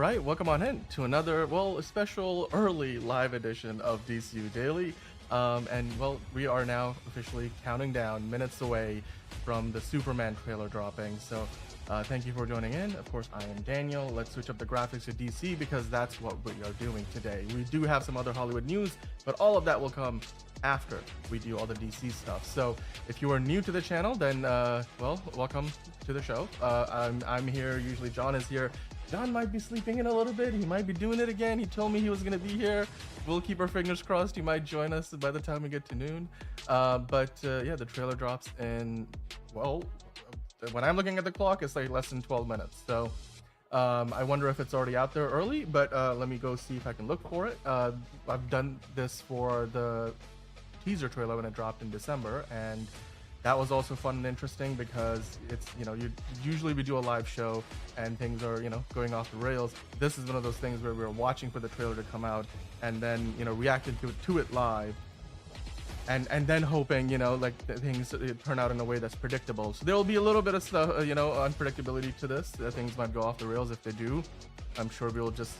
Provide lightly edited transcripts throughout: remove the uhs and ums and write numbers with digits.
right, welcome on in to another, well, a special early live edition of DCU Daily. We are now officially counting down minutes away from the Superman trailer dropping. So thank you for joining in. Of course, I am Daniel. Let's switch up the graphics to DC because that's what we are doing today. We do have some other Hollywood news, but all of that will come after we do all the DC stuff. So if you are new to the channel, then welcome to the show. I'm here. Usually John is here. John might be sleeping in a little bit. He might be doing it again. He told me he was going to be here. We'll keep our fingers crossed. He might join us by the time we get to noon. Yeah, the trailer drops in, well, when I'm looking at the clock, it's like less than 12 minutes. So I wonder if it's already out there early, but let me go see if I can look for it. I've done this for the teaser trailer when it dropped in December, and that was also fun and interesting because it's, usually we do a live show and things are, going off the rails. This is one of those things where we're watching for the trailer to come out and then, reacting to it live and then hoping, things turn out in a way that's predictable. So there will be a little bit of stuff, unpredictability to this. Things might go off the rails. If they do, I'm sure we'll just,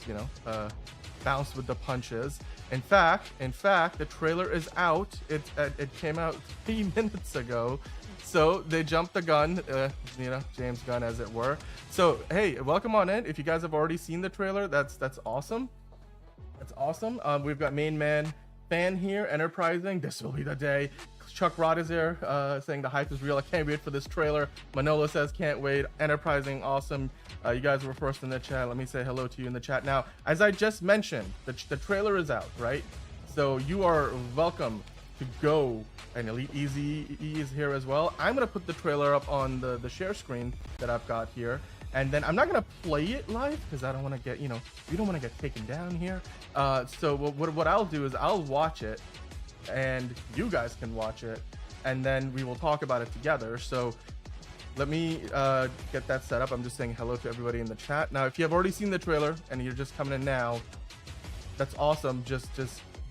bounce with the punches. In fact, the trailer is out. It came out 3 minutes ago, so they jumped the gun, James Gunn, as it were. So hey, welcome on in. If you guys have already seen the trailer, that's awesome. That's awesome. We've got main man fan here, enterprising. This will be the day. Chuck Rod is here, saying the hype is real. I can't wait for this trailer. Manolo says can't wait. Enterprising, awesome. You guys were first in the chat. Let me say hello to you in the chat. Now, as I just mentioned, the trailer is out, right? So you are welcome to go. And Elite Easy is here as well. I'm gonna put the trailer up on the share screen that I've got here, and then I'm not gonna play it live because I don't want to get, we don't want to get taken down here. So what I'll do is I'll watch it, and you guys can watch it, and then we will talk about it together. So let me get that set up. I'm just saying hello to everybody in the chat. Now, if you have already seen the trailer and you're just coming in now, that's awesome. Just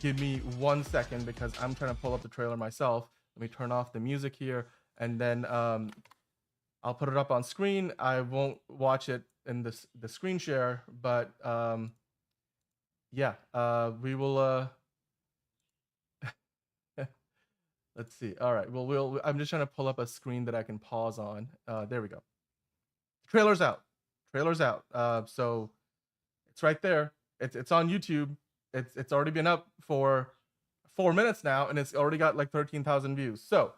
give me 1 second because I'm trying to pull up the trailer myself. Let me turn off the music here, and then I'll put it up on screen. I won't watch it in the screen share, but we will let's see. All right. Well, I'm just trying to pull up a screen that I can pause on. There we go. Trailer's out. So it's right there. It's on YouTube. It's already been up for 4 minutes now, and it's already got like 13,000 views. So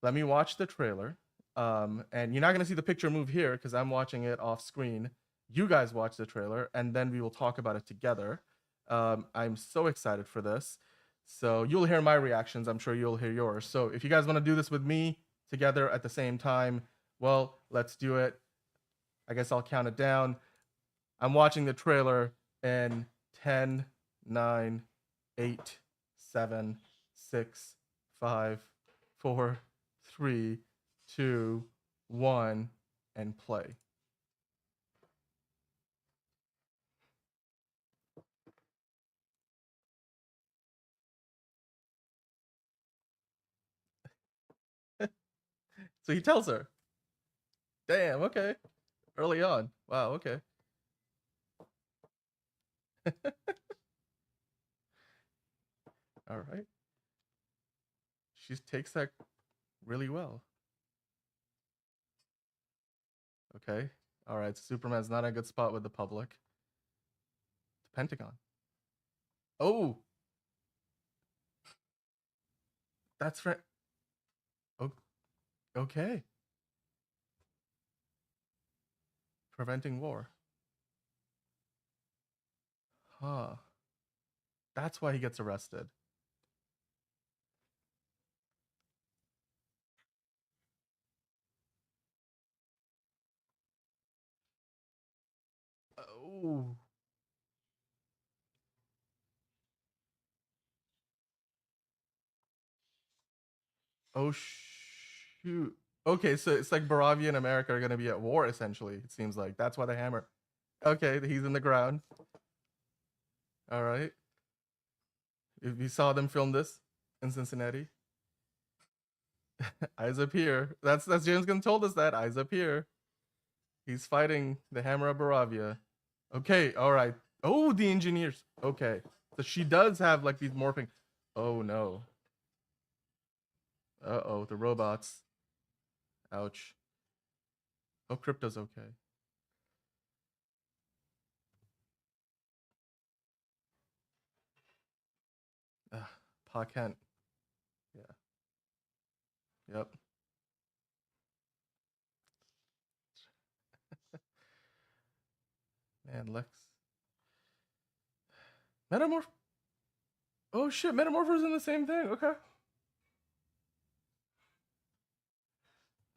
let me watch the trailer. And you're not gonna see the picture move here because I'm watching it off screen. You guys watch the trailer, and then we will talk about it together. I'm so excited for this. So you'll hear my reactions. I'm sure you'll hear yours. So if you guys want to do this with me together at the same time, well, let's do it. I guess I'll count it down. I'm watching the trailer in 10, 9, 8, 7, 6, 5, 4, 3, 2, 1, and play. So he tells her. Damn, okay. Early on. Wow, okay. All right. She takes that really well. Okay. All right. Superman's not a good spot with the public. The Pentagon. Oh. That's right. Oh. Okay. Preventing war. Huh. That's why he gets arrested. Oh. Oh, shoot. Okay, so it's like Baravia and America are going to be at war, essentially, it seems like. That's why the hammer. Okay, he's in the ground. All right. If you saw them film this in Cincinnati. Eyes up here. That's James Gunn told us that. Eyes up here. He's fighting the hammer of Baravia. Okay, all right. Oh, the engineers. Okay, so she does have like these morphing. Oh no. Uh-oh, the robots. Ouch. Oh, Krypto's okay. Pa Kent. Yeah. Yep. Man, Lex. Metamorph. Oh shit, Metamorpho's in the same thing. Okay.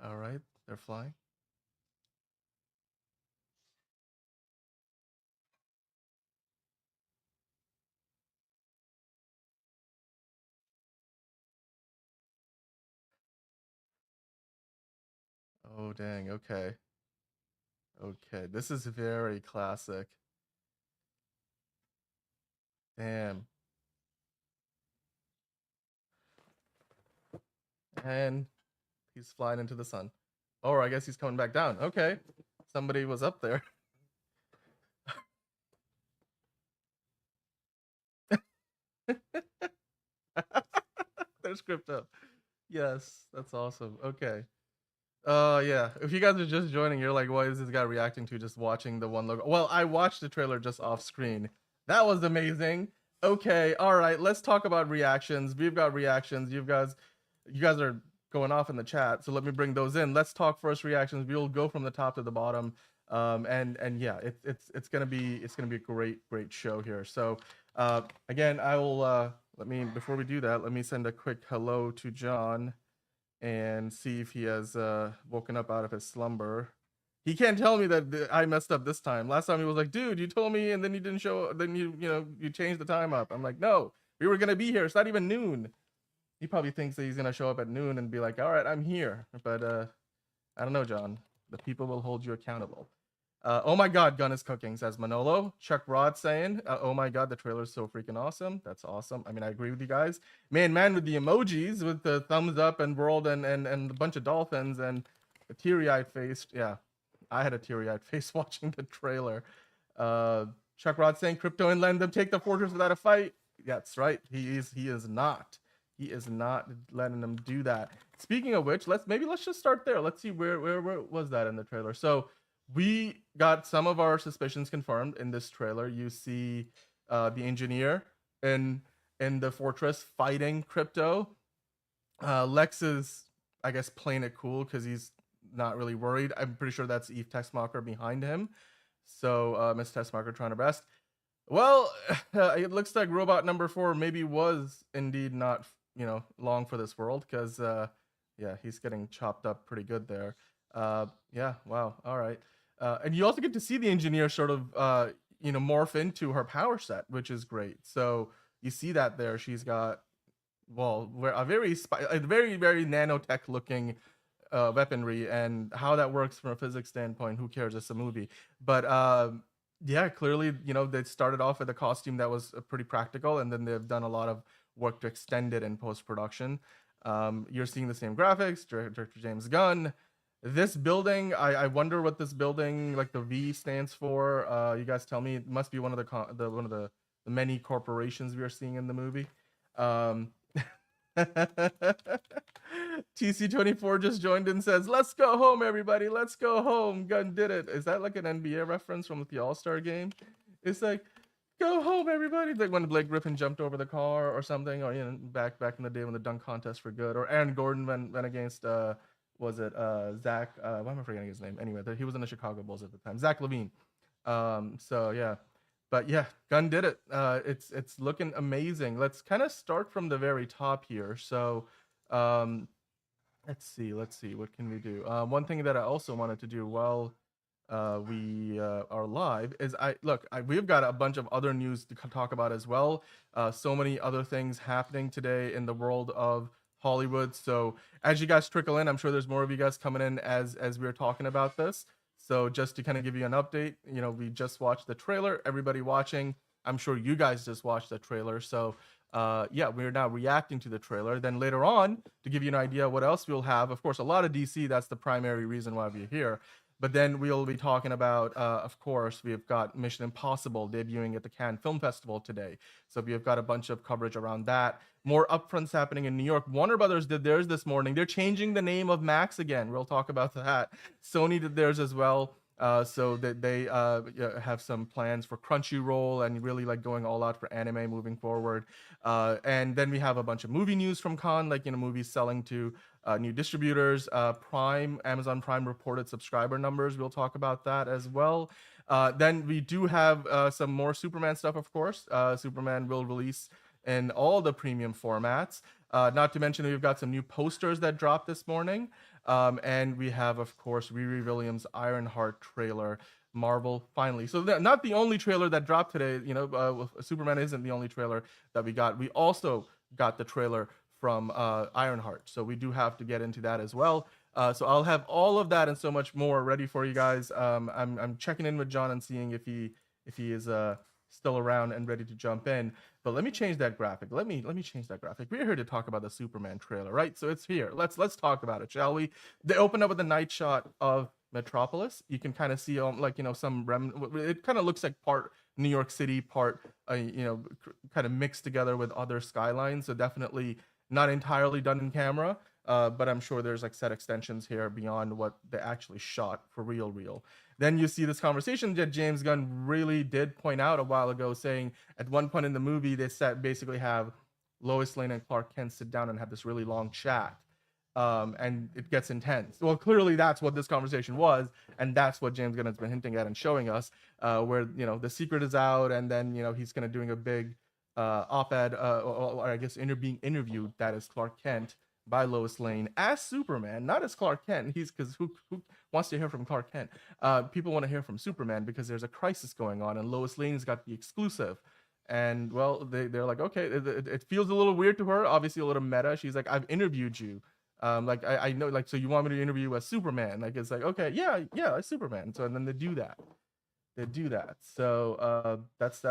All right, they're flying. Oh dang. Okay. Okay. This is very classic. Damn. And he's flying into the sun. Or I guess he's coming back down. Okay. Somebody was up there. There's Krypto. Yes, that's awesome. Okay. Yeah. If you guys are just joining, you're like, what is this guy reacting to just watching the one logo? Well, I watched the trailer just off screen. That was amazing. Okay, all right. Let's talk about reactions. We've got reactions. You guys are going off in the chat, so let me bring those in. Let's talk first reactions. We'll go from the top to the bottom. And yeah, it's gonna be a great show here. So again, I will let me before we do that, let me send a quick hello to John and see if he has woken up out of his slumber. He can't tell me that I messed up this time. Last time he was like, "Dude, you told me, and then you didn't show. Then you changed the time up." I'm like, "No, we were gonna be here. It's not even noon." He probably thinks that he's gonna show up at noon and be like, "All right, I'm here." But I don't know, John. The people will hold you accountable. Oh my God, Gunn is cooking, says Manolo. Chuck Rod saying, oh my God, the trailer's so freaking awesome. That's awesome. I mean, I agree with you guys. Man with the emojis, with the thumbs up and world and a bunch of dolphins and a teary-eyed face. Yeah, I had a teary-eyed face watching the trailer. Chuck Rod saying, Krypto and let them take the fortress without a fight. Yeah, that's right. He is not. He is not letting them do that. Speaking of which, let's just start there. Let's see where was that in the trailer. So we got some of our suspicions confirmed in this trailer. You see the engineer in the fortress fighting Krypto. Lex is, I guess, playing it cool because he's not really worried. I'm pretty sure that's Eve Textmarker behind him. So Miss Textmarker trying her best. Well, it looks like robot number 4 maybe was indeed not, long for this world because, yeah, he's getting chopped up pretty good there. Yeah, wow, all right. And you also get to see the engineer sort of, morph into her power set, which is great. So you see that there. She's got, well, a very nanotech looking weaponry, and how that works from a physics standpoint, who cares? It's a movie. But yeah, clearly, they started off with a costume that was pretty practical, and then they've done a lot of work to extend it in post production. You're seeing the same graphics, Director James Gunn. This building, I wonder what this building, like the V stands for. You guys tell me. It must be one of the many corporations we are seeing in the movie. TC24 just joined and says, "Let's go home, everybody. Let's go home. Gunn did it." Is that like an NBA reference from the All-Star game? It's like, "Go home, everybody." It's like when Blake Griffin jumped over the car or something, or back in the day when the dunk contest were good, or Aaron Gordon went against was it Zach? Why am I forgetting his name? Anyway, he was in the Chicago Bulls at the time. Zach LaVine. So yeah. But yeah, Gunn did it. It's looking amazing. Let's kind of start from the very top here. So um, let's see. What can we do? One thing that I also wanted to do while we are live is we've got a bunch of other news to talk about as well. So many other things happening today in the world of Hollywood. So as you guys trickle in, I'm sure there's more of you guys coming in as we're talking about this. So just to kind of give you an update, we just watched the trailer. Everybody watching, I'm sure you guys just watched the trailer. So yeah, we're now reacting to the trailer. Then later on, to give you an idea what else we'll have, of course, a lot of DC. That's the primary reason why we're here. But then we'll be talking about, of course, we've got Mission Impossible debuting at the Cannes Film Festival today. So we've got a bunch of coverage around that. More upfronts happening in New York. Warner Brothers did theirs this morning. They're changing the name of Max again. We'll talk about that. Sony did theirs as well. So that they have some plans for Crunchyroll and really like going all out for anime moving forward. And then we have a bunch of movie news from Cannes, like movies selling to new distributors. Amazon Prime reported subscriber numbers. We'll talk about that as well. Then we do have some more Superman stuff, of course. Superman will release in all the premium formats. Not to mention we've got some new posters that dropped this morning. And we have, of course, Riri Williams' Ironheart trailer. Marvel finally. So not the only trailer that dropped today. Superman isn't the only trailer that we got. We also got the trailer from Ironheart. So we do have to get into that as well. So I'll have all of that and so much more ready for you guys. I'm checking in with John and seeing if he is still around and ready to jump in. But let me change that graphic. Let me change that graphic. We're here to talk about the Superman trailer, right? So it's here. Let's talk about it, shall we? They open up with a night shot of Metropolis. You can kind of see some it kind of looks like part New York City, part kind of mixed together with other skylines. So definitely not entirely done in camera. But I'm sure there's like set extensions here beyond what they actually shot for real. Then you see this conversation that James Gunn really did point out a while ago, saying at one point in the movie they basically have Lois Lane and Clark Kent sit down and have this really long chat, and it gets intense. Well, clearly that's what this conversation was, and that's what James Gunn has been hinting at and showing us, where the secret is out, and then he's gonna doing a big op-ed, or I guess being interviewed, that is Clark Kent by Lois Lane as Superman, not as Clark Kent. He's because who wants to hear from Clark Kent? People want to hear from Superman because there's a crisis going on, and Lois Lane's got the exclusive. And well, they're like, okay, it feels a little weird to her, obviously a little meta. She's like, I've interviewed you. Like I know, like, so you want me to interview you as Superman? Like, it's like, okay, yeah, as Superman. So and then they do that. So that's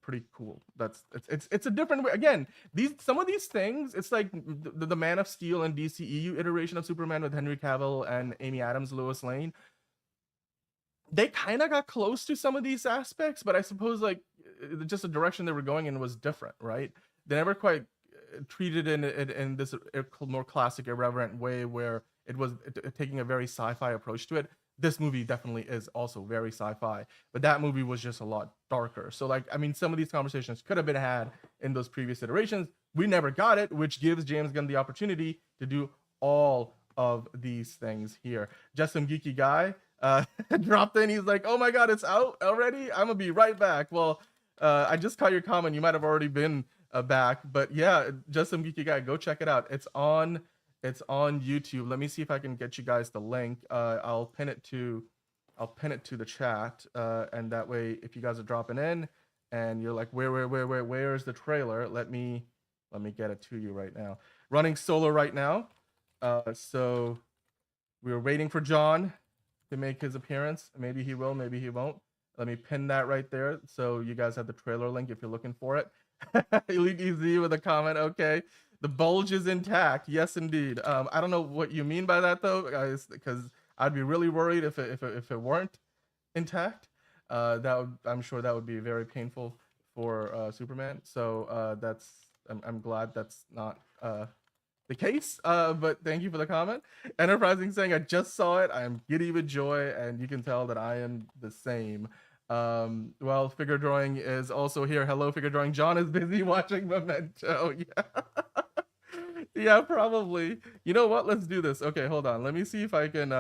pretty cool. It's a different way. Again, some of these things, it's like the Man of Steel and DCEU iteration of Superman with Henry Cavill and Amy Adams, Lois Lane. They kind of got close to some of these aspects, but I suppose like just the direction they were going in was different, right? They never quite treated it in this more classic, irreverent way where it was taking a very sci-fi approach to it. This movie definitely is also very sci-fi, but that movie was just a lot darker. So like, I mean, some of these conversations could have been had in those previous iterations. We never got it, which gives James Gunn the opportunity to do all of these things here. Just some geeky guy dropped in. He's like, oh my God, it's out already? I'm gonna be right back. Well, I just caught your comment. You might have already been back, but yeah, just some geeky guy. Go check it out. It's on YouTube. Let me see if I can get you guys the link. I'll pin it to the chat, and that way, if you guys are dropping in and you're like, where's the trailer? Let me get it to you right now. Running solo right now. So we're waiting for John to make his appearance. Maybe he will, maybe he won't. Let me pin that right there, so you guys have the trailer link if you're looking for it. Elite Easy with a comment. Okay. The bulge is intact. Yes, indeed. I don't know what you mean by that though, guys, because I'd be really worried if it weren't intact. I'm sure that would be very painful for Superman. So I'm glad that's not the case. But thank you for the comment. Enterprising saying, I just saw it. I am giddy with joy, and you can tell that I am the same. Well, Figure Drawing is also here. Hello, Figure Drawing. John is busy watching Memento. Yeah. Yeah, probably. You know what? Let's do this. Okay, hold on. Let me see if I can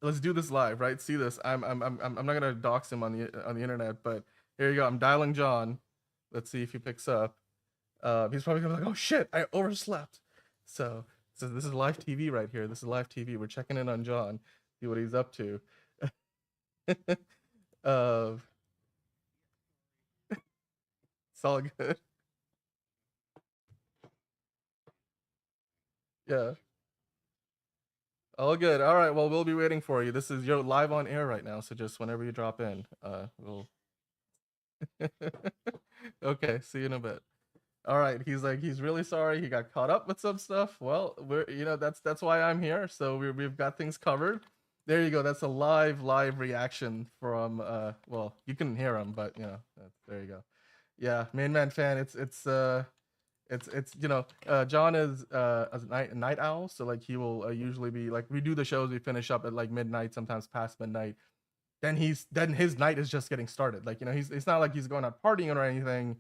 let's do this live, right? See this. I'm not gonna dox him on the internet, but here you go. I'm dialing John. Let's see if he picks up. He's probably gonna be like, oh shit, I overslept. So this is live TV right here. This is live TV. We're checking in on John, see what he's up to. It's all good. Yeah. All good. All right. Well, we'll be waiting for you. You're live on air right now, so just whenever you drop in, we'll. Okay. See you in a bit. All right. He's really sorry. He got caught up with some stuff. Well, that's why I'm here. So we've got things covered. There you go. That's a live reaction from well, you couldn't hear him, but you know, there you go. Yeah, main man fan. It's John is a night owl, so like he will usually be like, we do the shows, we finish up at like midnight, sometimes past midnight. Then his night is just getting started. Like, you know, it's not like he's going out partying or anything.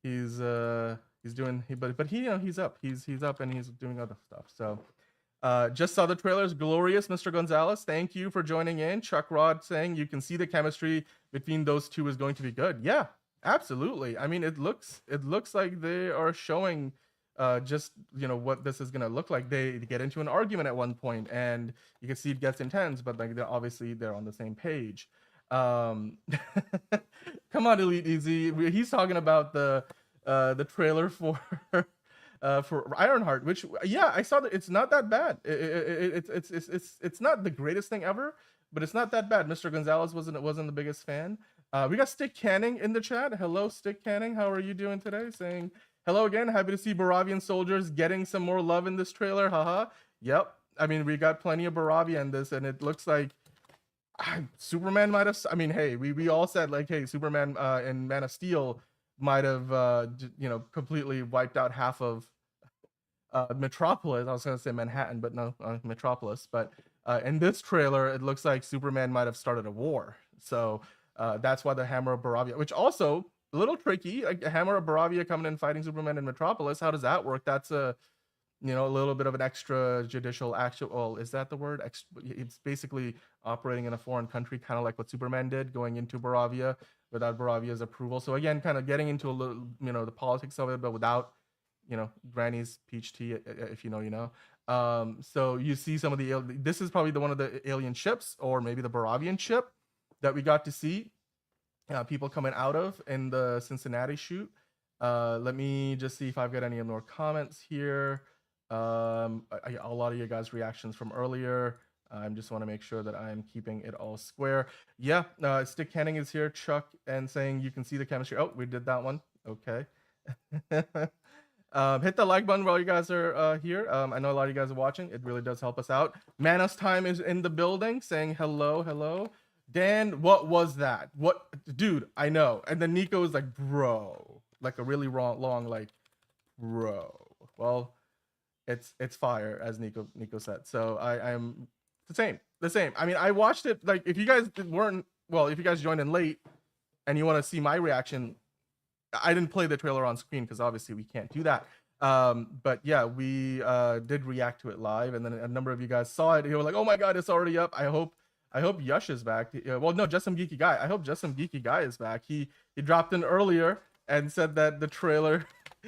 He's doing but he, you know, he's up. He's up and he's doing other stuff. So just saw the trailers. Glorious, Mr. Gonzalez. Thank you for joining in. Chuck Rod saying you can see the chemistry between those two is going to be good. Yeah, absolutely. I mean, it looks like they are showing just, you know, what this is gonna look like. They get into an argument at one point, and you can see it gets intense, but like they're on the same page. Come on, Elite Easy. He's talking about the trailer for Ironheart, which, yeah, I saw that. It's not that bad. It's not the greatest thing ever, but it's not that bad. Mr. Gonzalez wasn't the biggest fan. We got Stick Canning in the chat. Hello, Stick Canning. How are you doing today? Saying hello again. Happy to see Baravian soldiers getting some more love in this trailer. Haha. Yep. I mean, we got plenty of Baravia in this, and it looks like Superman might have. I mean, hey, we all said like, hey, Superman in Man of Steel might have completely wiped out half of Metropolis. I was gonna say Manhattan, but no, Metropolis. But in this trailer, it looks like Superman might have started a war. So that's why the Hammer of Baravia, which also a little tricky, like a Hammer of Baravia coming in fighting Superman in Metropolis. How does that work? That's a little bit of an extrajudicial action. Well, is that the word? It's basically operating in a foreign country, kind of like what Superman did, going into Baravia without Baravia's approval. So again, kind of getting into a little, the politics of it, but without, Granny's peach tea, if you know, you know. So you see some of the, this is probably one of the alien ships, or maybe the Baravian ship that we got to see people coming out of in the Cincinnati shoot. Let me just see if I've got any more comments here. A lot of your guys' reactions from earlier. I just want to make sure that I'm keeping it all square. Yeah, Stick Canning is here, Chuck, and saying you can see the chemistry. Oh, we did that one. Okay. Hit the like button while you guys are here. I know a lot of you guys are watching. It really does help us out. Manus Time is in the building saying hello, hello. Dan, what was that? What, dude? I know. And then Nico is like, bro, like a really long, like, bro. Well, it's fire, as Nico said. So I'm the same. I mean, I watched it. Like, if you guys if you guys joined in late and you want to see my reaction, I didn't play the trailer on screen because obviously we can't do that. But yeah, we did react to it live, and then a number of you guys saw it. You were like, "Oh my god, it's already up!" I hope Yush is back. Well, no, Just Some Geeky Guy. I hope Just Some Geeky Guy is back. He dropped in earlier and said that the trailer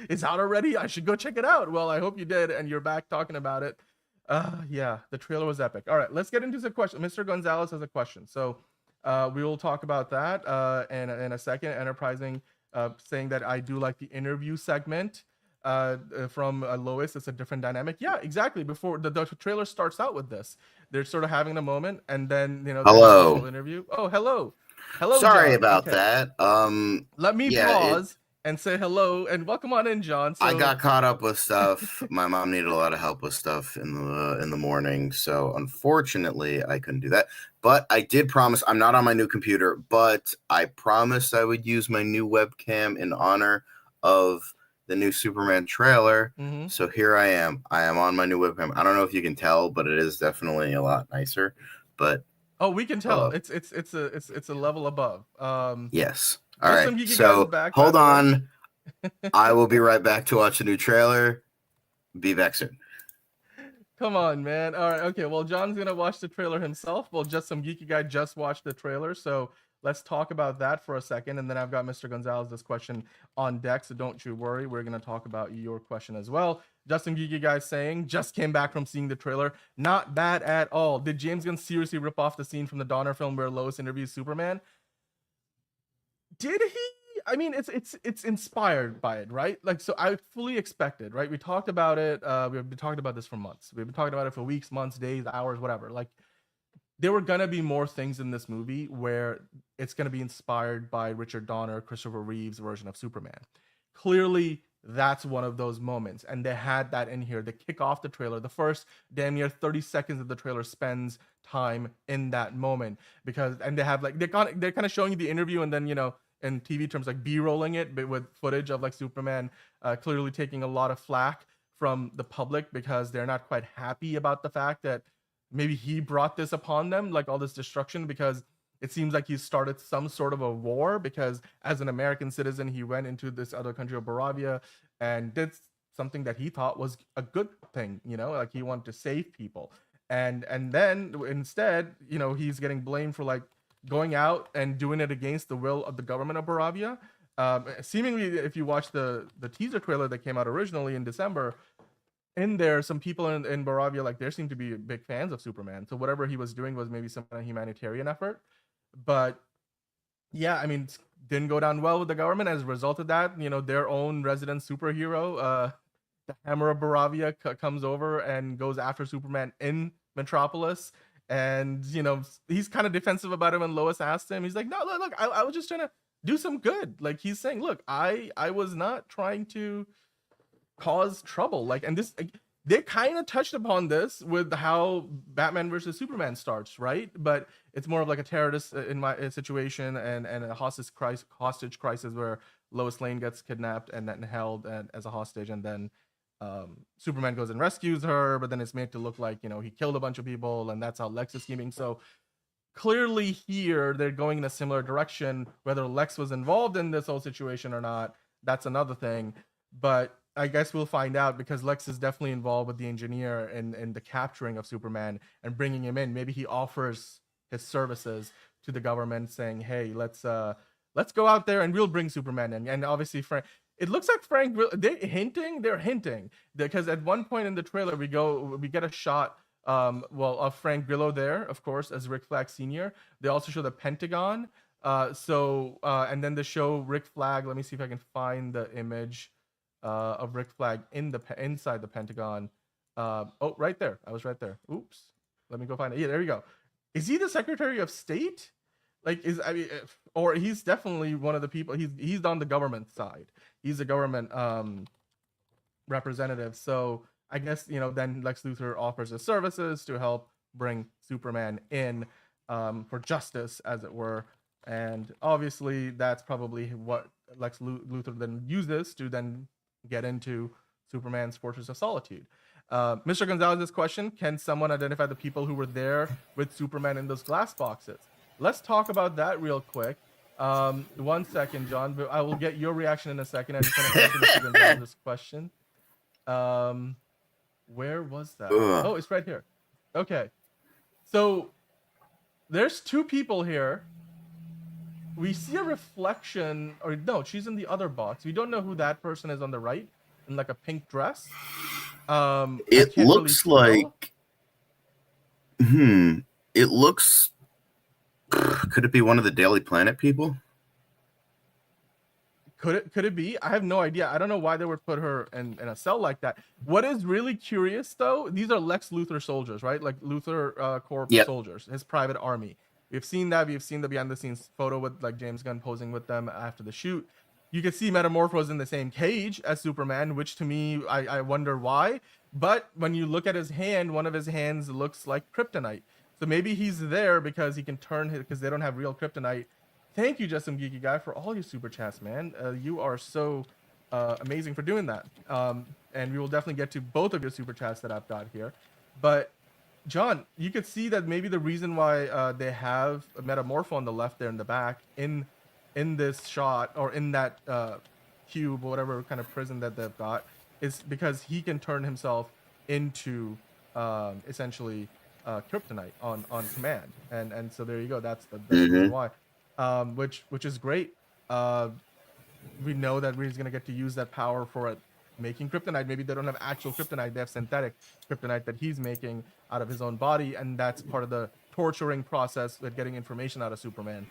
is out already. I should go check it out. Well, I hope you did, and you're back talking about it. Yeah, the trailer was epic. All right, let's get into the question. Mr. Gonzalez has a question, so we will talk about that in a second. Enterprising saying that I do like the interview segment from Lois. It's a different dynamic. Yeah, exactly. Before the trailer starts out with this, they're sort of having a moment, and then hello, the interview. Oh, hello. Sorry John. about Okay. that. Let me pause and say hello and welcome on in, John. So I got caught up with stuff. My mom needed a lot of help with stuff in the morning, so unfortunately I couldn't do that. But I did promise. I'm not on my new computer, but I promised I would use my new webcam in honor of the new Superman trailer. Mm-hmm. So here I am. I am on my new webcam. I don't know if you can tell, but it is definitely a lot nicer. But we can tell. It's a level above. Yes. All right. So back, hold on. I will be right back to watch the new trailer. Be back soon. Come on, man. All right. Okay. Well, John's going to watch the trailer himself. Well, Just Some Geeky Guy just watched the trailer. So let's talk about that for a second. And then I've got Mr. Gonzalez's question on deck. So don't you worry. We're going to talk about your question as well. Just Some Geeky Guy saying, just came back from seeing the trailer. Not bad at all. Did James Gunn seriously rip off the scene from the Donner film where Lois interviews Superman? Did he? I mean, it's inspired by it, right? Like, so I fully expected, right? We talked about it. We've been talking about this for months. We've been talking about it for weeks, months, days, hours, whatever. Like, there were gonna be more things in this movie where it's gonna be inspired by Richard Donner, Christopher Reeve's version of Superman. Clearly, That's one of those moments, and they had that in here. They kick off the trailer. The first damn near 30 seconds of the trailer spends time in that moment, because and they have like they're kind of showing you the interview, and then in TV terms like B-rolling it, but with footage of like Superman clearly taking a lot of flack from the public because they're not quite happy about the fact that maybe he brought this upon them, like all this destruction, because it seems like he started some sort of a war, because as an American citizen, he went into this other country of Barovia and did something that he thought was a good thing, like he wanted to save people. And then instead, he's getting blamed for like going out and doing it against the will of the government of Barovia. Seemingly, if you watch the teaser trailer that came out originally in December, in there, some people in Barovia, like, there seem to be big fans of Superman. So whatever he was doing was maybe some kind of humanitarian effort. But yeah, I mean, didn't go down well with the government. As a result of that, their own resident superhero, the Hammer of Barovia, comes over and goes after Superman in Metropolis. And he's kind of defensive about it when Lois asked him. He's like, no, look, I was just trying to do some good. Like, he's saying, look, I was not trying to cause trouble. Like, and this, they kind of touched upon this with how Batman versus Superman starts, right? But it's more of like a terrorist in my situation, and a hostage crisis where Lois Lane gets kidnapped and then held as a hostage, and then Superman goes and rescues her, but then it's made to look like he killed a bunch of people, and that's how Lex is scheming. So clearly here they're going in a similar direction. Whether Lex was involved in this whole situation or not, that's another thing. But I guess we'll find out, because Lex is definitely involved with the engineer in the capturing of Superman and bringing him in. Maybe he offers his services to the government, saying, "Hey, let's go out there and we'll bring Superman in." And obviously, it looks like they're hinting, because at one point in the trailer we get a shot of Frank Grillo there, of course, as Rick Flag Sr. They also show the Pentagon. And then they show Rick Flag. Let me see if I can find the image of Rick Flag inside the Pentagon. Right there. I was right there. Oops. Let me go find it. Yeah, there we go. Is he the Secretary of State? Or he's definitely one of the people. He's on the government side. He's a government representative. So I guess then Lex Luthor offers his services to help bring Superman in for justice, as it were. And obviously, that's probably what Lex Luthor then uses to then get into Superman's Fortress of Solitude. Mr. Gonzalez's question: can someone identify the people who were there with Superman in those glass boxes? Let's talk about that real quick. 1 second, John. But I will get your reaction in a second. I just want to answer Mr. Gonzalez's question. Where was that? Oh, it's right here. Okay. So there's two people here. We see a reflection, or no, she's in the other box. We don't know who that person is on the right in like a pink dress. It looks like it looks, could it be one of the Daily Planet people? Could it be? I have no idea. I don't know why they would put her in a cell like that. What is really curious though, these are Lex Luthor soldiers, right? Like Luthor Corp soldiers, his private army. We've seen that. We've seen the behind the scenes photo with like James Gunn posing with them after the shoot. You can see Metamorpho is in the same cage as Superman, which to me, I wonder why. But when you look at his hand, one of his hands looks like kryptonite. So maybe he's there because he can turn because they don't have real kryptonite. Thank you, Justin Geeky Guy, for all your super chats, man. You are so amazing for doing that. And we will definitely get to both of your super chats that I've got here. But John, you could see that maybe the reason why they have a Metamorpho on the left there in the back in this shot, or in that cube or whatever kind of prison that they've got, is because he can turn himself into essentially kryptonite on command. And so there you go. That's the reason why, which is great. We know that he's gonna get to use that power for making kryptonite. Maybe they don't have actual kryptonite, they have synthetic kryptonite that he's making out of his own body, and that's part of the torturing process with getting information out of Superman.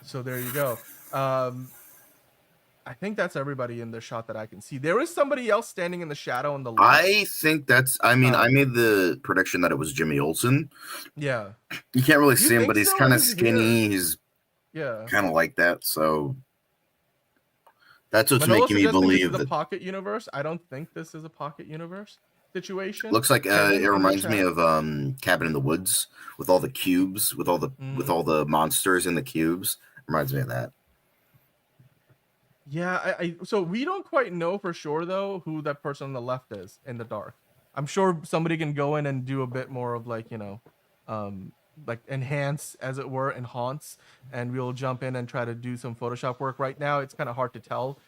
So there you go. I think that's everybody in the shot that I can see. There is somebody else standing in the shadow on the left. I think that's, I made the prediction that it was Jimmy Olsen. Yeah. You can't really see him, but he's kind of skinny. He's kind of like that. So That's what's Manolo making me suggesting this is believe a that. pocket universe. I don't think this is a pocket universe situation. Looks like Kevin it in the reminds me chat. of Cabin in the Woods with all the cubes, with all the monsters in the cubes. Reminds me of that. Yeah, so we don't quite know for sure though who that person on the left is in the dark. I'm sure somebody can go in and do a bit more of like, like enhance as it were, enhance, and we'll jump in and try to do some Photoshop work. Right now it's kind of hard to tell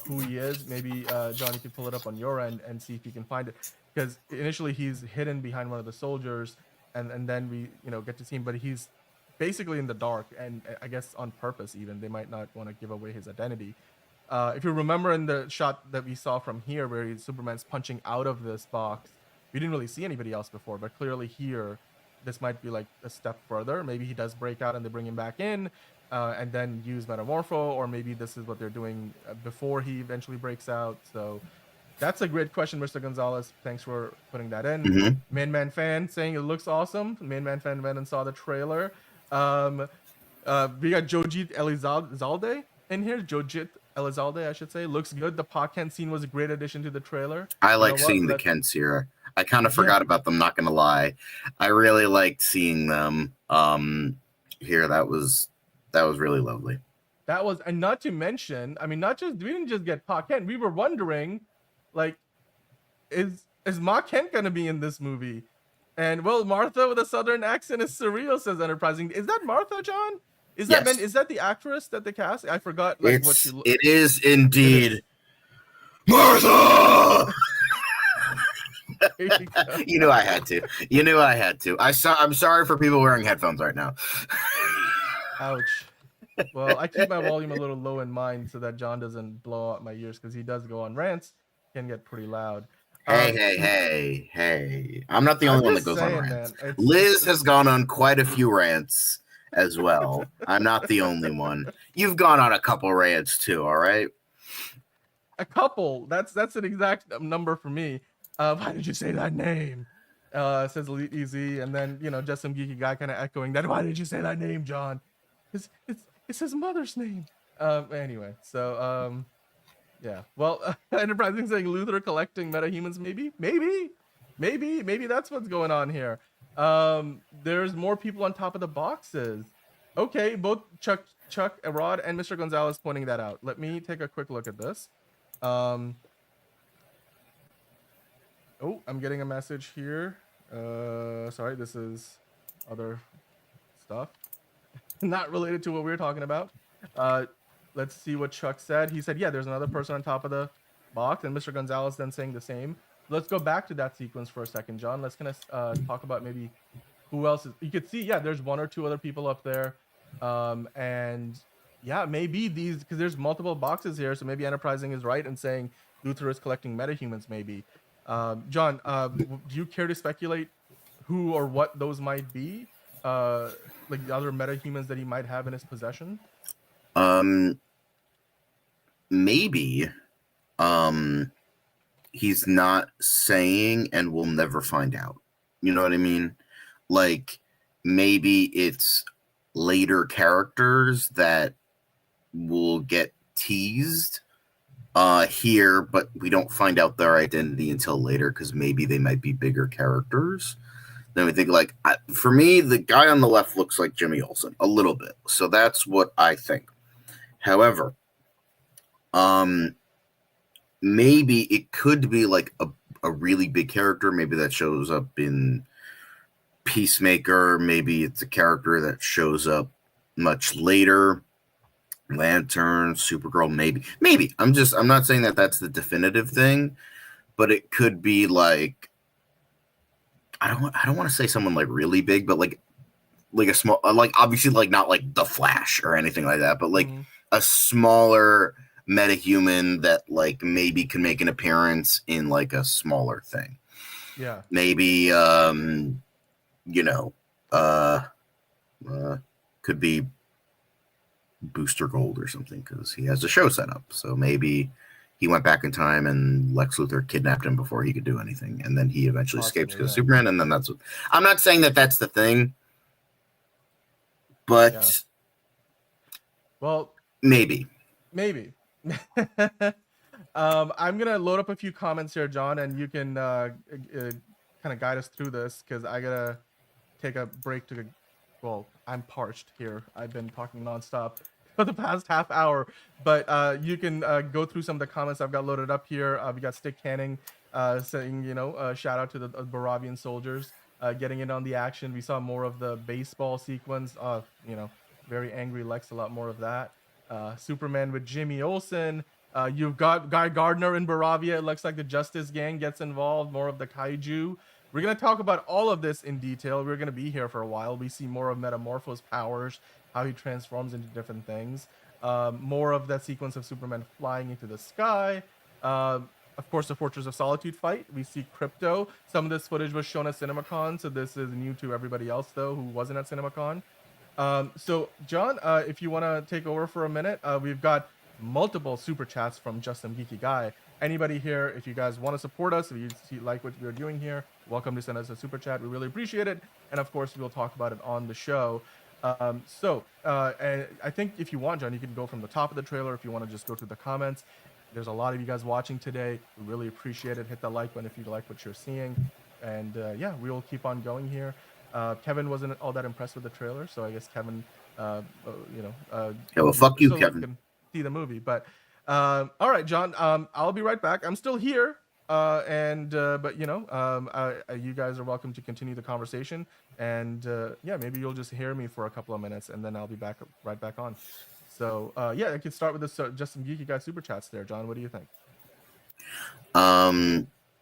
who he is. Maybe John, you could pull it up on your end and see if you can find it, because initially he's hidden behind one of the soldiers, and then we get to see him, but he's basically in the dark, and I guess on purpose. Even they might not want to give away his identity. If you remember in the shot that we saw from here where Superman's punching out of this box, we didn't really see anybody else before, but clearly here this might be like a step further. Maybe he does break out and they bring him back in, and then use Metamorpho, or maybe this is what they're doing before he eventually breaks out. So that's a great question, Mr. Gonzalez. Thanks for putting that in. Mm-hmm. Main Man fan saying it looks awesome. Main Man fan went and saw the trailer. We got Jojit Elizalde in here. Jojit Elizalde, I should say. Looks good. The Pa Kent scene was a great addition to the trailer. I like seeing the Kents here. I kind of forgot about them, not gonna lie. I really liked seeing them here. That was really lovely. That was, and not to mention, I mean, we didn't just get Pa Kent. We were wondering, like, is Ma Kent gonna be in this movie? And well, Martha with a southern accent is surreal, says Enterprising. Is that Martha, John? Is that is that the actress that they cast? I forgot what she It is indeed Martha. You knew I had to. You knew I had to. I'm sorry for people wearing headphones right now. Ouch. Well, I keep my volume a little low in mine so that John doesn't blow out my ears, because he does go on rants, can get pretty loud. Hey. I'm not the only one that goes on rants. Liz has gone on quite a few rants as well. I'm not the only one. You've gone on a couple rants too, all right? A couple. That's an exact number for me. Why did you say that name? Says Elite Easy, and then just some geeky guy kind of echoing that. Why did you say that name, John? It's his mother's name. Anyway, so yeah. Well, Enterprising saying Luther collecting metahumans. Maybe that's what's going on here. There's more people on top of the boxes. Okay, both Chuck, Rod, and Mr. Gonzalez pointing that out. Let me take a quick look at this. Oh, I'm getting a message here. Sorry, this is other stuff. Not related to what we were talking about. Let's see what Chuck said. He said, yeah, there's another person on top of the box, and Mr. Gonzalez then saying the same. Let's go back to that sequence for a second, John. Let's kind of talk about maybe who else is. You could see, yeah, there's one or two other people up there. And yeah, maybe these, because there's multiple boxes here, so maybe Enterprising is right in saying Luther is collecting metahumans, maybe. John, do you care to speculate who or what those might be? Like the other metahumans that he might have in his possession? Maybe. He's not saying, and we'll never find out. You know what I mean? Like, maybe it's later characters that will get teased here, but we don't find out their identity until later, because maybe they might be bigger characters. Then we think, like, for me, the guy on the left looks like Jimmy Olsen a little bit. So that's what I think. However, maybe it could be like a really big character. Maybe that shows up in Peacemaker. Maybe it's a character that shows up much later. Lantern, Supergirl, maybe. I'm not saying that that's the definitive thing, but it could be like, I don't want to say someone like really big, but like a small, like obviously like not like the Flash or anything like that, but like a smaller metahuman that like maybe can make an appearance in like a smaller thing. Yeah. Maybe could be Booster Gold or something, because he has a show set up. So maybe he went back in time and Lex Luthor kidnapped him before he could do anything, and then he eventually escapes because of Superman, and then that's what I'm not saying that that's the thing, but well, maybe. I'm gonna load up a few comments here, John, and you can kind of guide us through this because I gotta take a break to. Well, I'm parched here. I've been talking nonstop for the past half hour, but you can go through some of the comments I've got loaded up here. We got Stick Canning saying, shout out to the Baravian soldiers getting in on the action. We saw more of the baseball sequence. Very angry Lex. A lot more of that. Superman with Jimmy Olsen. You've got Guy Gardner in Baravia. It looks like the Justice Gang gets involved. More of the kaiju. We're going to talk about all of this in detail. We're going to be here for a while. We see more of Metamorpho's powers, how he transforms into different things. More of that sequence of Superman flying into the sky. Of course, the Fortress of Solitude fight. We see Krypto. Some of this footage was shown at CinemaCon, so this is new to everybody else, though, who wasn't at CinemaCon. So, John, if you want to take over for a minute, we've got multiple super chats from Just Some Geeky Guy. Anybody here, if you guys want to support us, if you like what we're doing here, welcome to send us a super chat. We really appreciate it. And of course, we'll talk about it on the show. And I think if you want, John, you can go from the top of the trailer. If you want to just go to the comments, there's a lot of you guys watching today. We really appreciate it. Hit the like button if you like what you're seeing. And yeah, we will keep on going here. Kevin wasn't all that impressed with the trailer, so I guess Kevin, Yeah, well, fuck you, Kevin. Can see the movie, but all right, John. I'll be right back. I'm still here, but you guys are welcome to continue the conversation, and yeah, maybe you'll just hear me for a couple of minutes, and then I'll be right back on. So yeah, I could start with this. Just some geeky guy super chats there, John. What do you think?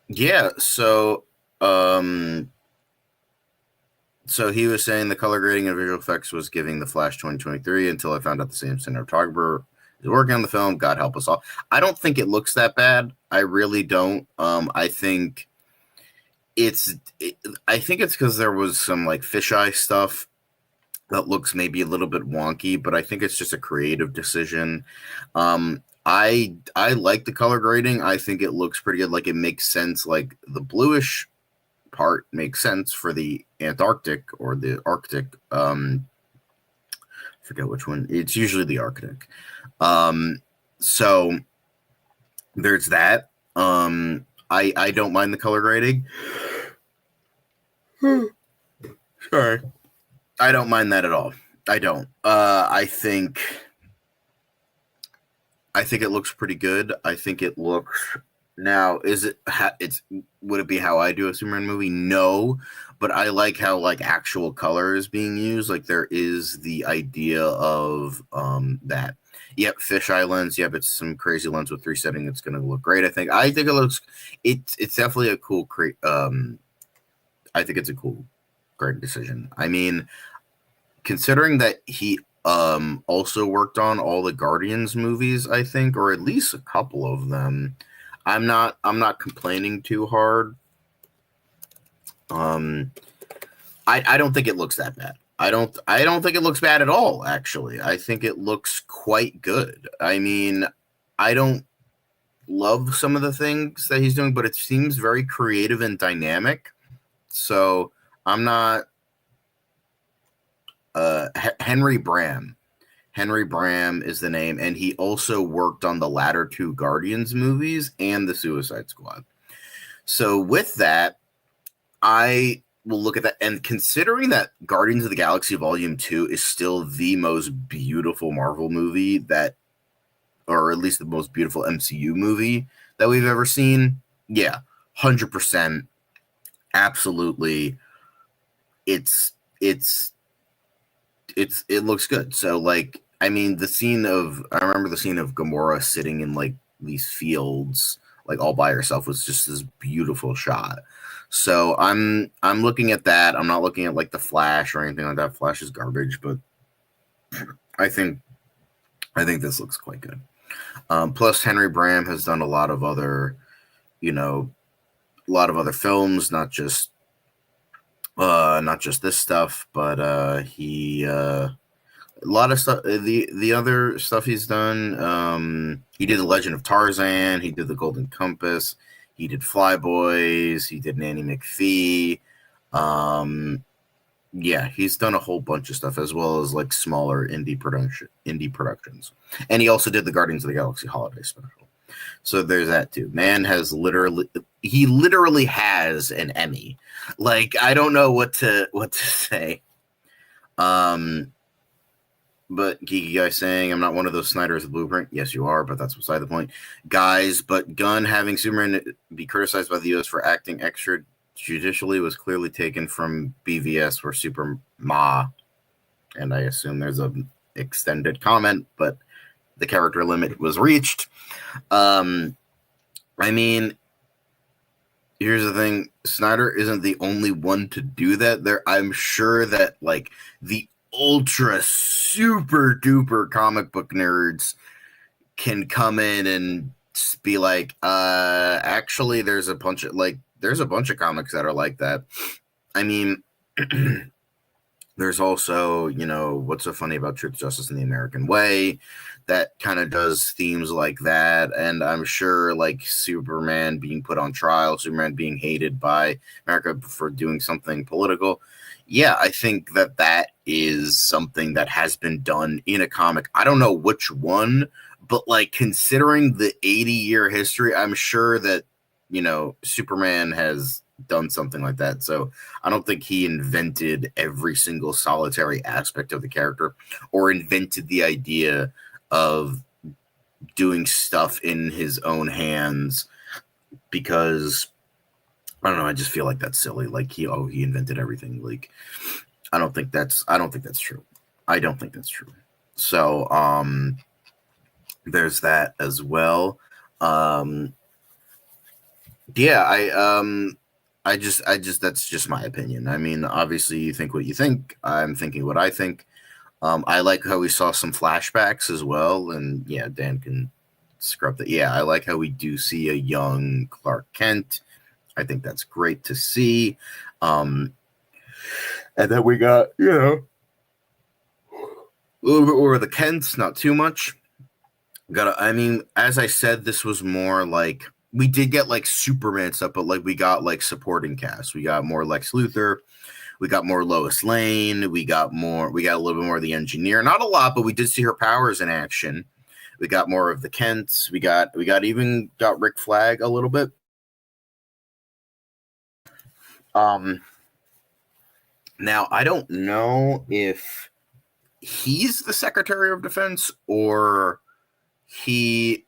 Yeah. So he was saying the color grading and visual effects was giving the Flash 2023 until I found out the same cinematographer is working on the film. God help us all. I don't think it looks that bad. I really don't. I think it's because there was some like fisheye stuff that looks maybe a little bit wonky, but I think it's just a creative decision. I like the color grading. I think it looks pretty good. Like it makes sense. Like the bluish part makes sense for the Antarctic or the Arctic. Forget which one. It's usually the Arctic. So there's that. I don't mind the color grading. Sorry. I don't mind that at all. I don't. I think it looks pretty good. I think it looks. Now, would it be how I do a Superman movie? No, but I like how like actual color is being used. Like there is the idea of that. Yep, fisheye lens. Yep, it's some crazy lens with 3 setting. It's going to look great. I think it looks. It's definitely a cool. I think it's a cool, great decision. I mean, considering that he also worked on all the Guardians movies, I think, or at least a couple of them. I'm not complaining too hard. I don't think it looks that bad. I don't think it looks bad at all, actually. I think it looks quite good. I mean, I don't love some of the things that he's doing, but it seems very creative and dynamic. So I'm not Henry Bram. Henry Bram is the name, and he also worked on the latter 2 Guardians movies and the Suicide Squad. So with that, I will look at that. And considering that Guardians of the Galaxy Volume 2 is still the most beautiful Marvel movie or at least the most beautiful MCU movie that we've ever seen, yeah, 100%, absolutely, it looks good. So like, I mean, I remember the scene of Gamora sitting in like these fields, like all by herself, was just this beautiful shot. So I'm looking at that. I'm not looking at like the Flash or anything like that. Flash is garbage, but I think this looks quite good. Plus Henry Bram has done a lot of other films, not just this stuff, but he a lot of stuff. The other stuff he's done, he did The Legend of Tarzan, he did The Golden Compass, he did Flyboys, he did Nanny McPhee. Yeah, he's done a whole bunch of stuff as well as like smaller indie productions. And he also did the Guardians of the Galaxy holiday special. So there's that too. Man has literally has an Emmy. Like, I don't know what to say. But Geeky Guy saying, I'm not one of those Snyders of Blueprint. Yes, you are, but that's beside the point. Guys, but Gunn having Superman be criticized by the U.S. for acting extrajudicially was clearly taken from BVS where Super Ma, and I assume there's an extended comment, but the character limit was reached. I mean, here's the thing. Snyder isn't the only one to do that. I'm sure that, like, the ultra super duper comic book nerds can come in and be like, actually there's a bunch of comics that are like that. I mean, there's also, What's So Funny About Truth, Justice, and the American Way, that kind of does themes like that. And I'm sure, like, Superman being put on trial, Superman being hated by America for doing something political. Yeah, I think that is something that has been done in a comic. I don't know which one, but, like, considering the 80-year history, I'm sure that, Superman has done something like that. So I don't think he invented every single solitary aspect of the character or invented the idea of doing stuff in his own hands, because I don't know, I just feel like that's silly. Like he invented everything. Like I don't think that's true. I don't think that's true. So there's that as well. I just that's just my opinion. I mean, obviously you think what you think. I'm thinking what I think. I like how we saw some flashbacks as well, and yeah, Dan can scrub that. Yeah, I like how we do see a young Clark Kent. I think that's great to see. And then we got, a little bit over the Kents, not too much. I mean, as I said, this was more like, we did get like Superman stuff, but like we got like supporting cast. We got more Lex Luthor. We got more Lois Lane. We got a little bit more of the Engineer. Not a lot, but we did see her powers in action. We got more of the Kents. We got Rick Flag a little bit. Now I don't know if he's the Secretary of Defense or he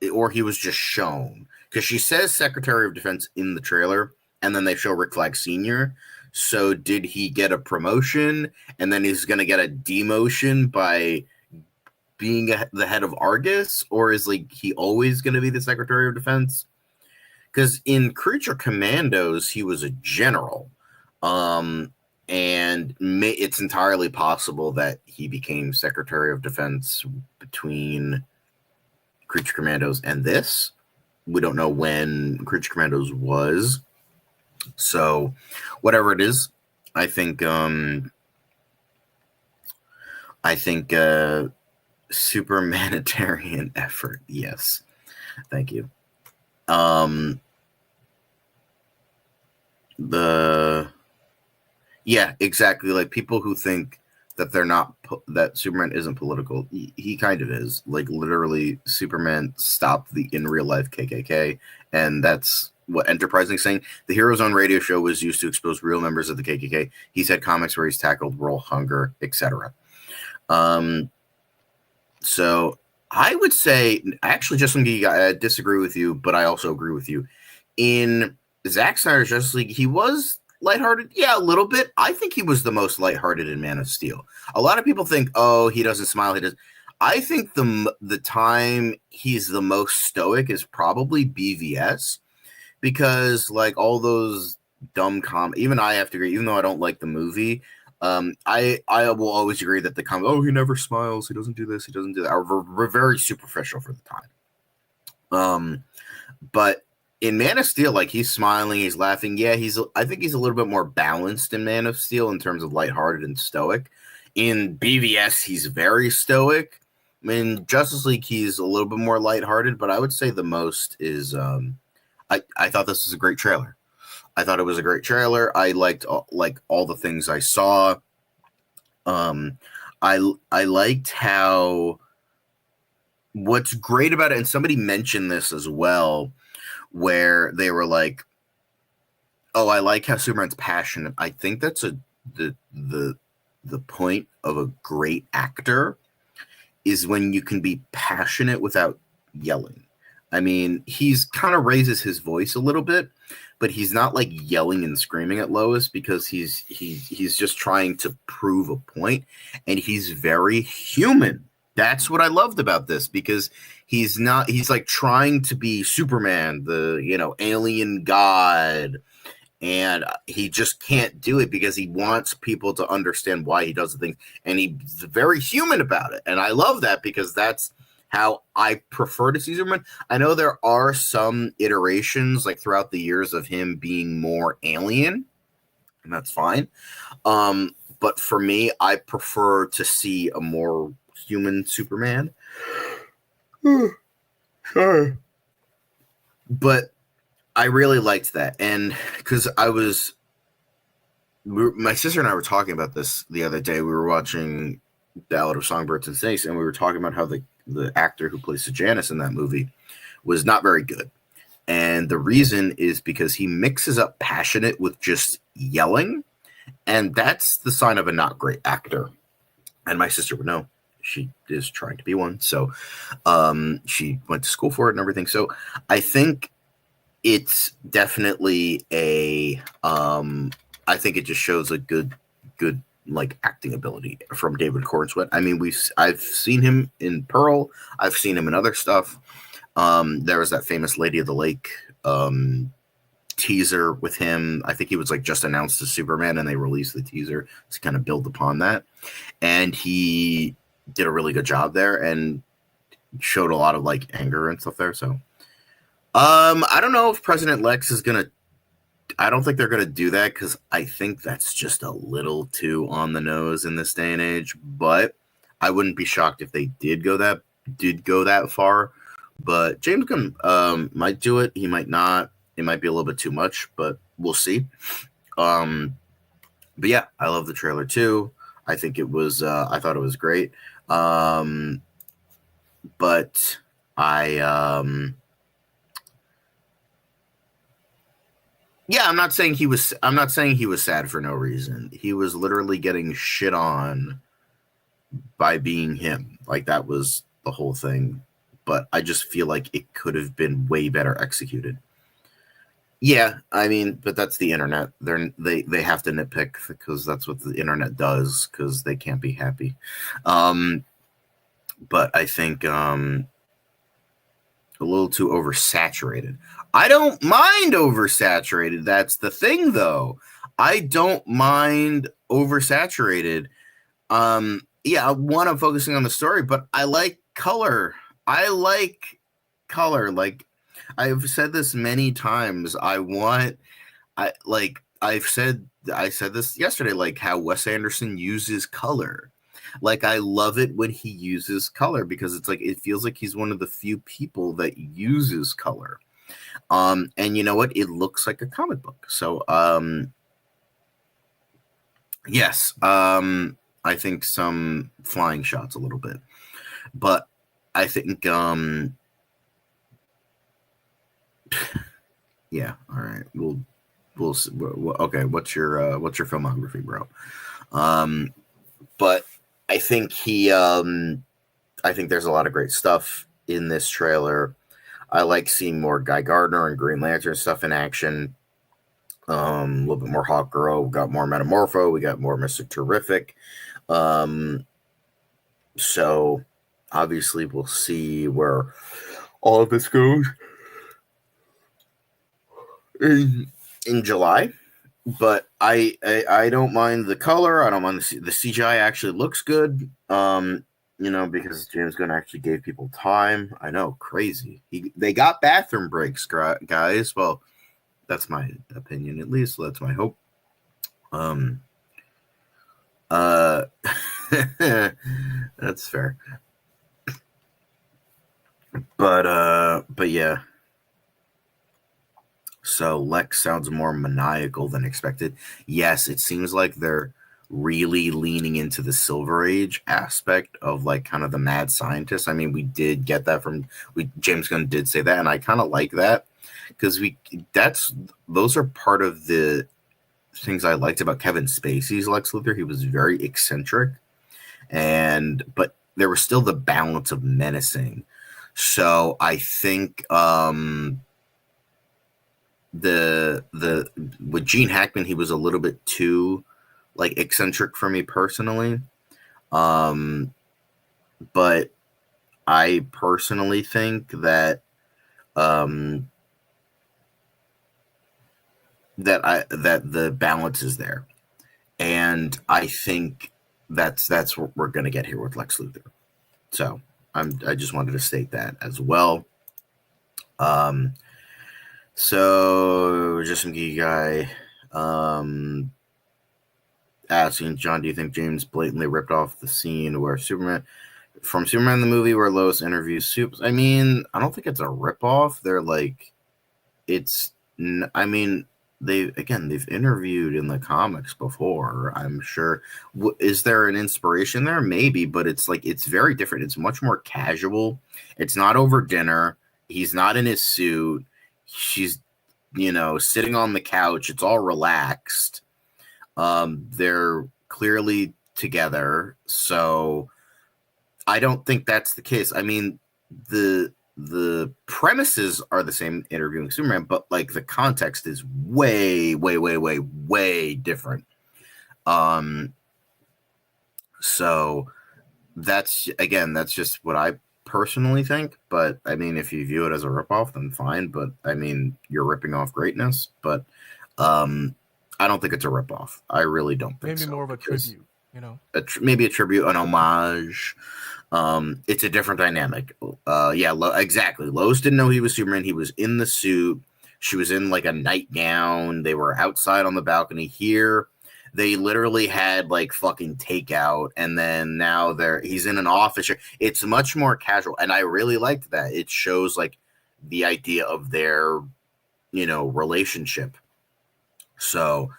was just shown, because she says Secretary of Defense in the trailer, and then they show Rick Flag Sr. So did he get a promotion, and then he's going to get a demotion by being the head of Argus, or is like he always going to be the Secretary of Defense? Because in Creature Commandos, he was a general, and it's entirely possible that he became Secretary of Defense between Creature Commandos and this. We don't know when Creature Commandos was. So whatever it is, I think supermanitarian effort. Yes. Thank you. Yeah, exactly. Like people who think that they're not, that Superman isn't political, he kind of is. Like literally, Superman stopped the in real life KKK, and that's what Enterprising is saying. The Heroes on Radio show was used to expose real members of the KKK. He's had comics where he's tackled world hunger, etc. So I would say, actually, Justin Gee, I disagree with you, but I also agree with you. In Zack Snyder's Justice League, he was lighthearted. Yeah, a little bit. I think he was the most lighthearted in Man of Steel. A lot of people think, oh, he doesn't smile. He does. I think the time he's the most stoic is probably BVS, because like all those dumb even I have to agree, even though I don't like the movie, I will always agree that the comment, oh, he never smiles, he doesn't do this, he doesn't do that, are very superficial for the time. But in Man of Steel, like he's smiling, he's laughing. Yeah, I think he's a little bit more balanced in Man of Steel in terms of lighthearted and stoic. In BVS, he's very stoic. I mean, Justice League, he's a little bit more lighthearted, but I would say the most is I thought this was a great trailer. I thought it was a great trailer. I liked all the things I saw. I liked how what's great about it, and somebody mentioned this as well, where they were like, "Oh, I like how Superman's passionate." I think that's the point of a great actor is when you can be passionate without yelling. I mean, he's kind of raises his voice a little bit, but he's not like yelling and screaming at Lois because he's just trying to prove a point, and he's very human. That's what I loved about this, because he's like trying to be Superman, the alien god, and he just can't do it because he wants people to understand why he does the things, and he's very human about it. And I love that because that's how I prefer to see Superman. I know there are some iterations like throughout the years of him being more alien, and that's fine. But for me, I prefer to see a more human Superman. Sorry. But I really liked that, and because my sister and I were talking about this the other day. We were watching Ballad of Songbirds and Snakes, and we were talking about how the actor who plays Janice in that movie was not very good. And the reason is because he mixes up passionate with just yelling, and that's the sign of a not great actor. And my sister would know. She is trying to be one. So she went to school for it and everything. So I think it's definitely I think it just shows a good like acting ability from David Cornsweet. I mean, I've seen him in Pearl. I've seen him in other stuff. There was that famous Lady of the Lake teaser with him. I think he was like just announced as Superman, and they released the teaser to kind of build upon that. And he did a really good job there and showed a lot of like anger and stuff there. So I don't know if President Lex is gonna. I don't think they're gonna do that because I think that's just a little too on the nose in this day and age. But I wouldn't be shocked if they did go that far. But James Gunn might do it. He might not. It might be a little bit too much, but we'll see. But yeah, I love the trailer too. I think it was. I thought it was great. But I. Yeah, I'm not saying he was sad for no reason. He was literally getting shit on by being him. Like that was the whole thing. But I just feel like it could have been way better executed. Yeah, I mean, but that's the internet. They have to nitpick because that's what the internet does because they can't be happy. But I think a little too oversaturated. I don't mind oversaturated. That's the thing, though. I don't mind oversaturated. Yeah, one, I'm focusing on the story, but I like color. I like color. Like I've said this many times. I said this yesterday, like how Wes Anderson uses color. Like I love it when he uses color because it's like it feels like he's one of the few people that uses color. And you know what? It looks like a comic book. So yes, I think some flying shots a little bit. But I think yeah, all right. We'll okay, what's your filmography, bro? But I think I think there's a lot of great stuff in this trailer. I like seeing more Guy Gardner and Green Lantern stuff in action. A little bit more Hawk Girl. We got more Metamorpho. We got more Mr. Terrific. So obviously we'll see where all of this goes in July. But I don't mind the color. I don't mind the CGI actually looks good. Because James Gunn actually gave people time. I know, crazy. They got bathroom breaks, guys. Well, that's my opinion, at least. So that's my hope. That's fair. But yeah. So Lex sounds more maniacal than expected. Yes, it seems like they're really leaning into the Silver Age aspect of like kind of the mad scientist. I mean, we did get that from James Gunn did say that, and I kind of like that because those are part of the things I liked about Kevin Spacey's Lex Luthor. He was very eccentric, but there was still the balance of menacing. So I think the with Gene Hackman, he was a little bit too like eccentric for me personally. But I personally think that that the balance is there, and I think that's what we're gonna get here with Lex Luthor. So I just wanted to state that as well. So just some geeky guy asking John, do you think James blatantly ripped off the scene where Superman the movie where Lois interviews Supes? I mean, I don't think it's a ripoff. They're like, I mean, they've interviewed in the comics before. I'm sure. Is there an inspiration there? Maybe, but it's like it's very different. It's much more casual. It's not over dinner. He's not in his suit. She's, sitting on the couch. It's all relaxed. They're clearly together, so I don't think that's the case. I mean, the premises are the same, interviewing Superman, but like the context is way, way, way, way, way different. So that's just what I personally think. But I mean, if you view it as a ripoff, then fine. But I mean, you're ripping off greatness. But I don't think it's a ripoff. I really don't think Maybe so. more of a tribute, Maybe a tribute, an homage. It's a different dynamic. Exactly. Lois didn't know he was Superman. He was in the suit. She was in like a nightgown. They were outside on the balcony. Here, they literally had like fucking takeout, and then now he's in an office. It's much more casual, and I really liked that. It shows like the idea of their, relationship. So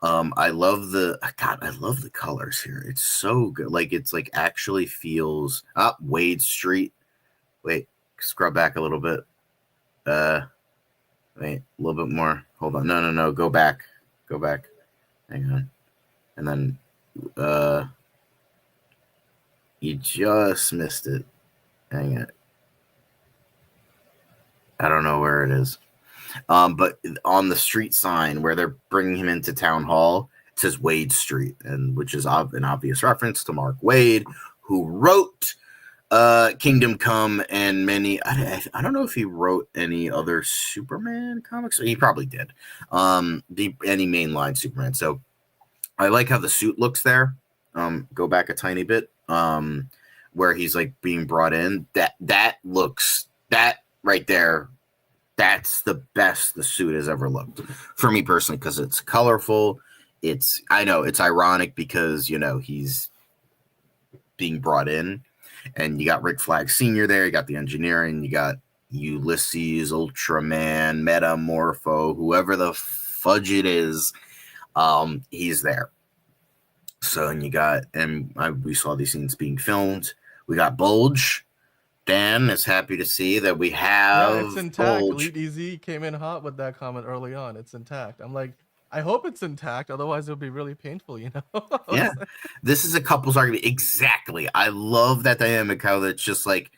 I love the colors here. It's so good. Like it's like actually feels Wade Street. Wait, scrub back a little bit. Wait, a little bit more. Hold on. No. Go back. Hang on. And then you just missed it. Hang it. I don't know where it is. But on the street sign where they're bringing him into town hall, it says Wade Street, and which is an obvious reference to Mark Waid, who wrote Kingdom Come and many. I don't know if he wrote any other Superman comics. He probably did. Any mainline Superman. So I like how the suit looks there. Go back a tiny bit. Where he's like being brought in. That looks right there. That's the best the suit has ever looked for me personally, because it's colorful. I know it's ironic because, he's being brought in, and you got Rick Flag Sr. there. You got the engineering. You got Ulysses, Ultraman, Metamorpho, whoever the fudge it is. He's there. So, we saw these scenes being filmed. We got Bulge. Dan is happy to see that we have. Yeah, it's intact. Bulge. Elite EZ came in hot with that comment early on. It's intact. I'm like, I hope it's intact. Otherwise, it'll be really painful, Yeah, this is a couple's argument. Exactly. I love that dynamic. How that's just like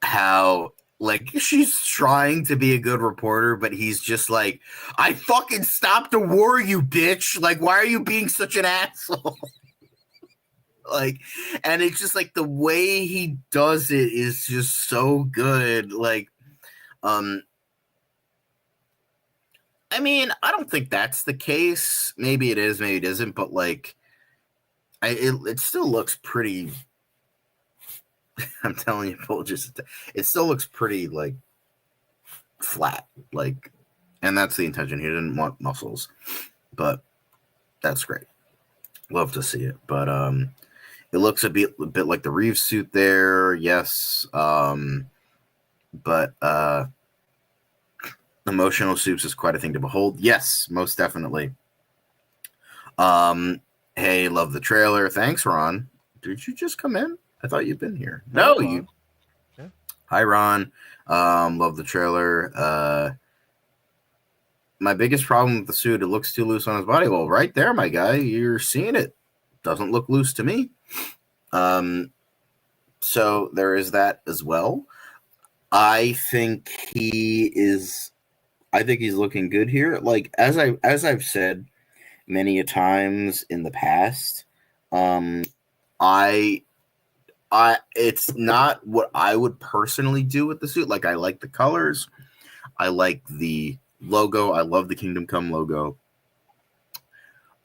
how like she's trying to be a good reporter, but he's just like, I fucking stopped the war, you bitch. Like, why are you being such an asshole? Like, and it's just like the way he does it is just so good. Like, I mean, I don't think that's the case. Maybe it is, maybe it isn't. But like, it still looks pretty. I'm telling you, it still looks pretty like flat. Like, and that's the intention. He didn't want muscles, but that's great. Love to see it, but it looks a bit like the Reeves suit there, yes. But Emotional Soups is quite a thing to behold. Yes, most definitely. Hey, love the trailer. Thanks, Ron. Did you just come in? I thought you'd been here. Hello, No, Ron. you. Yeah. Hi, Ron. Love the trailer. My biggest problem with the suit, it looks too loose on his body. Well, right there, my guy, you're seeing it. Doesn't look loose to me. So there is that as well. I think he's looking good here. Like as I've said many a times in the past, I it's not what I would personally do with the suit. Like I like the colors, I like the logo, I love the Kingdom Come logo,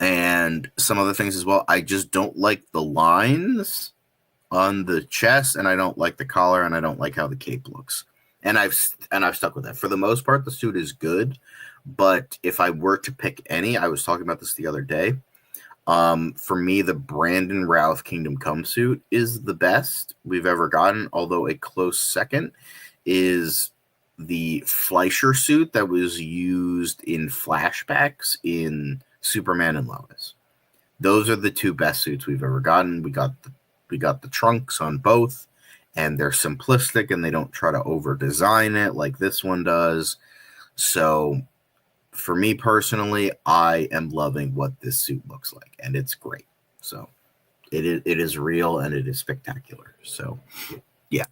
and some other things as well. I just don't like the lines on the chest, and I don't like the collar, and I don't like how the cape looks. And I've stuck with that. For the most part, the suit is good, but if I were to pick any, I was talking about this the other day. For me, the Brandon Routh Kingdom Come suit is the best we've ever gotten, although a close second is the Fleischer suit that was used in flashbacks in Superman and Lois. Those are the two best suits we've ever gotten. We got the trunks on both, and they're simplistic and they don't try to over design it like this one does. So for me personally, I am loving what this suit looks like, and it's great. So it is real and it is spectacular. So yeah.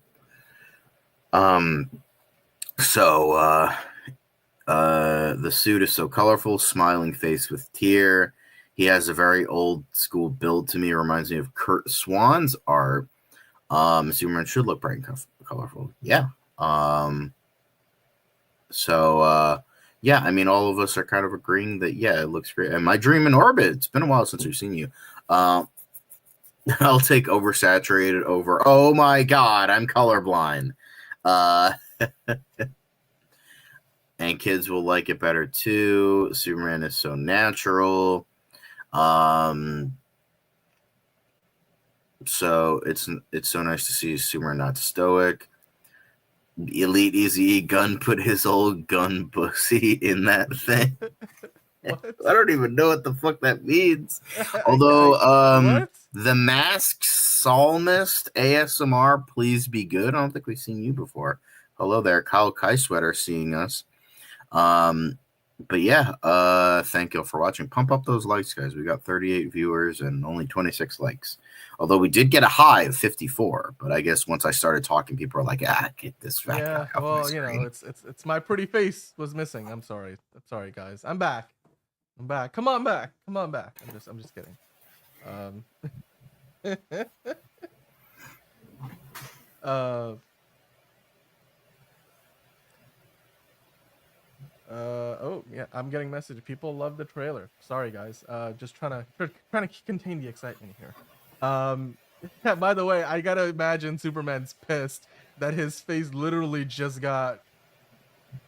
The suit is so colorful, smiling face with tear. He has a very old school build to me. It reminds me of Kurt Swan's art. Superman should look bright and colorful. Yeah. Yeah, I mean, all of us are kind of agreeing that, yeah, it looks great. And my dream in orbit, it's been a while since we've seen you. I'll take oversaturated over, oh my God, I'm colorblind. And kids will like it better too. Superman is so natural. So it's so nice to see Superman not stoic. Elite Easy Gunn put his old gun pussy in that thing. I don't even know what the fuck that means. Although, the Masked Psalmist ASMR, please be good. I don't think we've seen you before. Hello there, Kyle Kaiswetter seeing us. But yeah, thank you for watching. Pump up those likes, guys. We got 38 viewers and only 26 likes. Although we did get a high of 54, but I guess once I started talking, people are like, get this fat guy off my screen. You know, it's my pretty face was missing. I'm sorry, guys. I'm back. Come on back. I'm just kidding. Oh yeah, I'm getting messages. People love the trailer. Sorry guys. Just trying to contain the excitement here. Yeah, by the way, I gotta imagine Superman's pissed that his face literally just got,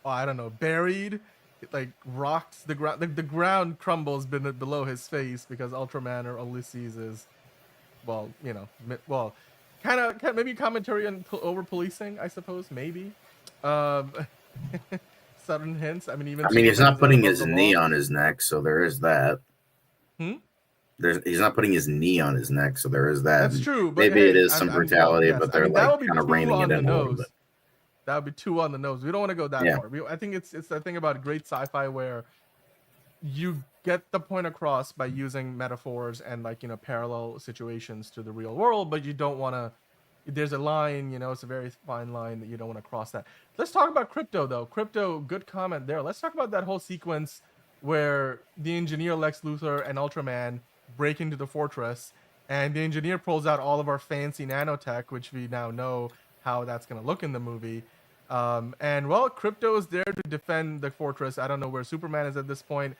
I don't know, buried. It, like rocks the ground. The ground crumbles below his face because Ultraman or Ulysses is, well, you know, kind of maybe commentary on over policing, I suppose, maybe. Sudden hints. I mean, he's not putting his knee on his neck, so there is that. He's not putting his knee on his neck, so there is that. That's true. But maybe hey, it is some brutality, but they're like kind of reining it in a little bit. That would be too on the nose. We don't want to go that far. I think it's the thing about great sci-fi where you get the point across by using metaphors and, like, you know, parallel situations to the real world, but you don't want to. There's a line, you know, it's a very fine line that you don't want to cross that. Let's talk about Krypto, though. Krypto, good comment there. Let's talk about that whole sequence where the engineer Lex Luthor and Ultraman break into the fortress, and the engineer pulls out all of our fancy nanotech, which we now know how that's going to look in the movie. And, well, Krypto is there to defend the fortress. I don't know where Superman is at this point.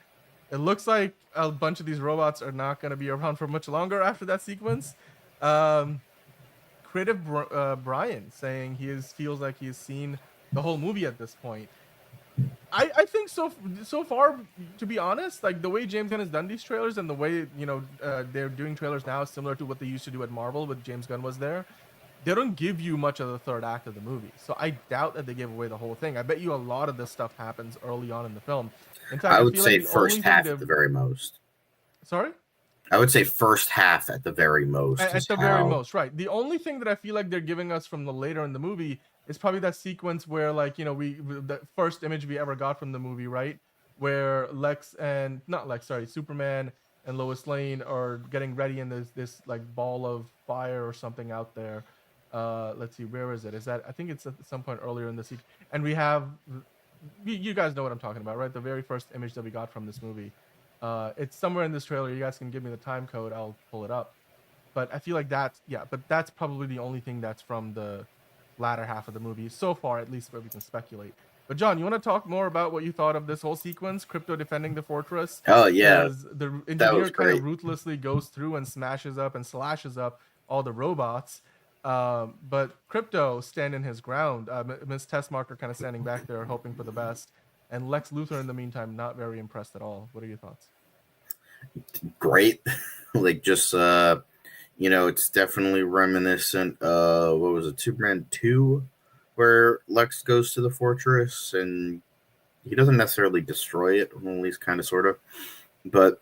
It looks like a bunch of these robots are not going to be around for much longer after that sequence. Creative Brian saying he feels like he's seen the whole movie at this point. I think so far, to be honest, like the way James Gunn has done these trailers and the way, you know, they're doing trailers now is similar to what they used to do at Marvel when James Gunn was there. they don't give you much of the third act of the movie. So I doubt that they gave away the whole thing. I bet you a lot of this stuff happens early on in the film. In fact, I I would feel like say the only first thing half at they've, the very most. sorry, I would say first half at the very most is at the very how. most, right? The only thing that I feel like they're giving us from the later in the movie is probably that sequence where, like, the first image we ever got from the movie, right? Where Lex and not Lex, sorry, Superman and Lois Lane are getting ready, and there's this like ball of fire or something out there. Let's see, where is it? Is that, I think it's at some point earlier in the sequence, and we have, you guys know what I'm talking about, right? The very first image that we got from this movie. It's somewhere in this trailer. You guys can give me the time code. I'll pull it up. But I feel like that's probably the only thing that's from the latter half of the movie so far, at least where we can speculate. But John, you want to talk more about what you thought of this whole sequence, Krypto defending the fortress, Oh yeah, as the that was engineer kind of great. ruthlessly goes through and smashes up and slashes up all the robots. But Krypto standing his ground, Miss Testmarker kind of standing back there hoping for the best, and Lex Luthor in the meantime not very impressed at all. What are your thoughts? Great. Like just it's definitely reminiscent of what was it, Superman 2, where Lex goes to the fortress and he doesn't necessarily destroy it, at least kind of sort of, but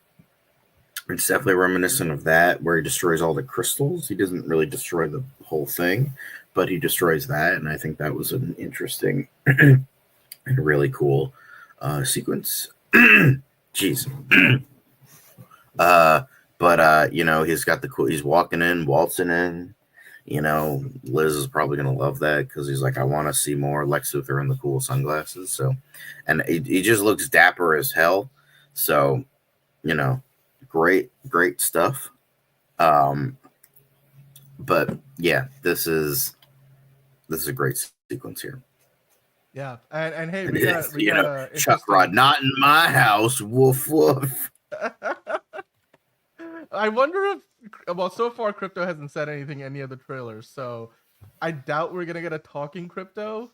it's definitely reminiscent of that, where he destroys all the crystals. He doesn't really destroy the whole thing, but he destroys that, and I think that was an interesting and really cool sequence. Jeez. He's got the cool. He's walking in, waltzing in. Liz is probably gonna love that because he's like, I want to see more Lex Luthor in the cool sunglasses. So, and he just looks dapper as hell. So, great stuff. But yeah, this is a great sequence here. Yeah, and hey, And we it got is, we got a Chuck Rod, interesting. not in my house. Woof woof. I wonder if, well, so far Krypto hasn't said anything in any of the trailers, so I doubt we're gonna get a talking Krypto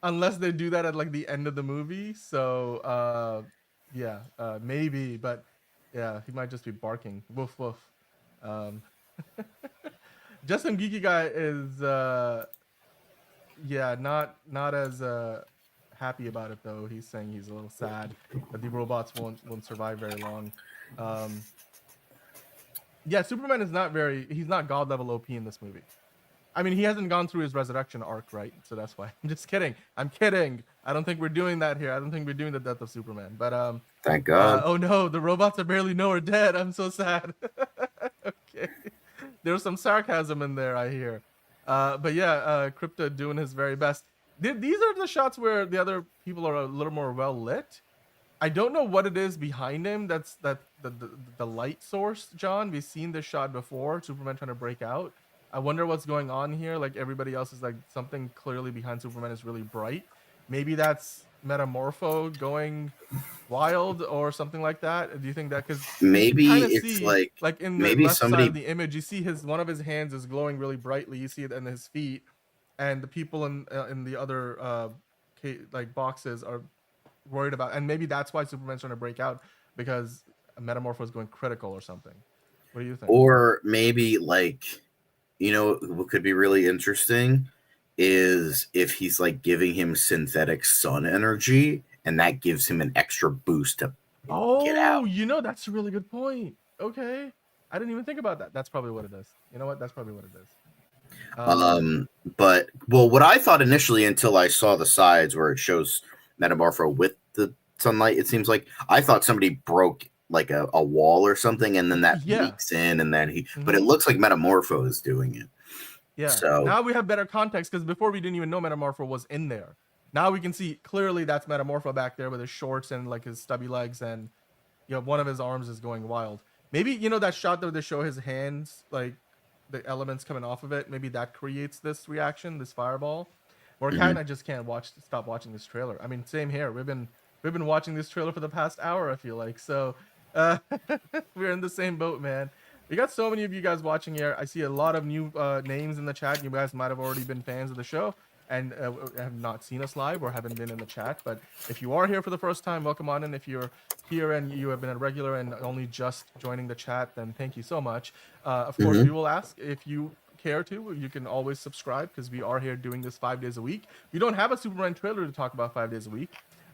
unless they do that at like the end of the movie. So yeah, maybe, but yeah, he might just be barking. Woof woof. Um, Justin Geeky Guy is yeah, not as happy about it though. He's saying he's a little sad that the robots won't survive very long. Um, yeah, Superman is not very. He's not god level OP in this movie. I mean, he hasn't gone through his resurrection arc, right? So that's why. I'm just kidding. I'm kidding. I don't think we're doing that here. I don't think we're doing the death of Superman. But Thank God. oh no, the robots are barely know are dead. I'm so sad. Okay, there's some sarcasm in there, I hear. But yeah, Krypto doing his very best. These are the shots where the other people are a little more well lit. I don't know what it is behind him. That's the light source, John. We've seen this shot before. Superman trying to break out. I wonder what's going on here. Like everybody else is like something clearly behind Superman is really bright. Maybe that's Metamorpho going wild or something like that. Do you think that because you Maybe kind of it's see like in the maybe left side of somebody. the image, you see his one of his hands is glowing really brightly. You see it in his feet, and the people in the other like boxes are worried about, and maybe that's why Superman's trying to break out because Metamorpho is going critical or something. What do you think? Or maybe what could be really interesting is if he's like giving him synthetic sun energy and that gives him an extra boost to get Oh, out. that's a really good point. Okay, I didn't even think about that. That's probably what it is. You know what? That's probably what it is. Um, but well, what I thought initially until I saw the sides where it shows Metamorpho with the sunlight, it seems like I thought somebody broke like a wall or something, and then that Yeah. leaks in, and then but it Mm-hmm. looks like Metamorpho is doing it. Yeah. So Now we have better context because before we didn't even know Metamorpho was in there. Now we can see clearly that's Metamorpho back there with his shorts and like his stubby legs, and one of his arms is going wild. Maybe that shot that they show his hands, like the elements coming off of it. Maybe that creates this reaction, this fireball. Or Cat mhm. and I just can't stop watching this trailer. I mean, same here. We've been watching this trailer for the past hour. I feel like so. Uh, we're in the same boat, man. We got so many of you guys watching here. I see a lot of new names in the chat. You guys might have already been fans of the show and have not seen us live or haven't been in the chat. But if you are here for the first time, welcome on in. If you're here and you have been a regular and only just joining the chat, then thank you so much. Of course, we will ask if you care to, you can always subscribe because we are here doing this 5 days a week. We don't have a Superman trailer to talk about 5 days a week,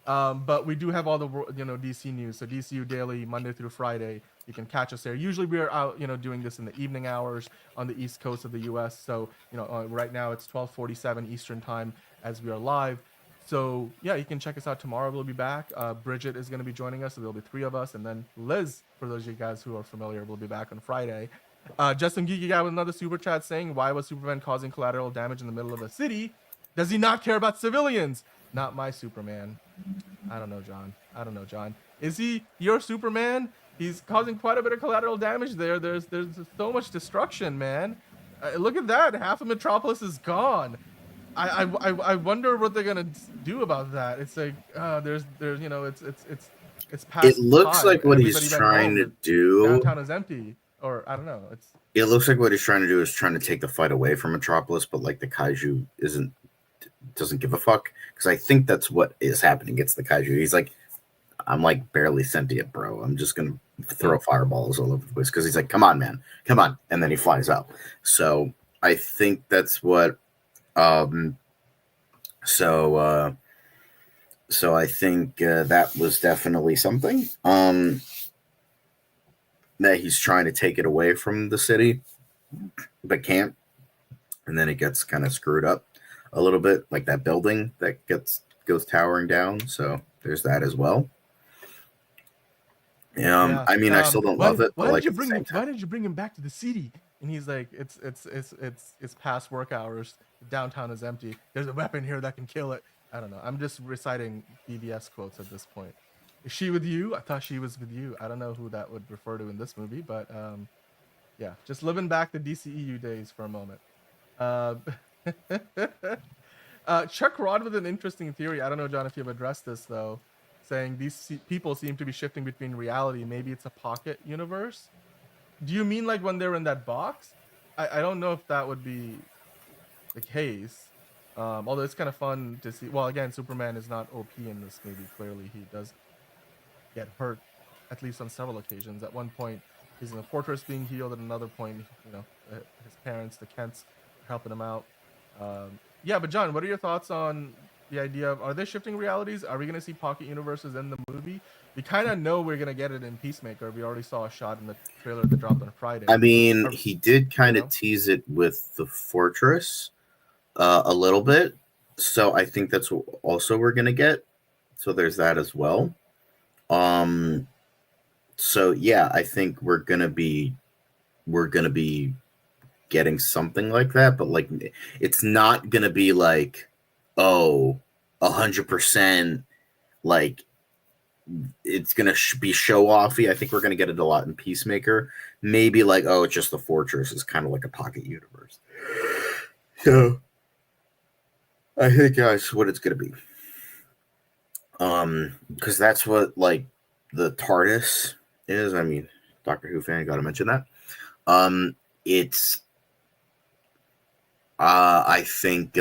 but we do have all the DC news. So DCU Daily, Monday through Friday. You can catch us there. Usually we are out, doing this in the evening hours on the East Coast of the U.S. So right now it's 12:47 Eastern time as we are live. So yeah, you can check us out tomorrow. We'll be back. Bridget is going to be joining us, so there'll be 3 of us, and then Liz, for those of you guys who are familiar, will be back on Friday. Justin Geeky got with another super chat saying, "Why was Superman causing collateral damage in the middle of a city? Does he not care about civilians? Not my Superman." I don't know, John. Is he your Superman? He's causing quite a bit of collateral damage there. There's so much destruction, man. Look at that. Half of Metropolis is gone. I wonder what they're gonna do about that. It's like there's it's past. It looks 5. like what Everybody he's went trying home. to do. Downtown is empty, or I don't know. It looks like what he's trying to do is trying to take the fight away from Metropolis, but like the kaiju doesn't give a fuck, because I think that's what is happening. It's the kaiju. He's like, I'm like barely sentient, bro. I'm just gonna throw fireballs all over the place, because he's like, come on, man, come on, and then he flies out. So I think that's what. So I think that was definitely something that he's trying to take it away from the city, but can't, and then it gets kind of screwed up a little bit, like that building that goes towering down. So there's that as well. Yeah. I mean, I still don't love it. Why did you bring him back to the city? And he's like, it's past work hours. Downtown is empty. There's a weapon here that can kill it. I don't know. I'm just reciting BVS quotes at this point. Is she with you? I thought she was with you. I don't know who that would refer to in this movie, but yeah, just living back the DCEU days for a moment. Chuck Rod with an interesting theory. I don't know, John, if you've addressed this though, saying these people seem to be shifting between reality. Maybe it's a pocket universe. Do you mean like when they're in that box? I don't know if that would be the case. Although it's kind of fun to see. Well, again, Superman is not OP in this movie. Clearly, he does get hurt, at least on several occasions. At one point, he's in a fortress being healed. At another point, his parents, the Kents, are helping him out. Yeah, but John, what are your thoughts on the idea of, are they shifting realities? Are we going to see pocket universes in the movie? We kind of know we're going to get it in Peacemaker. We already saw a shot in the trailer that dropped on Friday. I mean, he did kind of tease it with the fortress a little bit. So I think that's what also we're going to get. So there's that as well. So yeah, I think we're going to be getting something like that, but like, it's not going to be like, 100% like it's going to be show offy. I think we're going to get it a lot in Peacemaker. Maybe like, it's just the fortress is kind of like a pocket universe. So I think that's what it's going to be. Because that's what like the TARDIS is. I mean, Doctor Who fan, got to mention that. It's I think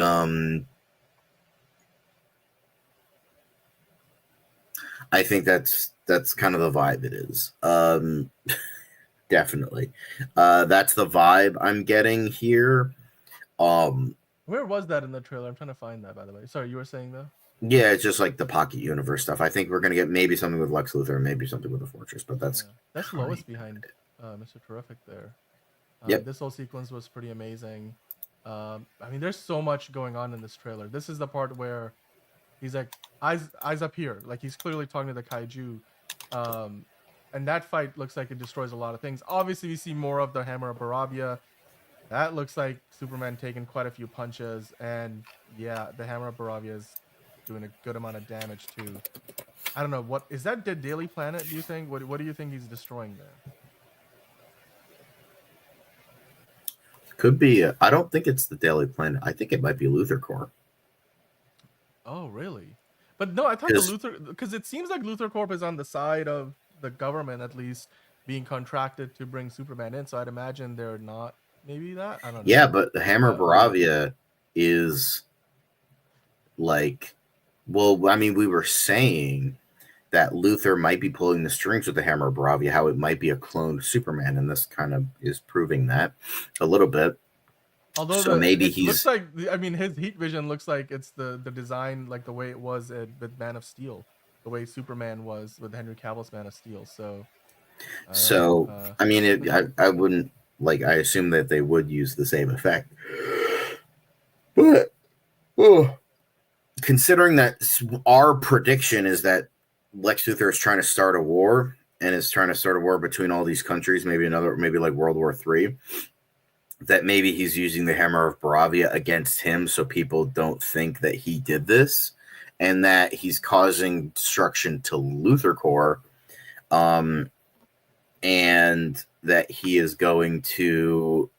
that's kind of the vibe it is. Definitely. That's the vibe I'm getting here. Where was that in the trailer? I'm trying to find that, by the way. Sorry, you were saying though? Yeah, it's just like the pocket universe stuff. I think we're gonna get maybe something with Lex Luthor, maybe something with the Fortress, but that's Lois behind Mr. Terrific there. Yep. This whole sequence was pretty amazing. I mean, there's so much going on in this trailer. This is the part where he's like, eyes up here. Like, he's clearly talking to the kaiju. And that fight looks like it destroys a lot of things. Obviously, we see more of the Hammer of Baravia. That looks like Superman taking quite a few punches. And yeah, the Hammer of Baravia is doing a good amount of damage too. I don't know, what is that, the Daily Planet, do you think? What do you think he's destroying there? Could be. I don't think it's the Daily Planet. I think it might be Luthor Corp. Oh, really? But no, I thought the Luthor, because it seems like Luthor Corp is on the side of the government, at least, being contracted to bring Superman in. So I'd imagine they're not. Maybe that? I don't know. Yeah, but the Hammer of Baravia is like, well, I mean, we were saying that Luthor might be pulling the strings with the Hammer of Baravia, how it might be a cloned Superman, and this kind of is proving that a little bit. Although So maybe it looks he's like, I mean, his heat vision looks like it's the design like the way it was with Man of Steel, the way Superman was with Henry Cavill's Man of Steel. So I don't know. so. I mean, I wouldn't like. I assume that they would use the same effect, but oh, considering that our prediction is that Lex Luthor is trying to start a war and is trying to start a war between all these countries, maybe like World War III. That maybe he's using the Hammer of Baravia against him, so people don't think that he did this, and that he's causing destruction to Luthor Corps, and that he is going to,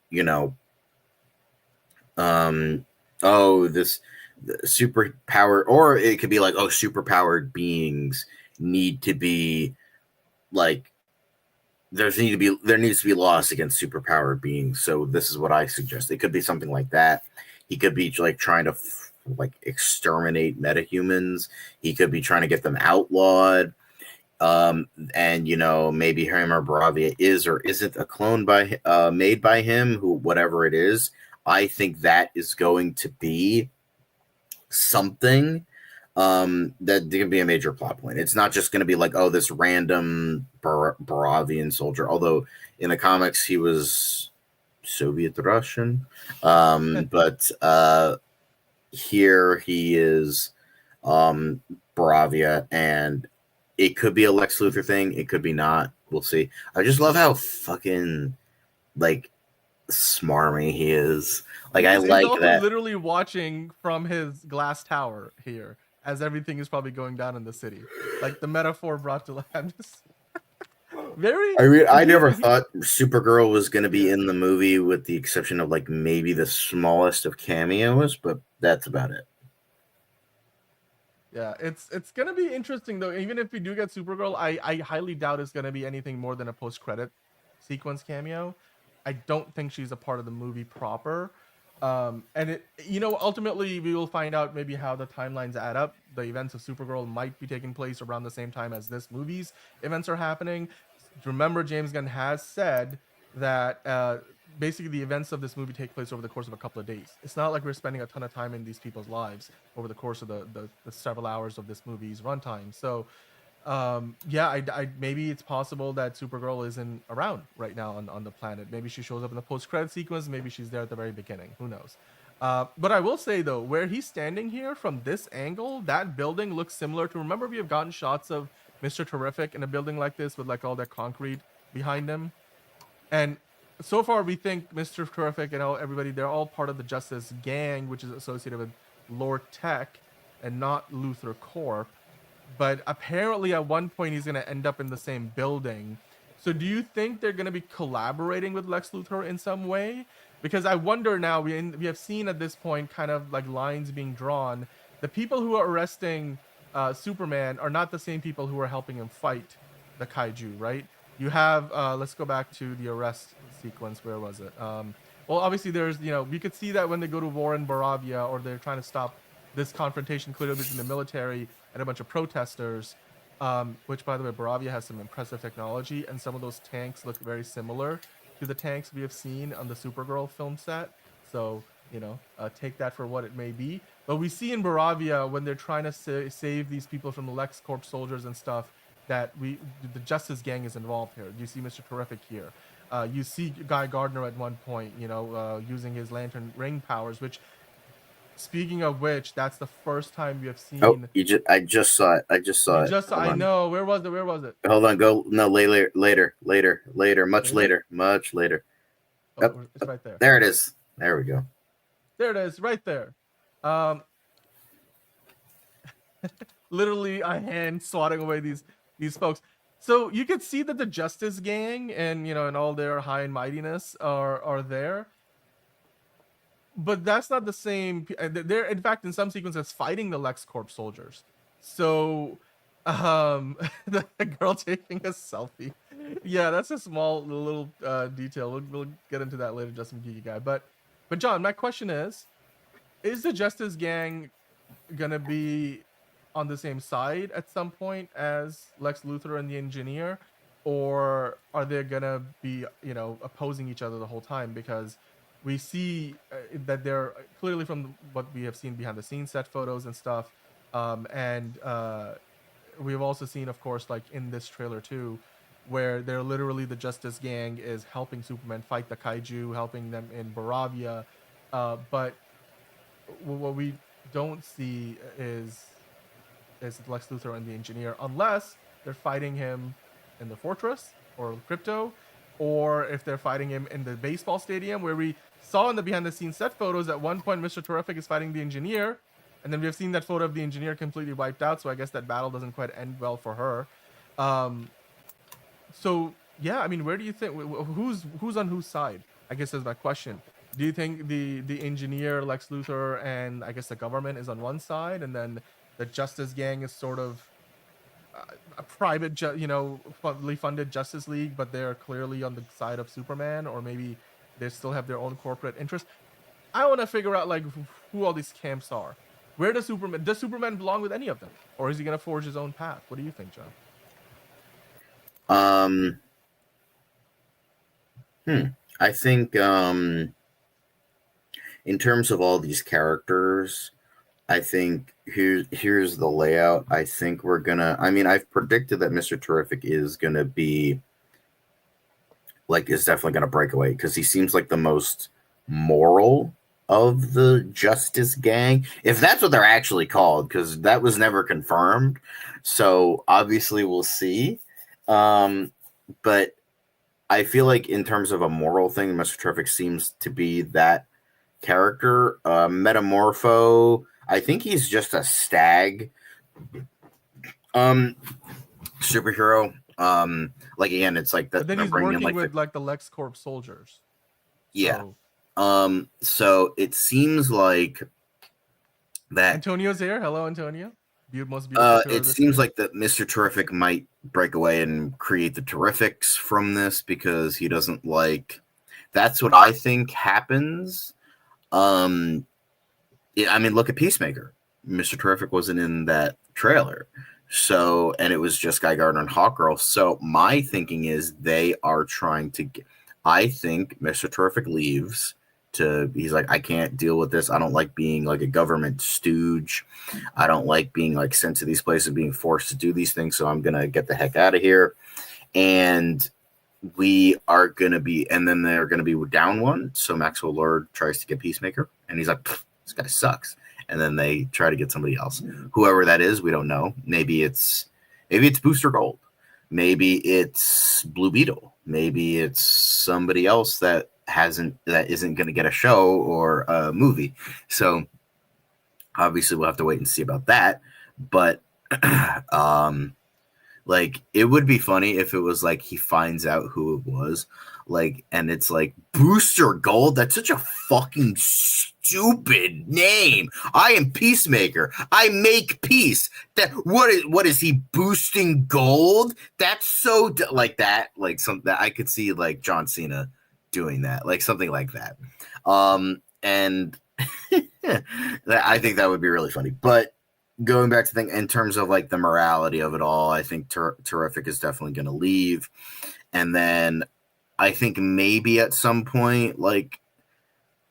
this super power, or it could be like, super powered beings need to be like there needs to be laws against superpowered beings. So this is what I suggest. It could be something like that. He could be like trying to exterminate metahumans. He could be trying to get them outlawed. And maybe Hammer Bravia is or isn't a clone made by him, who whatever it is. I think that is going to be something that could be a major plot point. It's not just going to be like, this random Baravian soldier, although in the comics he was Soviet Russian, but here he is Baravia, and it could be a Lex Luthor thing, it could be not, we'll see. I just love how fucking like smarmy he is. Like, I like he's also that. literally watching from his glass tower here as everything is probably going down in the city. Like the metaphor brought to life. I'm just very. I mean, I never thought Supergirl was going to be in the movie, with the exception of like maybe the smallest of cameos, but that's about it. Yeah, it's gonna be interesting though. Even if we do get Supergirl, I highly doubt it's gonna be anything more than a post-credit sequence cameo. I don't think she's a part of the movie proper. And it, ultimately we will find out maybe how the timelines add up. The events of Supergirl might be taking place around the same time as this movie's events are happening. Remember, James Gunn has said that basically the events of this movie take place over the course of a couple of days. It's not like we're spending a ton of time in these people's lives over the course of the several hours of this movie's runtime. So yeah, I maybe it's possible that Supergirl isn't around right now on the planet. Maybe she shows up in the post-credit sequence. Maybe she's there at the very beginning. Who knows? But I will say though, where he's standing here from this angle, that building looks similar to. Remember, we have gotten shots of Mr. Terrific in a building like this with like all that concrete behind him, and so far we think Mr. Terrific and everybody, they're all part of the Justice Gang, which is associated with Lord Tech and not Luthor Corp. But apparently at one point he's going to end up in the same building. So do you think they're going to be collaborating with Lex Luthor in some way? Because I wonder now, we have seen at this point kind of like lines being drawn. The people who are arresting Superman are not the same people who are helping him fight the kaiju, right? You have, let's go back to the arrest sequence. Where was it? Well, obviously there's, we could see that when they go to war in Baravia, or they're trying to stop this confrontation clearly between the military and a bunch of protesters, which, by the way, Baravia has some impressive technology, and some of those tanks look very similar to the tanks we have seen on the Supergirl film set. So, take that for what it may be. But we see in Baravia, when they're trying to save these people from the Lex Corp soldiers and stuff, that the Justice Gang is involved here. You see Mr. Terrific here. You see Guy Gardner at one point, using his lantern ring powers, which, speaking of which, that's the first time we have seen. Oh, I just saw it. I know. Where was it? Hold on. Go. No, later. Much later. Oh, it's right there. There it is. There we go. There it is, right there. Literally a hand swatting away these folks. So you could see that the Justice Gang and and all their high and mightiness are there. But that's not the same. They're, in fact, in some sequences fighting the Lex Corp soldiers. So the girl taking a selfie. Yeah, that's a small little detail. We'll get into that later, Justin Geeky Guy. But John, my question is the Justice Gang gonna be on the same side at some point as Lex Luthor and the Engineer, or are they gonna be opposing each other the whole time? Because we see that they're clearly from what we have seen behind the scenes set photos and stuff. And we've also seen, of course, like in this trailer too, where they're literally the Justice Gang is helping Superman fight the kaiju, helping them in Baravia. But what we don't see is Lex Luthor and the Engineer, unless they're fighting him in the fortress or Krypto, or if they're fighting him in the baseball stadium, where we saw in the behind the scenes set photos at one point Mr. Terrific is fighting the Engineer, and then we have seen that photo of the Engineer completely wiped out. So I guess that battle doesn't quite end well for her. Um, so yeah, I mean, where do you think who's on whose side? I guess is my question. Do you think the engineer Lex Luthor and I guess the government is on one side, and then the Justice Gang is sort of a private, fully funded Justice League, but they're clearly on the side of Superman, or maybe they still have their own corporate interests? I want to figure out like who all these camps are. Where does Superman belong with any of them, or is he gonna forge his own path? What do you think, John? I think in terms of all these characters, I think here's the layout. I think we're gonna. I mean, I've predicted that Mr. Terrific is gonna be is definitely gonna break away because he seems like the most moral of the Justice Gang, if that's what they're actually called, because that was never confirmed. So obviously we'll see. But I feel like in terms of a moral thing, Mr. Terrific seems to be that character. Metamorpho, I think he's just a stag superhero. Like again, it's like that But then they're he's bringing working in with like the LexCorp soldiers. yeah. So So it seems like that Antonio's here. Hello, Antonio. Most beautiful trailer it of this seems year. like that Mr. Terrific might break away and create the Terrifics from this because he doesn't like. That's what I think happens. I mean, look at Peacemaker. Mr. Terrific wasn't in that trailer. So, and it was just Guy Gardner and Hawkgirl. So, my thinking is they are trying to get. I think Mr. Terrific leaves he's like, I can't deal with this. I don't like being like a government stooge. I don't like being like sent to these places, being forced to do these things. So, I'm going to get the heck out of here. And we are going to be, and then they're going to be down one. So, Maxwell Lord tries to get Peacemaker, and he's like, this guy sucks. And then they try to get somebody else. Whoever that is, we don't know. Maybe it's Booster Gold. Maybe it's Blue Beetle. Maybe it's somebody else that isn't going to get a show or a movie. So obviously we'll have to wait and see about that. But like it would be funny if it was like he finds out who it was, like, and it's like Booster Gold. That's such a fucking stupid name. I am Peacemaker. I make peace. That what is he boosting gold? That's so like that. Like something that I could see like John Cena doing that, like something like that. And I think that would be really funny, but. Going back to think in terms of like the morality of it all, I think Terrific is definitely going to leave. And then I think maybe at some point, like,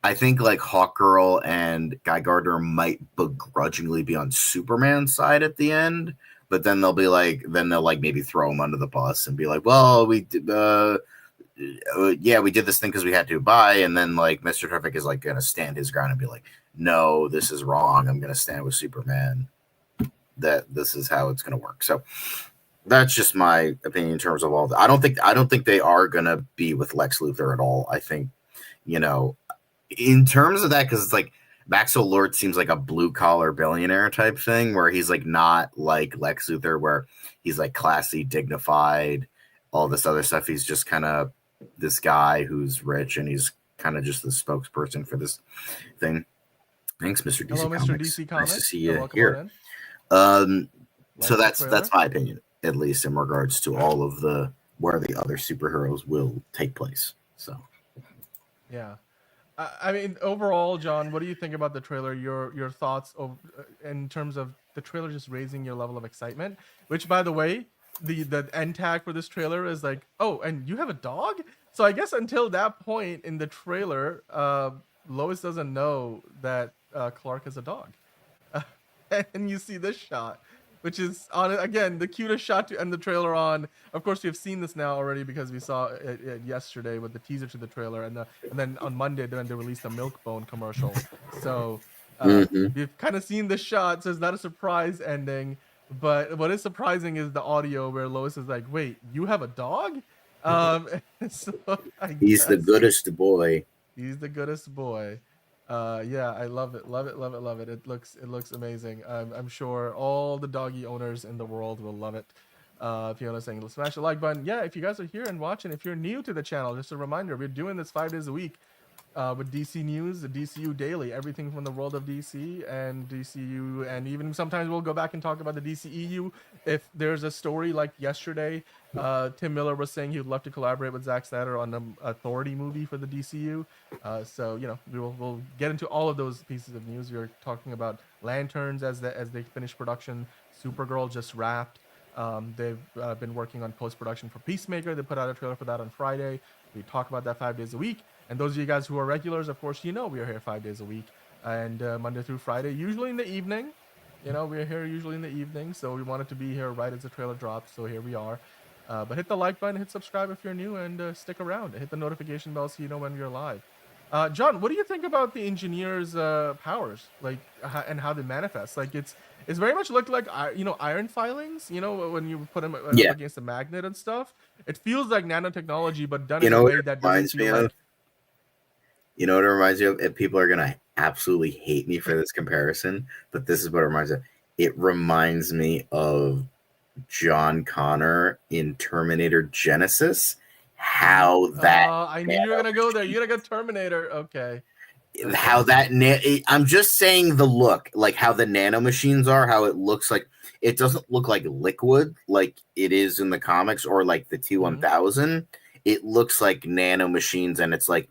I think like Hawkgirl and Guy Gardner might begrudgingly be on Superman's side at the end, but then they'll maybe throw him under the bus and be like, well, we did this thing because we had to buy. And then like Mr. Terrific is like going to stand his ground and be like, no, this is wrong. I'm going to stand with Superman. That this is how it's going to work. So that's just my opinion in terms of all that. I don't think they are going to be with Lex Luthor at all. I think, in terms of that, because it's like Maxwell Lord seems like a blue collar billionaire type thing where he's like not like Lex Luthor, where he's like classy, dignified, all this other stuff. He's just kind of this guy who's rich and he's kind of just the spokesperson for this thing. Thanks, Mr. DC Hello, Comics. Mr. DC Comics. Nice to see you welcome here. So that's my opinion, at least in regards to all of the where the other superheroes will take place. So, yeah, I mean, overall, John, what do you think about the trailer? Your thoughts in terms of the trailer just raising your level of excitement? Which, by the way, the end tag for this trailer is like, oh, and you have a dog. So I guess until that point in the trailer, Lois doesn't know that Clark is a dog. And you see this shot, which is on again the cutest shot to end the trailer on. Of course, we've seen this now already because we saw it yesterday with the teaser to the trailer, and then on Monday then they released a Milk Bone commercial. So Hmm. we've kind of seen the shot, so it's not a surprise ending. But what is surprising is the audio where Lois is like, "Wait, you have a dog?" Um, so I He's the guess goodest boy. he's the goodest boy. Yeah, I love it, love it, love it, love it. It looks amazing. I'm sure all the doggy owners in the world will love it. If you want to saying smash the like button. Yeah, if you guys are here and watching, if you're new to the channel, just a reminder, we're doing this 5 days a week with DC News, the DCU Daily, everything from the world of DC and DCU, and even sometimes we'll go back and talk about the DCEU. If there's a story like yesterday, Tim Miller was saying he would love to collaborate with Zack Snyder on an Authority movie for the DCU. So we'll get into all of those pieces of news. We were talking about Lanterns as they finish production. Supergirl just wrapped. They've been working on post production for Peacemaker. They put out a trailer for that on Friday. We talk about that 5 days a week. And those of you guys who are regulars, of course, we are here 5 days a week and Monday through Friday, usually in the evening. We're here usually in the evening, so we wanted to be here right as the trailer drops. So here we are. But hit the like button, hit subscribe if you're new, and stick around. Hit the notification bell so you know when we're live. John, what do you think about the engineer's powers, like, and how they manifest? Like, it's very much looked like iron filings. When you put them up Yeah. against a magnet and stuff. It feels like nanotechnology, but done You in a know what way it that doesn't reminds me feel of? like. You know what it reminds me of? And people are gonna absolutely hate me for this comparison, but this is what it reminds me of. It reminds me of John Connor in Terminator Genesis. How that I knew you were gonna go there. You're gonna go Terminator. Okay. how Okay. that I'm just saying the look, like how the nanomachines are, how it looks like it doesn't look like liquid like it is in the comics or like the Mm-hmm. T1000. It looks like nanomachines, and it's like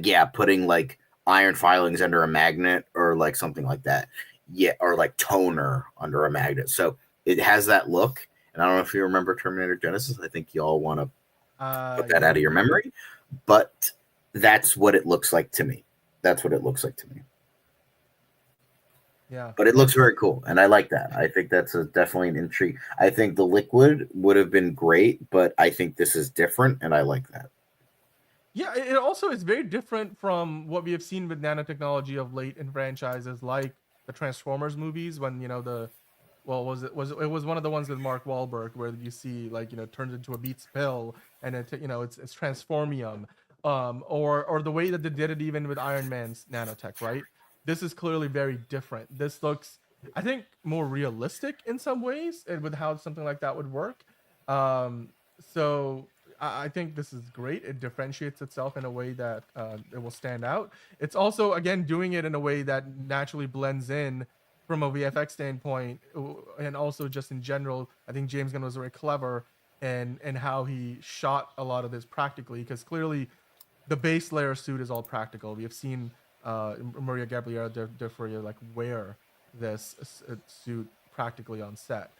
yeah, putting like iron filings under a magnet or like something like that. Yeah, or like toner under a magnet. So it has that look. And I don't know if you remember Terminator Genesis. I think y'all want to put that Yeah, out of I your do. memory, but that's what it looks like to me. That's what it looks like to me. Yeah, But it looks it's very cool, and I like that. I think that's definitely an intrigue. I think the liquid would have been great, but I think this is different, and I like that. yeah. It also is very different from what we have seen with nanotechnology of late in franchises like the Transformers movies. When the well, it was one of the ones with Mark Wahlberg where you see like turns into a Beats pill and it's transformium, or the way that they did it even with Iron Man's nanotech, right? This is clearly very different. This looks, I think, more realistic in some ways and with how something like that would work. So I think this is great. It differentiates itself in a way that it will stand out. It's also again doing it in a way that naturally blends in from a VFX standpoint, and also just in general. I think James Gunn was very clever in how he shot a lot of this practically, because clearly the base layer suit is all practical. We have seen Maria Gabriela de Furia like wear this suit practically on set.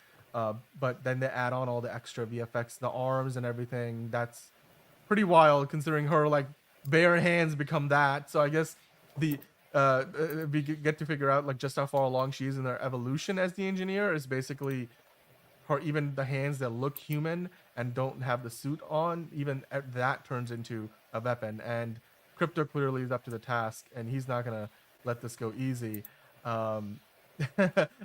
But then they add on all the extra VFX, the arms and everything. That's pretty wild considering her like bare hands become that. So I guess the we get to figure out like just how far along she is in their evolution as the engineer is basically her, even the hands that look human and don't have the suit on, even that turns into a weapon. And Krypto clearly is up to the task, and he's not gonna let this go easy. Um,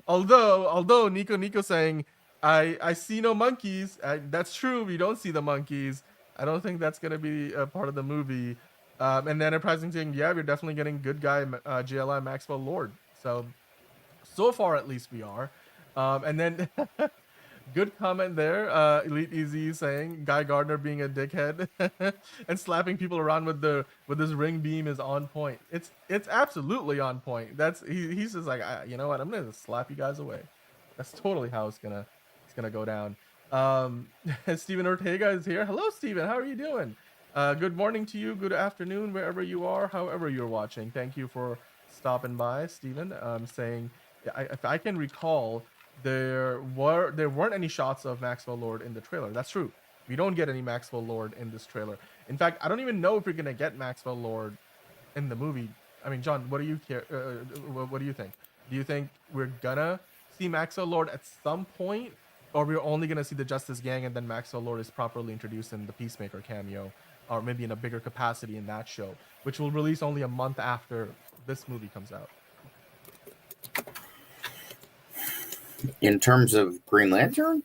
although Nico saying, I see no monkeys. That's true. We don't see the monkeys. I don't think that's gonna be a part of the movie. And the Enterprising saying, yeah, we're definitely getting good guy JLI Maxwell Lord. So far at least we are. And then good comment there. Elite Easy saying Guy Gardner being a dickhead and slapping people around with this ring beam is on point. It's absolutely on point. He's just like, you know what? I'm gonna slap you guys away. That's totally how it's gonna go down. Steven Ortega is here. Hello, Steven. How are you doing? Good morning to you. Good afternoon, wherever you are, however you're watching. Thank you for stopping by, Steven. Saying, if I can recall, there weren't any shots of Maxwell Lord in the trailer. That's true. We don't get any Maxwell Lord in this trailer. In fact, I don't even know if we're gonna get Maxwell Lord in the movie. I mean, John, what do you care? What do you think? Do you think we're gonna see Maxwell Lord at some point, or we're only gonna see the Justice Gang and then Maxwell Lord is properly introduced in the Peacemaker cameo, or maybe in a bigger capacity in that show, which will release only a month after this movie comes out? In terms of Green Lantern?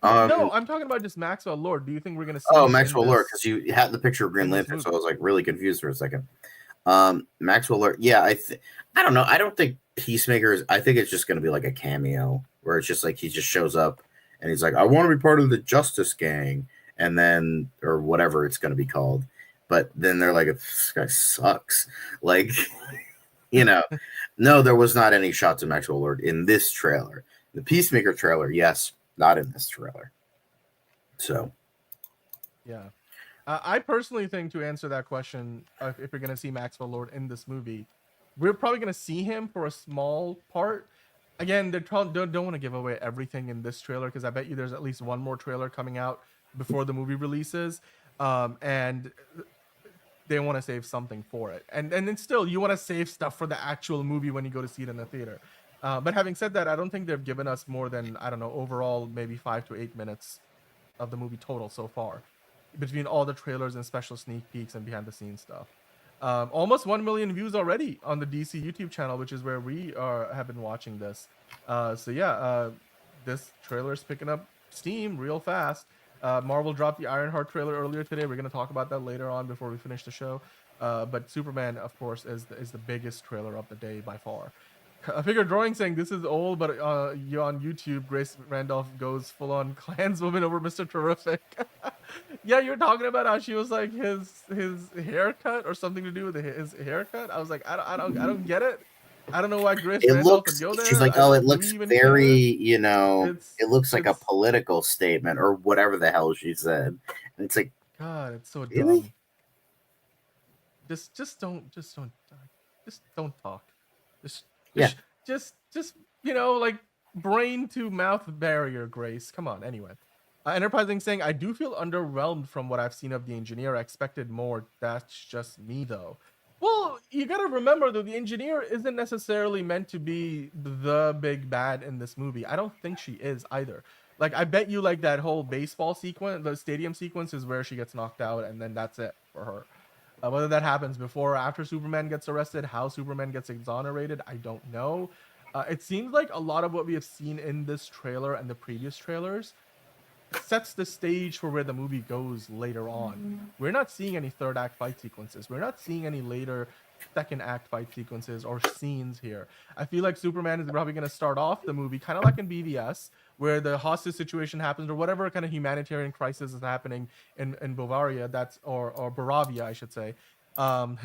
No, I'm talking about just Maxwell Lord. Do you think we're gonna see him Maxwell in Lord, this? because you had the picture of Green In this Lantern, so I movie? was like really confused for a second. Maxwell Lord, yeah, I don't know. I don't think Peacemaker is. I think it's just going to be like a cameo where it's just like he just shows up and he's like, I want to be part of the Justice Gang, and then or whatever it's going to be called. But then they're like, this guy sucks. Like, you know, no, there was not any shots of Maxwell Lord in this trailer. The Peacemaker trailer, yes, not in this trailer. So, Yeah. I personally think, to answer that question, if you're going to see Maxwell Lord in this movie, we're probably going to see him for a small part. Again, they don't want to give away everything in this trailer, because I bet you there's at least one more trailer coming out before the movie releases, and they want to save something for it. And then still, you want to save stuff for the actual movie when you go to see it in the theater. But having said that, I don't think they've given us more than, I don't know, overall maybe 5 to 8 minutes of the movie total so far, between all the trailers and special sneak peeks and behind the scenes stuff. Almost 1 million views already on the DC YouTube channel, which is where we have been watching this. So yeah, this trailer is picking up steam real fast. Marvel dropped the Ironheart trailer earlier today. We're going to talk about that later on before we finish the show. But Superman, of course, is the biggest trailer of the day by far. I figure drawing saying this is old, but you on YouTube, Grace Randolph goes full on clanswoman over Mr. Terrific. Yeah, you're talking about how she was like his haircut or something to do with his haircut. I was like, I don't get it. I don't know why Grace it Randolph would looks, go she's there. like, oh, it Do we looks even very, care? it looks like a It's political statement or whatever the hell she said. And it's like, God, it's so really? dumb. Just don't talk. Just Yeah. just like brain to mouth barrier, Grace. Come on. Anyway, Enterprising saying, I do feel underwhelmed from what I've seen of the engineer. I expected more. That's just me though. Well, you gotta remember that the engineer isn't necessarily meant to be the big bad in this movie. I don't think she is either. Like, I bet you like that whole baseball sequence, the stadium sequence, is where she gets knocked out, and then that's it for her. Whether that happens before or after Superman gets arrested, how Superman gets exonerated, I don't know. It seems like a lot of what we have seen in this trailer and the previous trailers sets the stage for where the movie goes later on. We're not seeing any third act fight sequences. We're not seeing any later second act fight sequences or scenes here. I feel like Superman is probably going to start off the movie kind of like in BVS, where the hostage situation happens or whatever kind of humanitarian crisis is happening in Bavaria. That's or Baravia, I should say. Um,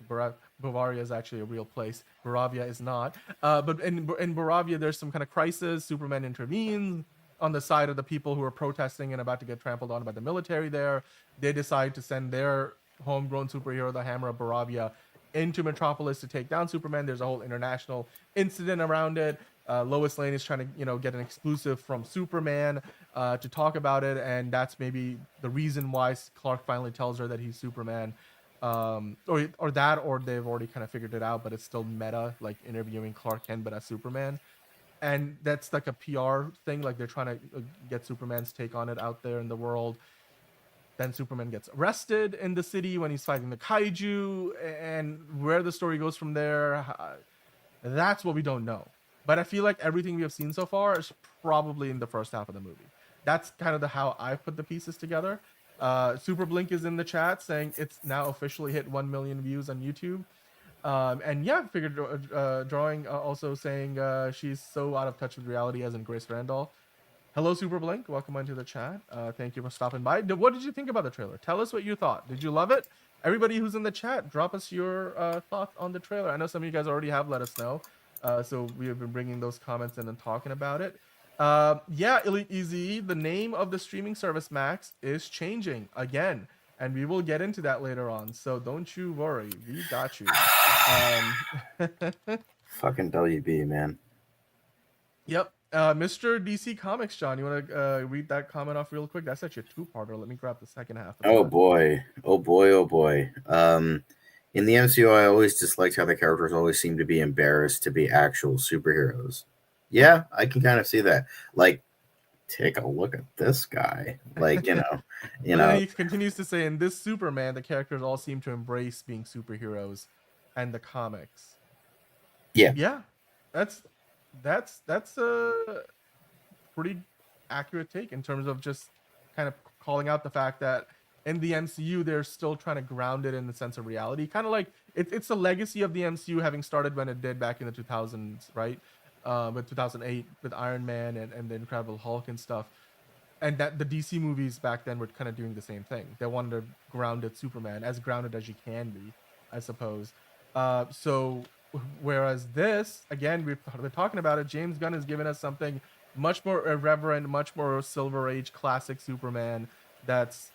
Bavaria is actually a real place. Baravia is not. But in Baravia, there's some kind of crisis. Superman intervenes on the side of the people who are protesting and about to get trampled on by the military there. They decide to send their homegrown superhero, the Hammer of Baravia, into Metropolis to take down Superman. There's a whole international incident around it. Lois Lane is trying to, get an exclusive from Superman to talk about it, and that's maybe the reason why Clark finally tells her that he's Superman. Or that, or they've already kind of figured it out, but it's still meta, like interviewing Clark Kent but as Superman. And that's like a PR thing, like they're trying to get Superman's take on it out there in the world. Then Superman gets arrested in the city when he's fighting the kaiju, and where the story goes from there, that's what we don't know. But I feel like everything we have seen so far is probably in the first half of the movie. That's kind of how I've put the pieces together. Super Blink is in the chat saying it's now officially hit 1 million views on YouTube. And yeah, figured drawing also saying she's so out of touch with reality, as in Grace Randall. Hello, Super Blink. Welcome onto the chat. Thank you for stopping by. What did you think about the trailer? Tell us what you thought. Did you love it? Everybody who's in the chat, drop us your thoughts on the trailer. I know some of you guys already have let us know. So we have been bringing those comments in and talking about it. Yeah, Elite Easy, the name of the streaming service, Max, is changing again. And we will get into that later on. So don't you worry. We got you. Fucking WB, man. Yep. Mr. DC Comics, John, you want to read that comment off real quick? That's actually a two-parter. Let me grab the second half of Oh that. boy, oh boy, oh boy. In the MCU, I always disliked how the characters always seem to be embarrassed to be actual superheroes. Yeah, I can kind of see that. Like, take a look at this guy. Like, you But then know, he continues to say, in this Superman, the characters all seem to embrace being superheroes and the comics. yeah. Yeah, that's that's a pretty accurate take in terms of just kind of calling out the fact that in the MCU they're still trying to ground it in the sense of reality. Kind of like it's the legacy of the MCU having started when it did back in the 2000s, right? With 2008 with Iron Man and the Incredible Hulk and stuff, and that the DC movies back then were kind of doing the same thing. They wanted to grounded Superman as grounded as you can be, I suppose. So whereas this, again, we've been talking about it. James Gunn has given us something much more irreverent, much more Silver Age classic Superman. That's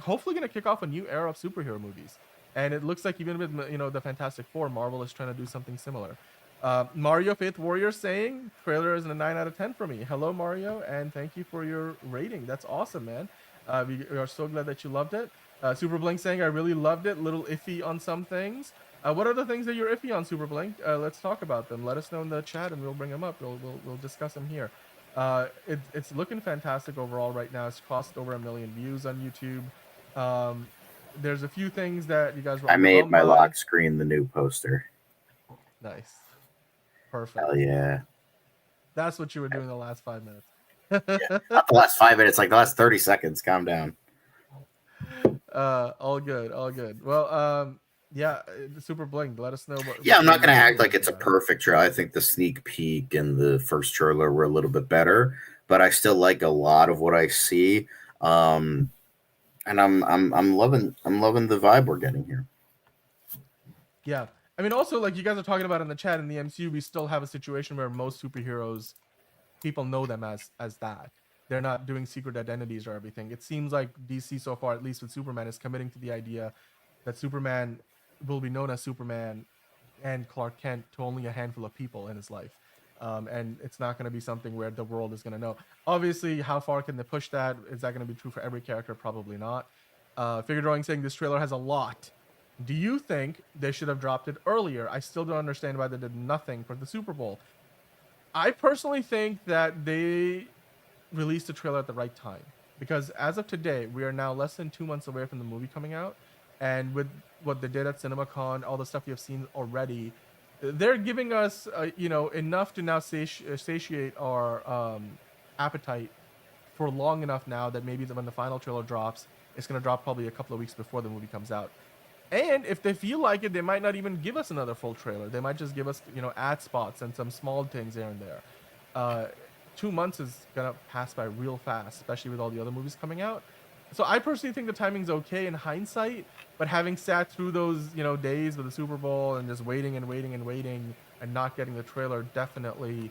hopefully going to kick off a new era of superhero movies. And it looks like even with the Fantastic Four, Marvel is trying to do something similar. Mario Faith Warrior saying trailer is a 9 out of 10 for me. Hello Mario, and thank you for your rating. That's awesome, man. We are so glad that you loved it. Super Blink saying I really loved it. Little iffy on some things. What are the things that you're iffy on, Super Blink? Let's talk about them. Let us know in the chat, and we'll bring them up. We'll discuss them here. It's looking fantastic overall right now. It's crossed over 1 million views on YouTube. Um, there's a few things that you guys were I made underwhelmed my by. lock screen the new poster. Nice. Perfect. Hell yeah. That's what you were doing the last 5 minutes. Not the last 5 minutes, like the last 30 seconds. Calm down. All good, all good. Well, yeah, Super Blink. Let us know Yeah, I'm what not you going to think act about like it, it's a man. perfect trailer. I think the sneak peek and the first trailer were a little bit better, but I still like a lot of what I see. Um, and I'm loving the vibe we're getting here. Yeah, I mean, also like you guys are talking about in the chat in the MCU, we still have a situation where most superheroes people know them as that. They're not doing secret identities or everything. It seems like DC so far, at least with Superman, is committing to the idea that Superman will be known as Superman and Clark Kent to only a handful of people in his life. And it's not going to be something where the world is going to know. Obviously, how far can they push that? Is that going to be true for every character? Probably not. Figure Drawing saying this trailer has a lot. Do you think they should have dropped it earlier? I still don't understand why they did nothing for the Super Bowl. I personally think that they released the trailer at the right time because as of today, we are now less than 2 months away from the movie coming out, and with what they did at CinemaCon, all the stuff you have seen already, they're giving us enough to now satiate our appetite for long enough now that maybe when the final trailer drops, it's going to drop probably a couple of weeks before the movie comes out. And if they feel like it, they might not even give us another full trailer. They might just give us, ad spots and some small things here and there. Uh, 2 months is gonna pass by real fast, especially with all the other movies coming out. So I personally think the timing's okay in hindsight, but having sat through those, days with the Super Bowl and just waiting and waiting and waiting and not getting the trailer, definitely,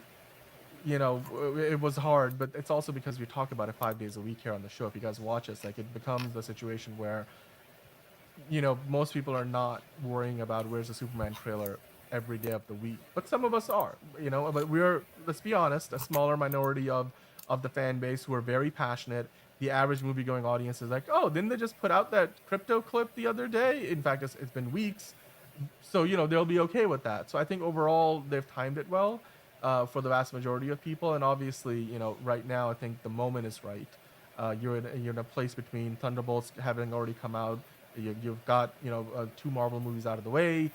it was hard. But it's also because we talk about it 5 days a week here on the show. If you guys watch us, like it becomes the situation where most people are not worrying about where's the Superman trailer every day of the week, but some of us are, but we're, let's be honest, a smaller minority of the fan base who are very passionate. The average movie going audience is like, oh, didn't they just put out that Krypto clip the other day? In fact, it's been weeks, so they'll be okay with that. So I think overall they've timed it well for the vast majority of people, and obviously, right now I think the moment is right. You're in a place between Thunderbolts having already come out. You've got two Marvel movies out of the way.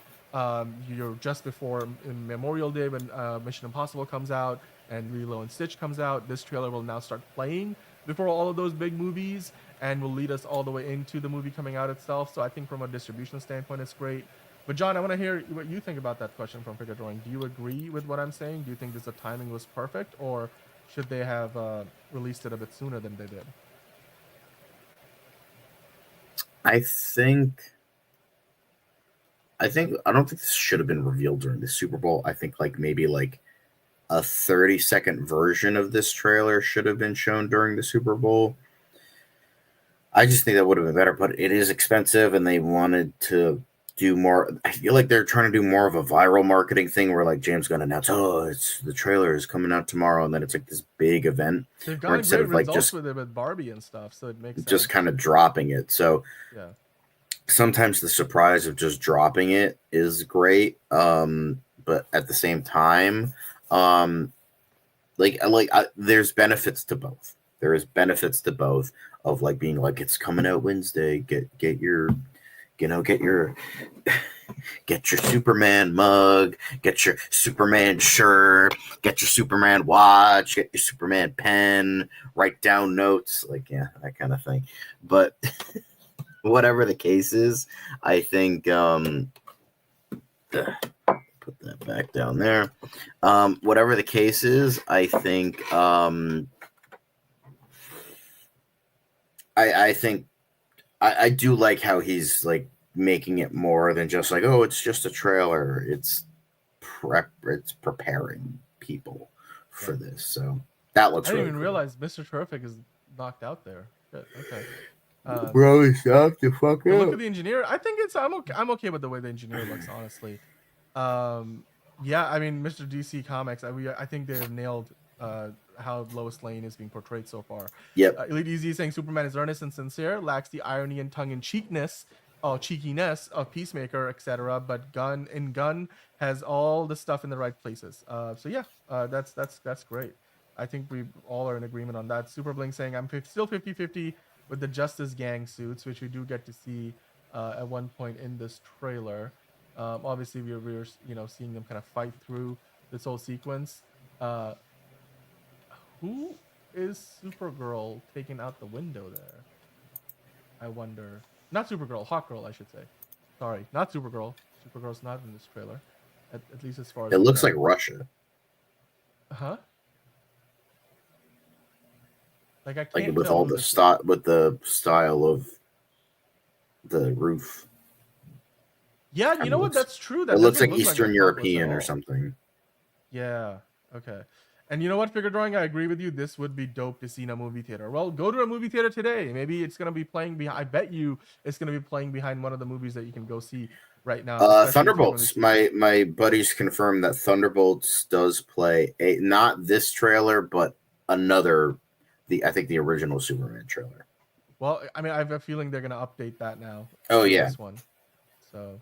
You're just before Memorial Day when Mission Impossible comes out and Lilo and Stitch comes out. This trailer will now start playing before all of those big movies and will lead us all the way into the movie coming out itself. So I think from a distribution standpoint, it's great. But John, I want to hear what you think about that question from Figure Drawing. Do you agree with what I'm saying? Do you think the timing was perfect, or should they have released it a bit sooner than they did? I think I don't think this should have been revealed during the Super Bowl. I think maybe a 30-second version of this trailer should have been shown during the Super Bowl. I just think that would have been better, but it is expensive and they wanted to do more. I feel like they're trying to do more of a viral marketing thing where like James Gunn announced, oh, it's the trailer is coming out tomorrow, and then it's like this big event. They've Where gotten instead great of like results with it with Barbie and stuff, so it makes just sense. kind of dropping it. So Yeah. sometimes the surprise of just dropping it is great. But at the same time, there's benefits to both. There is benefits to both of like being like it's coming out Wednesday. Get your get your get your Superman mug, get your Superman shirt, get your Superman watch, get your Superman pen, write down notes, like yeah, that kind of thing. But whatever the case is, I think put that back down there. Whatever the case is, I think I think I do like how he's like making it more than just like, oh, it's just a trailer. It's preparing people for this. So that looks I didn't really even cool. realize Mr. Terrific is knocked out there. Good. Okay. Bro, he's knocked the fuck out. Look at the engineer. I think I'm okay with the way the engineer looks, honestly. Yeah, I mean, Mr. DC Comics, I think they've nailed how Lois Lane is being portrayed so far. Yep. Elite Easy saying Superman is earnest and sincere, lacks the irony and tongue-in-cheekiness cheekiness of Peacemaker, etc. But Gunn has all the stuff in the right places. So yeah, that's great. I think we all are in agreement on that. Super Bling saying I'm still 50-50 with the Justice Gang suits, which we do get to see at one point in this trailer. Obviously, we're seeing them kind of fight through this whole sequence. Who is Supergirl taking out the window there? I wonder. Not Supergirl, Hawkgirl, I should say. Sorry, not Supergirl. Supergirl's not in this trailer, at least as far as it looks like Russia. Huh? Like I can't like with tell all who the with the style of the roof. Yeah, you know what? That's true. That it looks like doesn't look Eastern like European at or all. something. Yeah. Okay. And you know what, Figure Drawing? I agree with you. This would be dope to see in a movie theater. Well, go to a movie theater today. Maybe it's gonna be playing behind. I bet you it's gonna be playing behind one of the movies that you can go see right now. especially if you're gonna Thunderbolts. see- My buddies confirmed that Thunderbolts does play not this trailer, but another. I think the original Superman trailer. Well, I mean, I have a feeling they're gonna update that now. Oh for yeah. This one. So.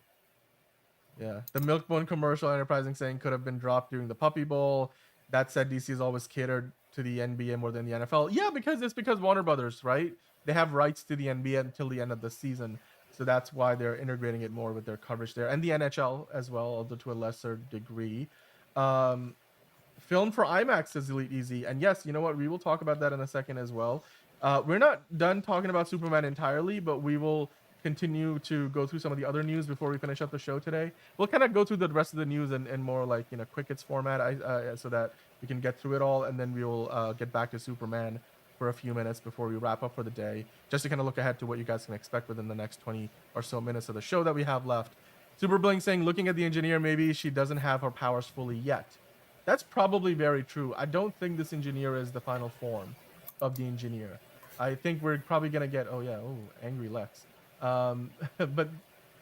Yeah, the Milkbone commercial Enterprising saying could have been dropped during the Puppy Bowl. That said, DC is always catered to the NBA more than the NFL. Yeah, because Warner Brothers, right? They have rights to the NBA until the end of the season, so that's why they're integrating it more with their coverage there, and the NHL as well, although to a lesser degree. Film for IMAX, says Elite Easy, and yes, you know what? We will talk about that in a second as well. We're not done talking about Superman entirely, but we will continue to go through some of the other news before we finish up the show today. We'll kind of go through the rest of the news in more like quick hits format, so that we can get through it all, and then we will get back to Superman for a few minutes before we wrap up for the day, just to kind of look ahead to what you guys can expect within the next 20 or so minutes of the show that we have left. Super Bling saying, looking at the engineer, maybe she doesn't have her powers fully yet. That's probably very true. I don't think this engineer is the final form of the engineer. I think we're probably gonna get angry Lex. But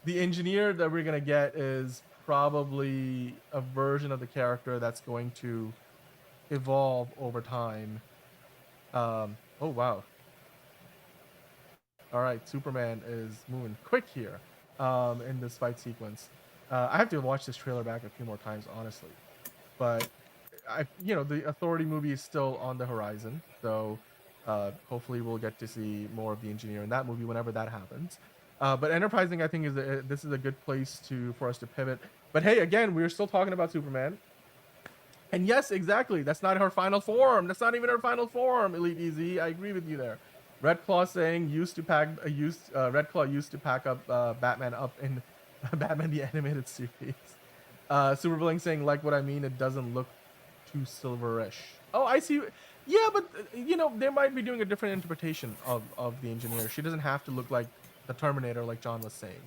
the engineer that we're gonna get is probably a version of the character that's going to evolve over time. Oh wow. All right, Superman is moving quick here in this fight sequence. I have to watch this trailer back a few more times, honestly. But the Authority movie is still on the horizon, so hopefully we'll get to see more of the engineer in that movie whenever that happens. But Enterprising, I think, this is a good place for us to pivot. But hey, again, we're still talking about Superman. And yes, exactly. That's not her final form. That's not even her final form, Elite Easy. I agree with you there. Red Claw saying Red Claw used to pack up Batman up in Batman the Animated Series. Super Bling saying, like what I mean, it doesn't look too silverish. Oh, I see. Yeah, but they might be doing a different interpretation of the engineer. She doesn't have to look like the Terminator, like John was saying.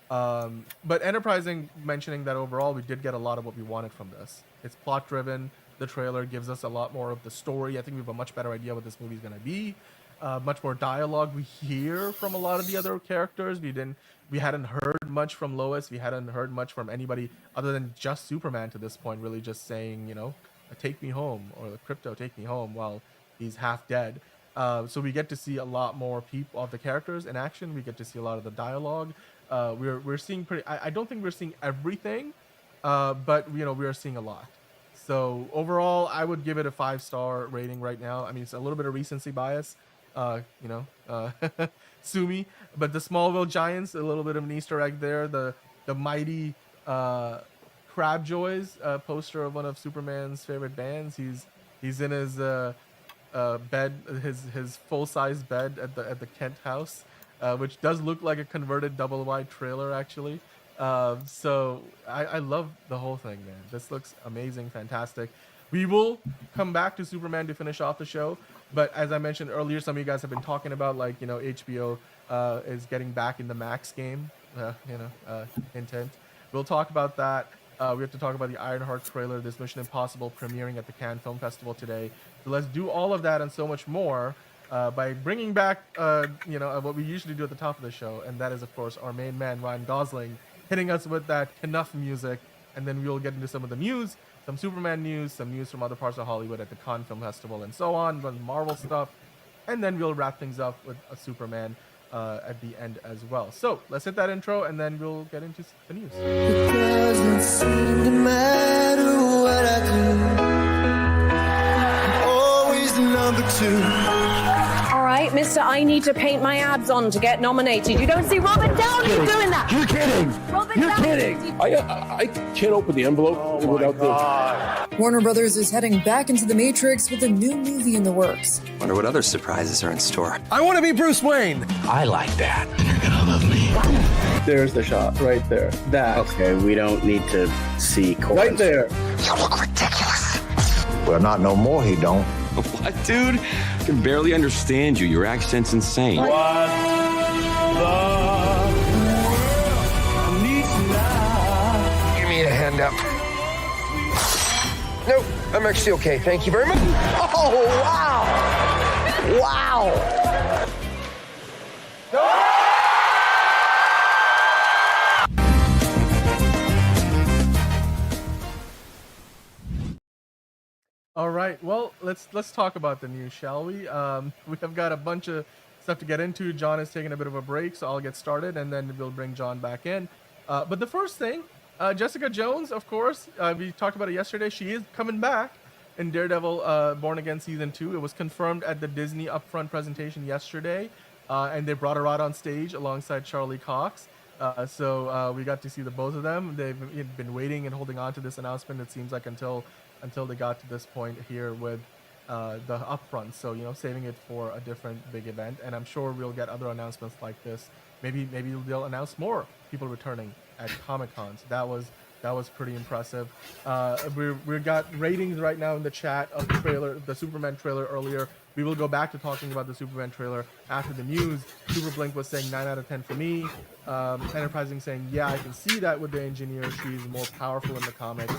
But Enterprising mentioning that overall we did get a lot of what we wanted from this. It's plot driven. The trailer gives us a lot more of the story. I think we have a much better idea what this movie is going to be. much more dialogue we hear from a lot of the other characters. We hadn't heard much from Lois. We hadn't heard much from anybody other than just Superman to this point, really just saying, take me home, or the Krypto, take me home, while he's half dead. So we get to see a lot more people of the characters in action. We get to see a lot of the dialogue. We're seeing pretty. I don't think we're seeing everything, but we are seeing a lot. So overall, I would give it a 5-star rating right now. I mean, it's a little bit of recency bias, sue me. But the Smallville Giants, a little bit of an Easter egg there. The mighty Crabjoys poster of one of Superman's favorite bands. He's in his bed, his full-size bed at the Kent house, which does look like a converted double wide trailer actually. So I love the whole thing, man. This looks amazing, fantastic. We will come back to Superman to finish off the show, but as I mentioned earlier, some of you guys have been talking about, like, HBO is getting back in the Max game, intent. We'll talk about that. We have to talk about the Ironheart trailer, this Mission Impossible premiering at the Cannes Film Festival today. So let's do all of that and so much more by bringing back, what we usually do at the top of the show, and that is, of course, our main man, Ryan Gosling, hitting us with that Knuff music, and then we'll get into some of the news, some Superman news, some news from other parts of Hollywood at the Cannes Film Festival, and so on, the Marvel stuff, and then we'll wrap things up with a Superman at the end as well. So let's hit that intro, and then we'll get into the news. It doesn't seem to matter what I do. I'm always number 2. All right, mister, I need to paint my abs on to get nominated. You don't see Robert Downey doing that. You're kidding. You're kidding. I can't open the envelope without the... Warner Bros. Is heading back into the Matrix with a new movie in the works. Wonder what other surprises are in store. I want to be Bruce Wayne. I like that. You're gonna love me. There's the shot right there. That. Okay, we don't need to see coins. Right there. You look ridiculous. Well, not no more, he don't. What, dude? I can barely understand you. Your accent's insane. What the needs now? Give me a hand up. Nope, I'm actually okay. Thank you very much. Oh, wow. Wow. All right, well, let's talk about the news, shall we? We have got a bunch of stuff to get into. John is taking a bit of a break, so I'll get started, and then we'll bring John back in. But the first thing, Jessica Jones, of course, we talked about it yesterday. She is coming back in Daredevil Born Again Season 2. It was confirmed at the Disney Upfront presentation yesterday, and they brought her out on stage alongside Charlie Cox. So we got to see the both of them. They've been waiting and holding on to this announcement, it seems like, until they got to this point here with the upfront. So saving it for a different big event, and I'm sure we'll get other announcements like this. Maybe they'll announce more people returning at Comic-Con. So that was pretty impressive. We got ratings right now in the chat of the Superman trailer earlier. We will go back to talking about the Superman trailer after the news. Super Blink was saying 9 out of 10 for me. Enterprising saying, yeah, I can see that with the engineer. She's more powerful in the comics.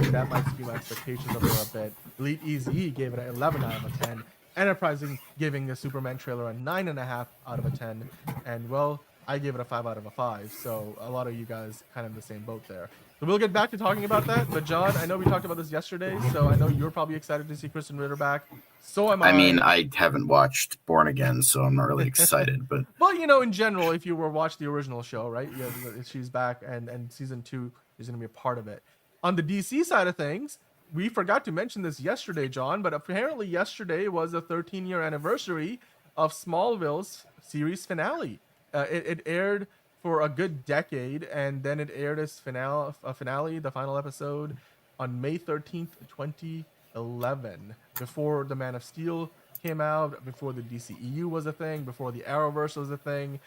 That might skew my expectations of her a bit. Elite Easy gave it an 11 out of 10. Enterprising giving the Superman trailer a 9.5 out of 10. And, well, I gave it a 5 out of 5. So a lot of you guys kind of in the same boat there. So we'll get back to talking about that. But John, I know we talked about this yesterday, so I know you're probably excited to see Kristen Ritter back. So am I. I mean, I haven't watched Born Again, so I'm not really excited. But well, in general, if you were watch the original show, right? Yeah, she's back, and season 2 is going to be a part of it. On the DC side of things, we forgot to mention this yesterday, John, but apparently yesterday was the 13-year anniversary of Smallville's series finale. It aired for a good decade, and then it aired its finale, the final episode, on May 13th, 2011, before the Man of Steel came out, before the DCEU was a thing, before the Arrowverse was a thing.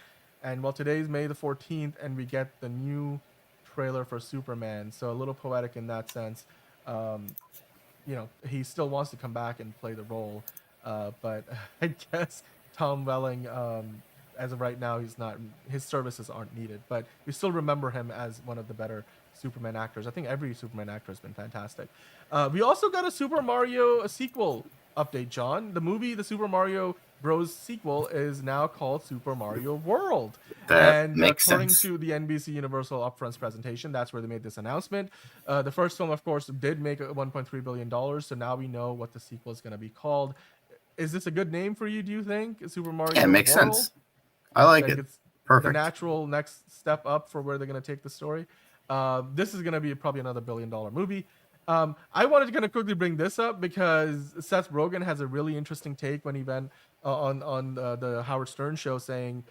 And well, today's May the 14th, and we get the new trailer for Superman, so a little poetic in that sense. He still wants to come back and play the role, but I guess Tom Welling, as of right now, his services aren't needed, but we still remember him as one of the better Superman actors. I think every Superman actor has been fantastic. We also got a Super Mario sequel update, John. The movie, the Super Mario Bros. Sequel is now called Super Mario World. That and makes according sense. to the NBC Universal Upfronts presentation, that's where they made this announcement. The first film, of course, did make $1.3 billion, so now we know what the sequel is going to be called. Is this a good name for you, do you think? Super Mario Yeah, it makes World? sense. I like it. It's Perfect. the natural next step up for where they're going to take the story. This is going to be probably another $1 billion movie. I wanted to kind of quickly bring this up because Seth Rogen has a really interesting take when he went on the Howard Stern show saying,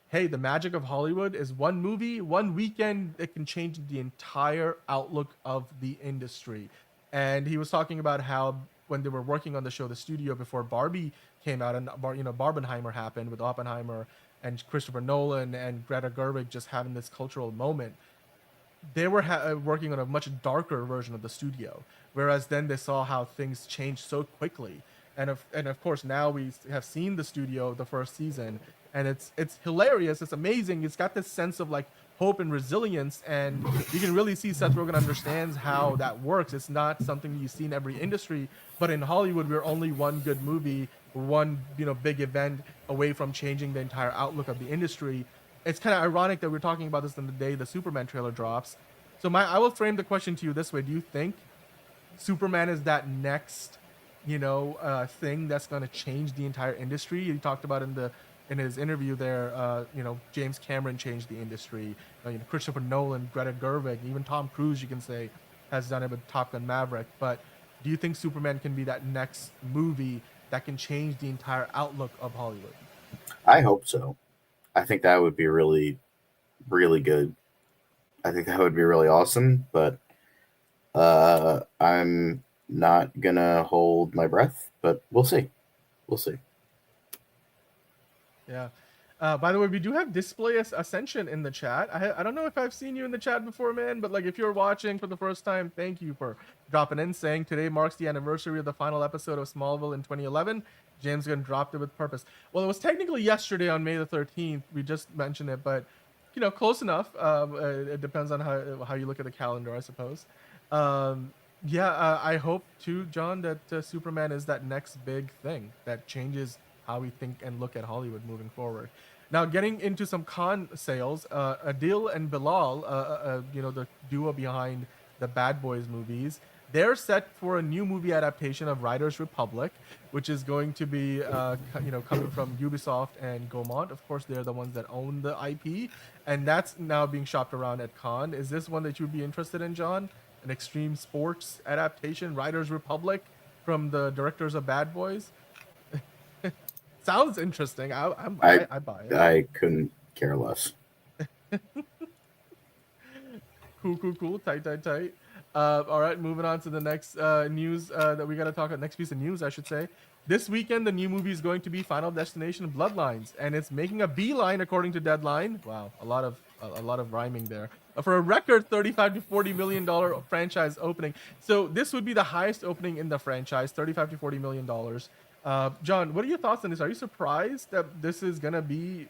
hey, the magic of Hollywood is one movie, one weekend that can change the entire outlook of the industry. And he was talking about how when they were working on the show, the studio, before Barbie came out and Barbenheimer happened with Oppenheimer and Christopher Nolan and Greta Gerwig just having this cultural moment, they were working on a much darker version of the studio, whereas then they saw how things changed so quickly. And of course now we have seen the studio the first season, and it's hilarious, it's amazing, it's got this sense of like hope and resilience, and you can really see Seth Rogen understands how that works. It's not something you see in every industry, but in Hollywood we're only one good movie, one big event away from changing the entire outlook of the industry. It's kind of ironic that we're talking about this on the day the Superman trailer drops. So I will frame the question to you this way: do you think Superman is that next thing that's going to change the entire industry? He talked about in his interview there, James Cameron changed the industry. Christopher Nolan, Greta Gerwig, even Tom Cruise, you can say, has done it with Top Gun Maverick. But do you think Superman can be that next movie that can change the entire outlook of Hollywood? I hope so. I think that would be really, really good. I think that would be really awesome. But I'm not gonna hold my breath. But we'll see. We'll see. Yeah. By the way, we do have Display Ascension in the chat. I don't know if I've seen you in the chat before, man, but like if you're watching for the first time, thank you for dropping in, saying today marks the anniversary of the final episode of Smallville in 2011. James Gunn dropped it with purpose. Well, it was technically yesterday on May the 13th. We just mentioned it, but close enough. It depends on how you look at the calendar, I suppose. I hope too, John, that Superman is that next big thing that changes how we think and look at Hollywood moving forward. Now, getting into some con sales, Adil and Bilal, the duo behind the Bad Boys movies, they're set for a new movie adaptation of Riders Republic, which is going to be, coming from Ubisoft and Gaumont. Of course, they're the ones that own the IP, and that's now being shopped around at Cannes. Is this one that you'd be interested in, John? An extreme sports adaptation, Riders Republic, from the directors of Bad Boys? Sounds interesting. I buy it. I couldn't care less. Cool. Tight. All right, moving on to the next news that we got to talk about. Next piece of news, I should say. This weekend, the new movie is going to be Final Destination Bloodlines, and it's making a beeline according to Deadline. Wow, a lot of rhyming there. For a record $35 to $40 million franchise opening. So this would be the highest opening in the franchise, $35 to $40 million. John, what are your thoughts on this? Are you surprised that this is gonna be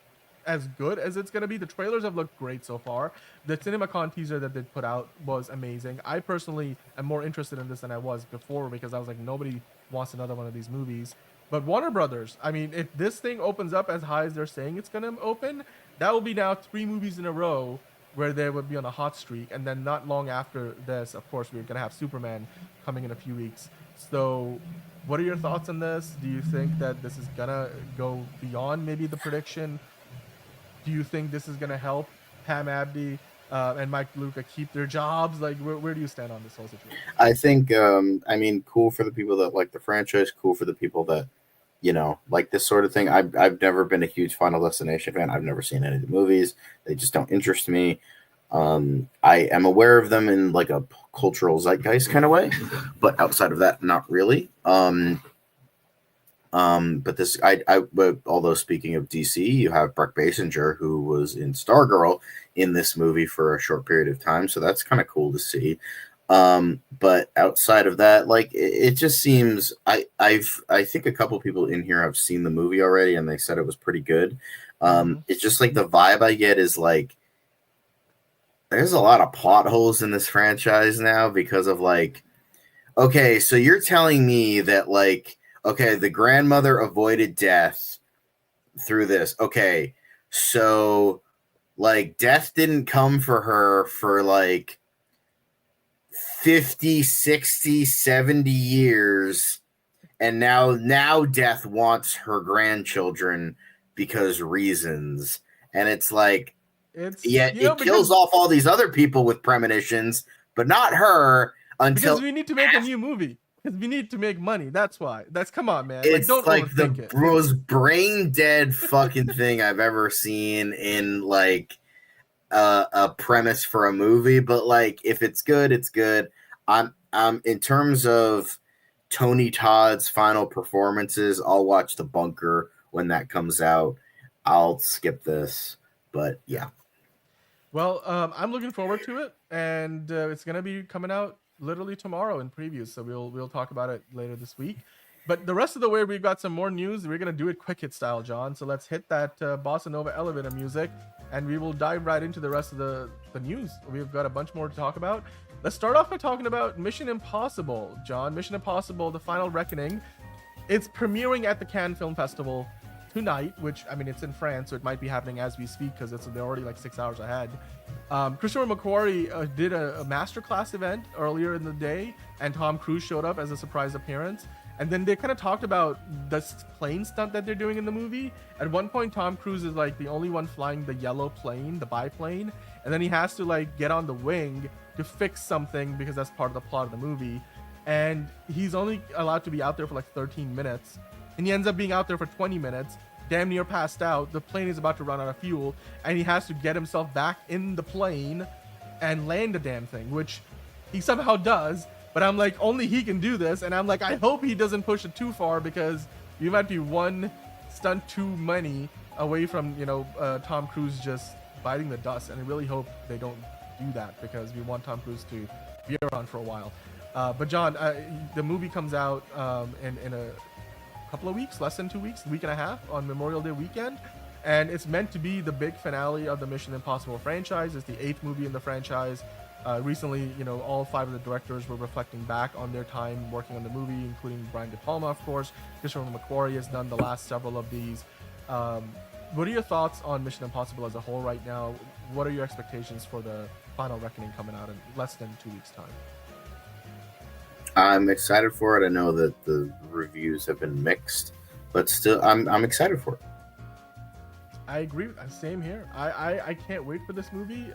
as good as it's gonna be? The trailers have looked great so far. The CinemaCon teaser that they put out was amazing. I personally am more interested in this than I was before because I was like, nobody wants another one of these movies. But Warner Brothers, I mean, if this thing opens up as high as they're saying it's gonna open, that will be now 3 movies in a row where they would be on a hot streak. And then not long after this, of course, we're gonna have Superman coming in a few weeks. So what are your thoughts on this? Do you think that this is gonna go beyond maybe the prediction? Do you think this is gonna help Pam Abdi and Mike Luca keep their jobs? Like, where do you stand on this whole situation? I think, cool for the people that like the franchise, cool for the people that, like this sort of thing. I've never been a huge Final Destination fan. I've never seen any of the movies. They just don't interest me. I am aware of them in like a cultural zeitgeist kind of way, but outside of that, not really. But this, although speaking of DC, you have Brett Basinger, who was in Stargirl in this movie for a short period of time, so that's kind of cool to see. But outside of that, like it just seems, I think a couple people in here have seen the movie already, and they said it was pretty good. It's just like the vibe I get is like, there's a lot of plot holes in this franchise now because of like, okay, so you're telling me that like, okay, the grandmother avoided death through this. Okay, so like death didn't come for her for like 50, 60, 70 years, and now death wants her grandchildren because reasons. And it's like, It's it kills off all these other people with premonitions, but not her until because we need to make a new movie. Because we need to make money. That's why. Come on, man. It's don't like the overthink it. most brain dead fucking thing I've ever seen in like a premise for a movie. But like, if it's good, it's good. I'm in terms of Tony Todd's final performances, I'll watch The Bunker when that comes out. I'll skip this, but yeah. Well, I'm looking forward to it, and it's gonna be coming out literally tomorrow in previews, so we'll talk about it later this week. But the rest of the way, we've got some more news. We're gonna do it quick hit style, John. So let's hit that bossa nova elevator music, and we will dive right into the rest of the news. We've got a bunch more to talk about. Let's start off by talking about Mission Impossible, John. Mission Impossible: The Final Reckoning. It's premiering at the Cannes Film Festival tonight, which, I mean, it's in France, so it might be happening as we speak because they're already like 6 hours ahead. Christopher McQuarrie did a masterclass event earlier in the day, and Tom Cruise showed up as a surprise appearance. And then they kind of talked about this plane stunt that they're doing in the movie. At one point, Tom Cruise is like the only one flying the yellow plane, the biplane, and then he has to like get on the wing to fix something because that's part of the plot of the movie. And he's only allowed to be out there for like 13 minutes. And he ends up being out there for 20 minutes, damn near passed out. The plane is about to run out of fuel, and he has to get himself back in the plane and land the damn thing, which he somehow does. But I'm like, only he can do this. And I'm like, I hope he doesn't push it too far, because you might be one stunt too many away from, Tom Cruise just biting the dust. And I really hope they don't do that, because we want Tom Cruise to be around for a while. But John, the movie comes out in a couple of weeks, less than 2 weeks, week and a half, on Memorial Day weekend, and it's meant to be the big finale of the Mission Impossible franchise. It's the 8th movie in the franchise. Recently, all 5 of the directors were reflecting back on their time working on the movie, including Brian De Palma, of course. Christopher McQuarrie has done the last several of these. What are your thoughts on Mission Impossible as a whole right now? What are your expectations for the Final Reckoning coming out in less than 2 weeks' time? I'm excited for it. I know that the reviews have been mixed, but still, I'm excited for it. I agree. Same here. I can't wait for this movie.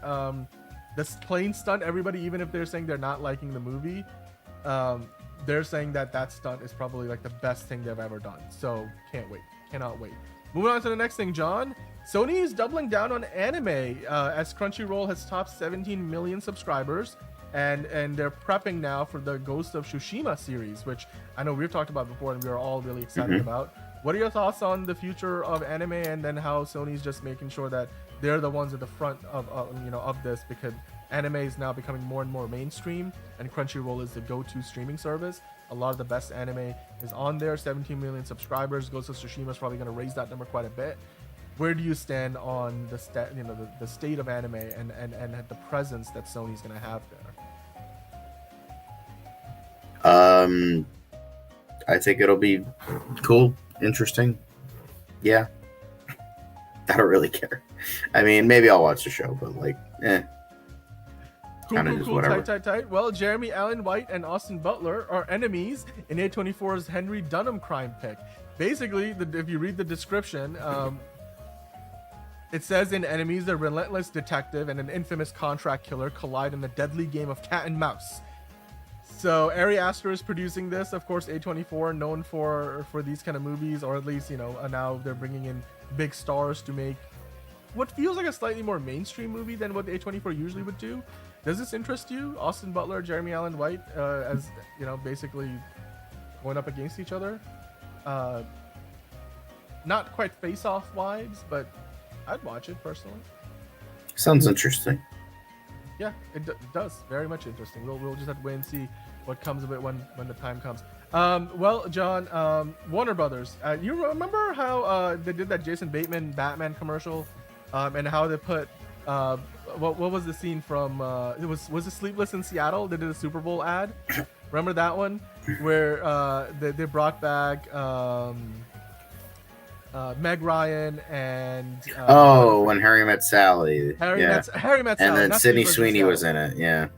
This plane stunt, everybody, even if they're saying they're not liking the movie, they're saying that stunt is probably like the best thing they've ever done. So can't wait. Cannot wait. Moving on to the next thing, John. Sony is doubling down on anime as Crunchyroll has topped 17 million subscribers. And they're prepping now for the Ghost of Tsushima series, which I know we've talked about before and we're all really excited about. What are your thoughts on the future of anime, and then how Sony's just making sure that they're the ones at the front of this, because anime is now becoming more and more mainstream, and Crunchyroll is the go-to streaming service. A lot of the best anime is on there. 17 million subscribers. Ghost of Tsushima is probably going to raise that number quite a bit. Where do you stand on the state of anime and the presence that Sony's going to have there? I think it'll be cool, interesting. Yeah. I don't really care. I mean, maybe I'll watch the show, but like, Cool, tight. Well, Jeremy Allen White and Austin Butler are enemies in A24's Henry Dunham crime pick. Basically, if you read the description, it says in Enemies, a relentless detective and an infamous contract killer collide in the deadly game of cat and mouse. So Ari Aster is producing this. Of course, A24, known for these kind of movies, or at least, now they're bringing in big stars to make what feels like a slightly more mainstream movie than what A24 usually would do. Does this interest you? Austin Butler, Jeremy Allen White, as basically going up against each other. Not quite face-off vibes, but I'd watch it personally. Sounds interesting. Yeah, it does. Very much interesting. We'll just have to wait and see what comes of it when the time comes. Well, John, Warner Brothers. You remember how they did that Jason Bateman Batman commercial, and how they put what was the scene from? Was it Sleepless in Seattle? They did a Super Bowl ad. Remember that one where they brought back Meg Ryan and When Harry Met Sally. Harry Met Sally, and then not Sydney Sleepless in Sweeney Seattle. was in it. Yeah.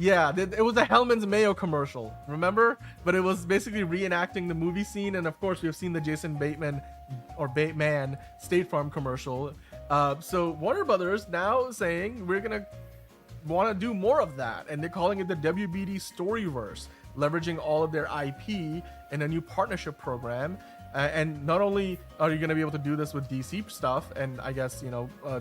Yeah, it was a Hellman's Mayo commercial, remember? But it was basically reenacting the movie scene, and of course we've seen the Jason Bateman or Bateman State Farm commercial. So Warner Brothers now saying we're gonna want to do more of that, and they're calling it the WBD Storyverse, leveraging all of their IP in a new partnership program. And not only are you gonna be able to do this with DC stuff, and I guess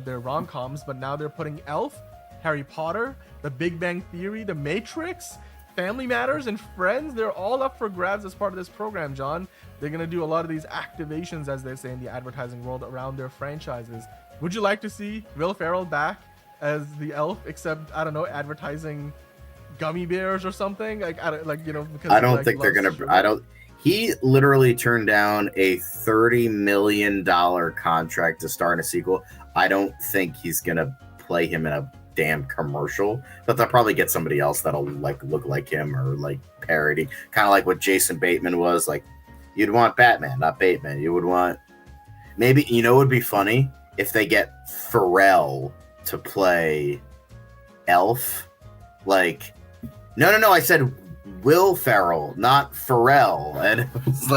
their rom-coms, but now they're putting Elf, Harry Potter, The Big Bang Theory, The Matrix, Family Matters, and Friends. They're all up for grabs as part of this program, John. They're going to do a lot of these activations, as they say in the advertising world, around their franchises. Would you like to see Will Ferrell back as the Elf, except, I don't know, advertising gummy bears or something? Because I don't think they're going to... He literally turned down a $30 million contract to star in a sequel. I don't think he's going to play him in a damn commercial, but they'll probably get somebody else that'll look like him or parody, kind of like what Jason Bateman was. You'd want Batman, not Bateman. You would want maybe it would be funny if they get Pharrell to play Elf. No, I said Will Ferrell, not Pharrell, and it was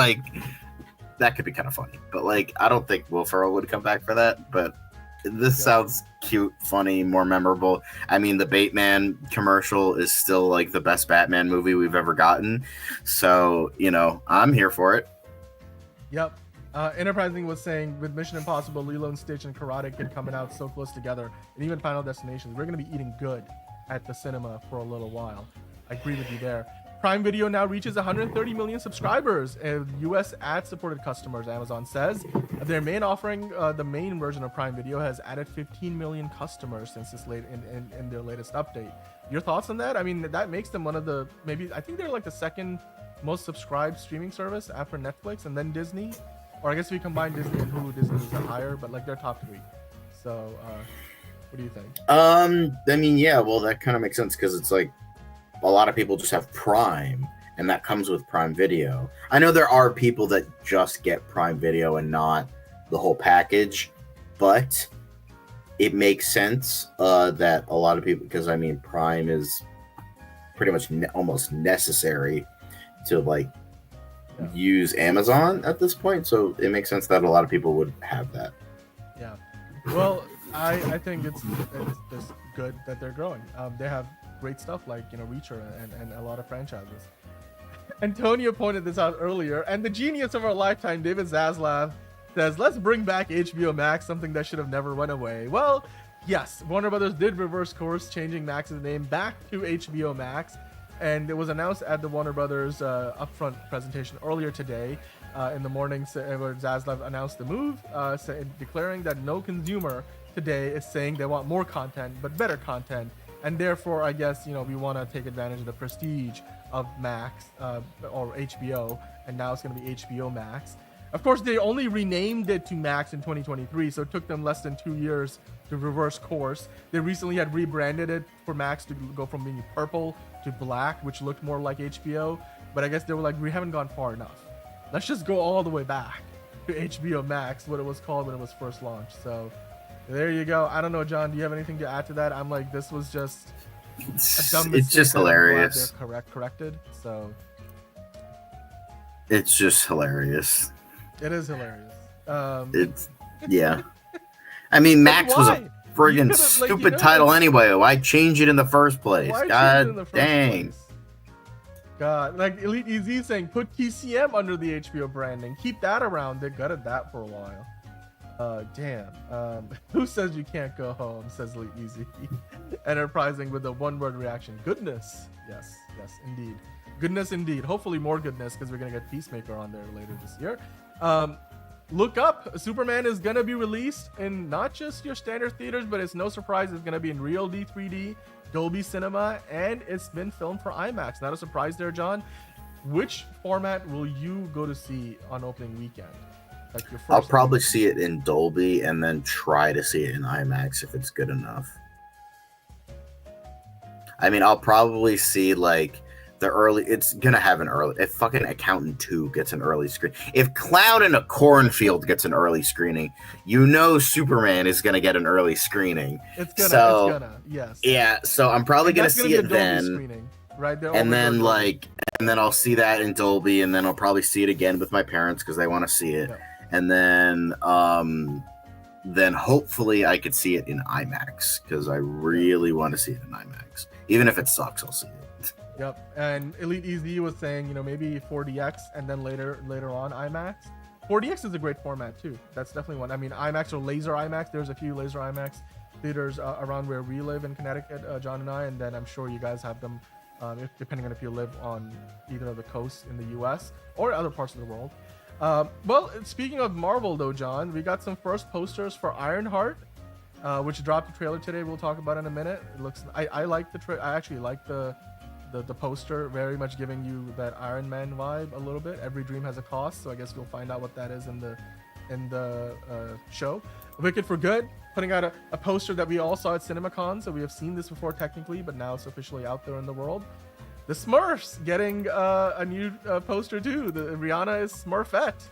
that could be kind of funny. But I don't think Will Ferrell would come back for that. But this sounds cute, funny, more memorable. I mean, the Bateman commercial is still the best Batman movie we've ever gotten. So, I'm here for it. Yep. Enterprising was saying with Mission Impossible, Lilo and Stitch, and Karate Kid coming out so close together, and even Final Destination, we're going to be eating good at the cinema for a little while. I agree with you there. Prime Video now reaches 130 million subscribers. U.S. ad-supported customers, Amazon says. Their main offering, the main version of Prime Video, has added 15 million customers since this in their latest update. Your thoughts on that? I mean, that makes them one of the I think they're the second most subscribed streaming service after Netflix and then Disney. Or I guess if you combine Disney and Hulu, Disney is higher, but they're top 3. So, what do you think? I mean, yeah, well, that kind of makes sense because it's a lot of people just have Prime, and that comes with Prime Video. I know there are people that just get Prime Video and not the whole package, but it makes sense that a lot of people, because I mean, Prime is pretty much almost necessary to use Amazon at this point, so it makes sense that a lot of people would have that. Yeah. Well, I think it's just good that they're growing. They have great stuff Reacher and a lot of franchises. Antonio pointed this out earlier, and the genius of our lifetime, David Zaslav, says, let's bring back HBO Max, something that should have never went away. Well, yes, Warner Brothers did reverse course, changing Max's name back to HBO Max, and it was announced at the Warner Brothers upfront presentation earlier today in the morning, where Zaslav announced the move, declaring that no consumer today is saying they want more content, but better content. And therefore, I guess, we want to take advantage of the prestige of Max or HBO, and now it's going to be HBO Max. Of course, they only renamed it to Max in 2023, so it took them less than 2 years to reverse course. They recently had rebranded it for Max to go from being purple to black, which looked more like HBO. But I guess they were we haven't gone far enough. Let's just go all the way back to HBO Max, what it was called when it was first launched. So there you go. I don't know, John, do you have anything to add to that? I'm this was just a dumb mistake. It's just hilarious. They're corrected. So it's just hilarious. It is hilarious. Yeah. I mean, Max was a friggin' stupid title anyway. Why change it in the first place? God dang. God, Elite EZ saying, put TCM under the HBO branding. Keep that around. They gutted that for a while. Damn. Who says you can't go home? Says Elite EZ. Enterprising with a one-word reaction. Goodness. Yes, indeed. Goodness indeed. Hopefully more goodness, because we're going to get Peacemaker on there later this year. Look up. Superman is going to be released in not just your standard theaters, but it's no surprise it's going to be in Real D 3D, Dolby Cinema, and it's been filmed for IMAX. Not a surprise there, John. Which format will you go to see on opening weekend? Your first I'll probably see it in Dolby and then try to see it in IMAX if it's good enough. I mean, I'll probably see It's gonna have an early. If fucking Accountant 2 gets an early screen, if Clown in a Cornfield gets an early screening, you know Superman is gonna get an early screening. It's gonna, yes. Yeah, so I'm probably gonna see it then. Screening, right? And then I'll see that in Dolby, and then I'll probably see it again with my parents because they want to see it. Yeah. And then hopefully I could see it in IMAX because I really want to see it in IMAX. Even if it sucks, I'll see it. Yep. And Elite EZ was saying, maybe 4DX and then later on IMAX. 4DX is a great format too. That's definitely one. I mean, IMAX or Laser IMAX. There's a few Laser IMAX theaters around where we live in Connecticut, John and I, and then I'm sure you guys have them, depending on if you live on either of the coasts in the U.S. or other parts of the world. Well, speaking of Marvel though, John, we got some first posters for Ironheart, which dropped a trailer today. We'll talk about in a minute. It looks. I like the I actually like the poster, very much giving you that Iron Man vibe a little bit. Every dream has a cost, so I guess we'll find out what that is in the show. Wicked for Good putting out a poster that we all saw at CinemaCon, so we have seen this before technically, but now it's officially out there in the world. The Smurfs getting a new poster too. The Rihanna is Smurfette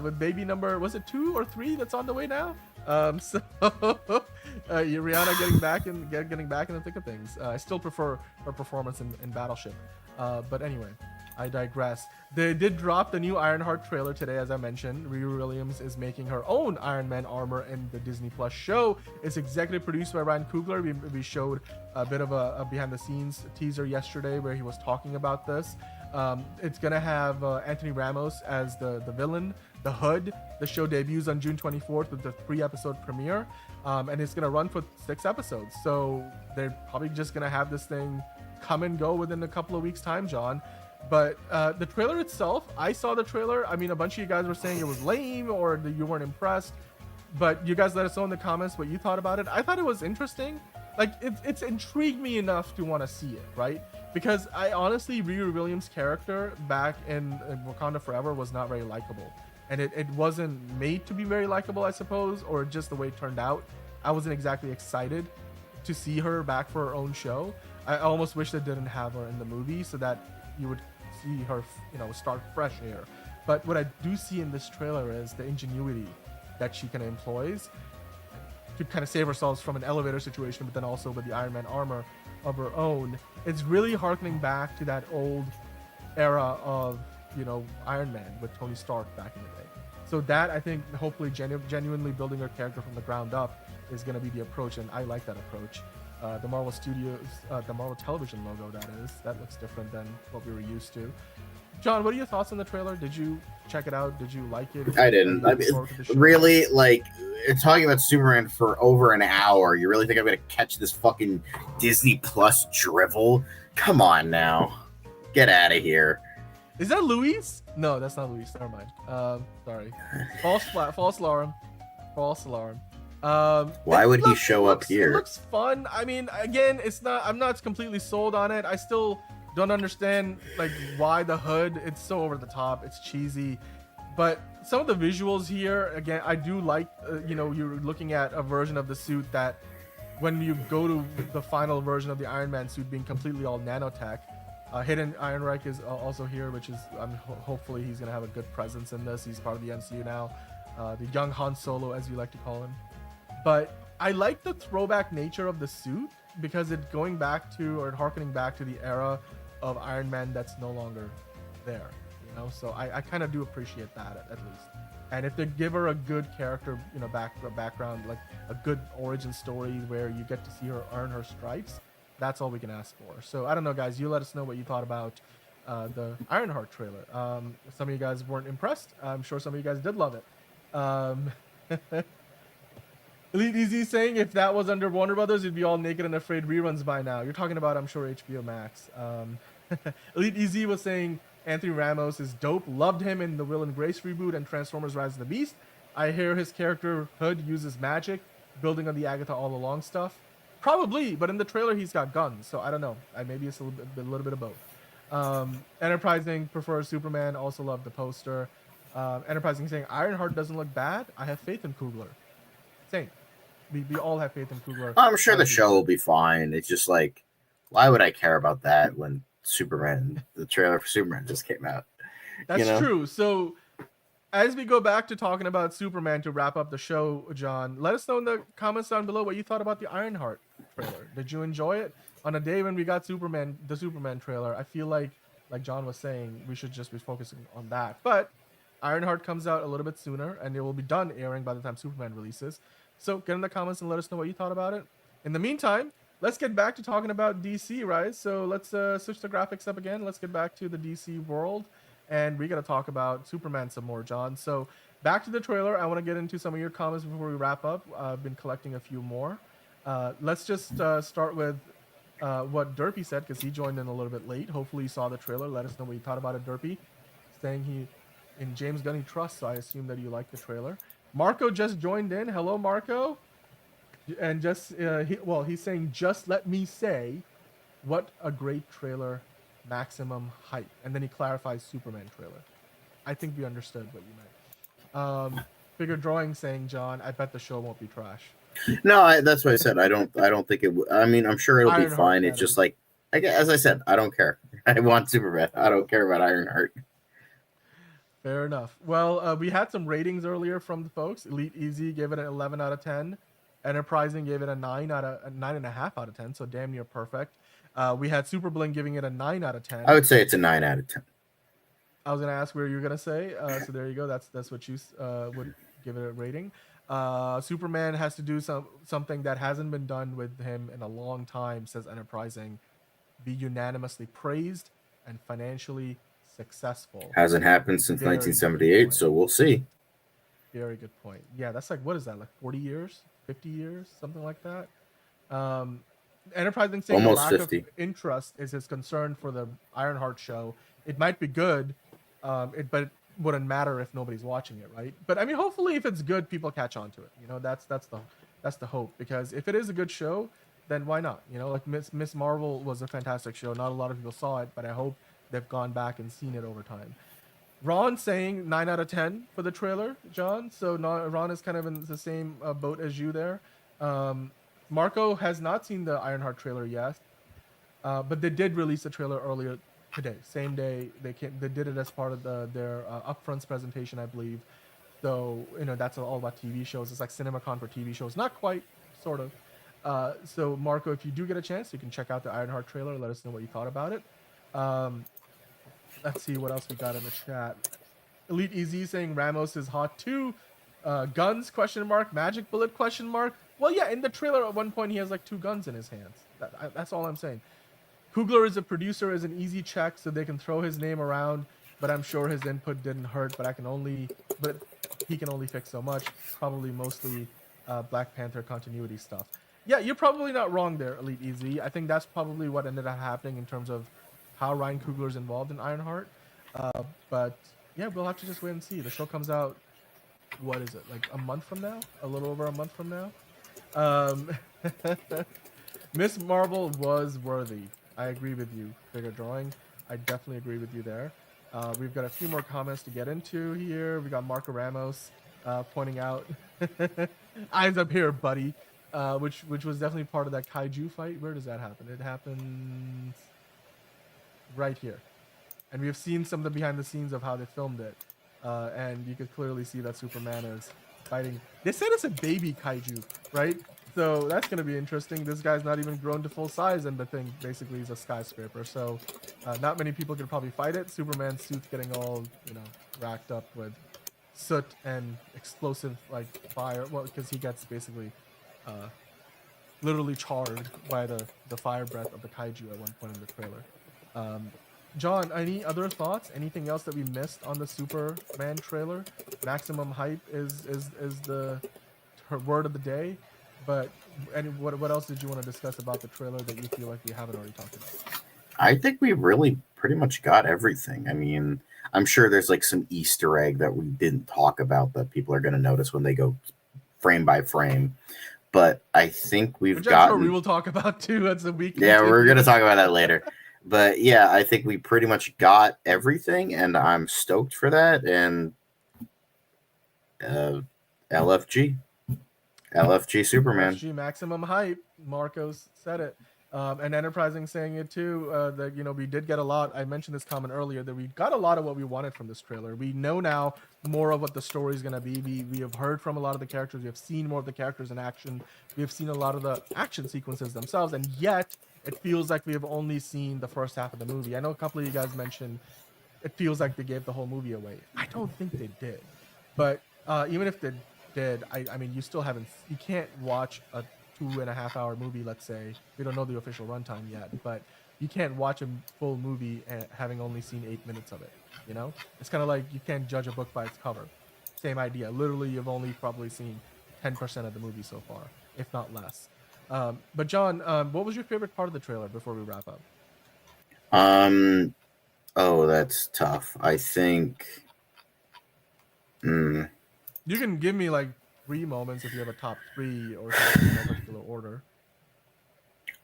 with baby number, was it 2 or 3 that's on the way now? So Rihanna getting back in the thick of things. I still prefer her performance in Battleship, but anyway, I digress. They did drop the new Ironheart trailer today, as I mentioned. Riri Williams is making her own Iron Man armor in the Disney Plus show. It's executive produced by Ryan Coogler. We showed a bit of a behind-the-scenes teaser yesterday where he was talking about this. It's gonna have Anthony Ramos as the villain, the Hood. The show debuts on June 24th with the 3-episode premiere, and it's gonna run for 6 episodes. So they're probably just gonna have this thing come and go within a couple of weeks' time, John. But the trailer itself, I saw the trailer. I mean, a bunch of you guys were saying it was lame or that you weren't impressed. But you guys let us know in the comments what you thought about it. I thought it was interesting. Like, it's intrigued me enough to want to see it, right? Because I honestly, Riri Williams' character back in Wakanda Forever was not very likable. And it wasn't made to be very likable, I suppose, or just the way it turned out. I wasn't exactly excited to see her back for her own show. I almost wish they didn't have her in the movie so that you would see her, start fresh here. But what I do see in this trailer is the ingenuity that she kind of employs to kind of save herself from an elevator situation, but then also with the Iron Man armor of her own. It's really harkening back to that old era of, Iron Man with Tony Stark back in the day. So that, I think, hopefully genuinely building her character from the ground up is going to be the approach, and I like that approach. The Marvel Studios, the Marvel Television logo, that looks different than what we were used to. John, what are your thoughts on the trailer? Did you check it out? Did you like it? I didn't. I mean, really, talking about Superman for over an hour, you really think I'm going to catch this fucking Disney Plus drivel? Come on now. Get out of here. Is that Luis? No, that's not Luis. Never mind. Sorry. False alarm. False alarm. Why would he show up here? It looks fun. I mean, again, I'm not completely sold on it. I still don't understand why the Hood. It's so over the top. It's cheesy. But some of the visuals here, again, I do like. You're looking at a version of the suit that, when you go to the final version of the Iron Man suit being completely all nanotech. Hidden Ironreich is also here, which is hopefully he's gonna have a good presence in this. He's part of the MCU now. The young Han Solo, as we like to call him. But I like the throwback nature of the suit because it's going back to, or harkening back to, the era of Iron Man that's no longer there, so I kind of do appreciate that at least. And if they give her a good character, background, like a good origin story where you get to see her earn her stripes, that's all we can ask for. So I don't know, guys, you let us know what you thought about the Ironheart trailer. Some of you guys weren't impressed. I'm sure some of you guys did love it. Elite EZ saying if that was under Warner Brothers, you'd be all naked and afraid reruns by now. You're talking about, I'm sure, HBO Max. Elite EZ was saying Anthony Ramos is dope. Loved him in the Will and Grace reboot and Transformers Rise of the Beast. I hear his character Hood uses magic, building on the Agatha All Along stuff. Probably, but in the trailer he's got guns, so I don't know. Maybe it's a little bit of both. Enterprising prefers Superman. Also love the poster. Enterprising saying Ironheart doesn't look bad. I have faith in Coogler. Same. We all have faith in Coogler. I'm sure the show will be fine. It's just why would I care about that when Superman. The trailer for Superman just came out. That's true. So as we go back to talking about Superman to wrap up the show, John, let us know in the comments down below what you thought about the Ironheart trailer. Did you enjoy it? On a day when we got the Superman trailer, I feel like John was saying, we should just be focusing on that. But Ironheart comes out a little bit sooner, and it will be done airing by the time Superman releases. So get in the comments and let us know what you thought about it. In the meantime, let's get back to talking about DC, right? So let's switch the graphics up again. Let's get back to the DC world, and we got to talk about Superman some more, John. So back to the trailer. I want to get into some of your comments before we wrap up. I've been collecting a few more. Let's just start with what Derpy said, because he joined in a little bit late. Hopefully you saw the trailer. Let us know what you thought about it, Derpy. Saying in James Gunn he trusts, so I assume that you like the trailer. Marco just joined in. Hello, Marco. And just he's saying, just let me say, what a great trailer, maximum hype. And then he clarifies Superman trailer. I think we understood what you meant. Figure drawing saying, John, I bet the show won't be trash. No, that's what I said. I don't think it. I mean, I'm sure it'll be fine. It's just like, as I said, I don't care. I want Superman. I don't care about Ironheart. Fair enough. Well, we had some ratings earlier from the folks. Elite Easy gave it an 11 out of 10. Enterprising gave it a 9.5 out of 10, so damn near perfect. We had Super Bling giving it a 9 out of 10. I would say it's a 9 out of 10. I was gonna ask where you were gonna say. So there you go. That's what you would give it a rating. Superman has to do something that hasn't been done with him in a long time, says Enterprising. Be unanimously praised and financially successful. Hasn't happened since 1978, so we'll see. Very good point. Yeah, that's like, what is that, like 40 years, 50 years, something like that? Enterprising saying almost the lack 50. of interest is his concern for the Ironheart show. It might be good, but it wouldn't matter if nobody's watching it, right? But I mean, hopefully, if it's good, people catch on to it. You know, that's the hope. Because if it is a good show, then why not? You know, like Miss Marvel was a fantastic show. Not a lot of people saw it, but I hope they've gone back and seen it over time. Ron saying 9 out of 10 for the trailer, John. So Ron is kind of in the same boat as you there. Marco has not seen the Ironheart trailer yet, but they did release a trailer earlier today, same day. They did it as part of their upfronts presentation, I believe. So you know, that's all about TV shows. It's like CinemaCon for TV shows, not quite, sort of. So Marco, if you do get a chance, you can check out the Ironheart trailer. Let us know what you thought about it. Let's see what else we got in the chat. Elite Easy saying Ramos is hot too. Guns ? Magic bullet ? Well, yeah, in the trailer at one point he has like 2 guns in his hands. That's all I'm saying. Kugler is a producer is an easy check, so they can throw his name around, but I'm sure his input didn't hurt. But he can only fix so much. Probably mostly Black Panther continuity stuff. Yeah, you're probably not wrong there, Elite Easy. I think that's probably what ended up happening in terms of how Ryan Coogler's involved in Ironheart. But yeah, we'll have to just wait and see. The show comes out, what is it, like a month from now? A little over a month from now? Miss Marvel was worthy. I agree with you, Figure Drawing. I definitely agree with you there. We've got a few more comments to get into here. We got Marco Ramos pointing out eyes up here, buddy, which was definitely part of that kaiju fight. Where does that happen? It happens right here. And we have seen some of the behind the scenes of how they filmed it. And you could clearly see that Superman is fighting. They said it's a baby kaiju, right? So that's going to be interesting. This guy's not even grown to full size, and the thing basically is a skyscraper. So not many people could probably fight it. Superman's suit's getting all, racked up with soot and explosive, like, fire. Well, because he gets basically literally charred by the fire breath of the kaiju at one point in the trailer. John, any other thoughts? Anything else that we missed on the Superman trailer? Maximum hype is the word of the day. But what else did you want to discuss about the trailer that you feel like we haven't already talked about? I think we really pretty much got everything. I mean, I'm sure there's like some Easter egg that we didn't talk about that people are going to notice when they go frame by frame. But I think we've got. Sure we will talk about too as the week. Yeah, we're going to talk about that later. But yeah, I think we pretty much got everything, and I'm stoked for that. And LFG Superman. LFG maximum hype. Marcos said it. And Enterprising saying it too, that, you know, we did get a lot. I mentioned this comment earlier that we got a lot of what we wanted from this trailer. We know now more of what the story is going to be. We have heard from a lot of the characters. We have seen more of the characters in action. We have seen a lot of the action sequences themselves. And yet it feels like we have only seen the first half of the movie. I know a couple of you guys mentioned it feels like they gave the whole movie away. I don't think they did. But even if they did, I mean, you still haven't, you can't watch a 2.5 hour movie, let's say. We don't know the official runtime yet, but you can't watch a full movie having only seen 8 minutes of it. You know, it's kind of like you can't judge a book by its cover. Same idea. Literally, you've only probably seen 10% of the movie so far, if not less. But John, what was your favorite part of the trailer before we wrap up? Oh, that's tough. I think. You can give me like 3 moments if you have a top 3 or something in no particular order.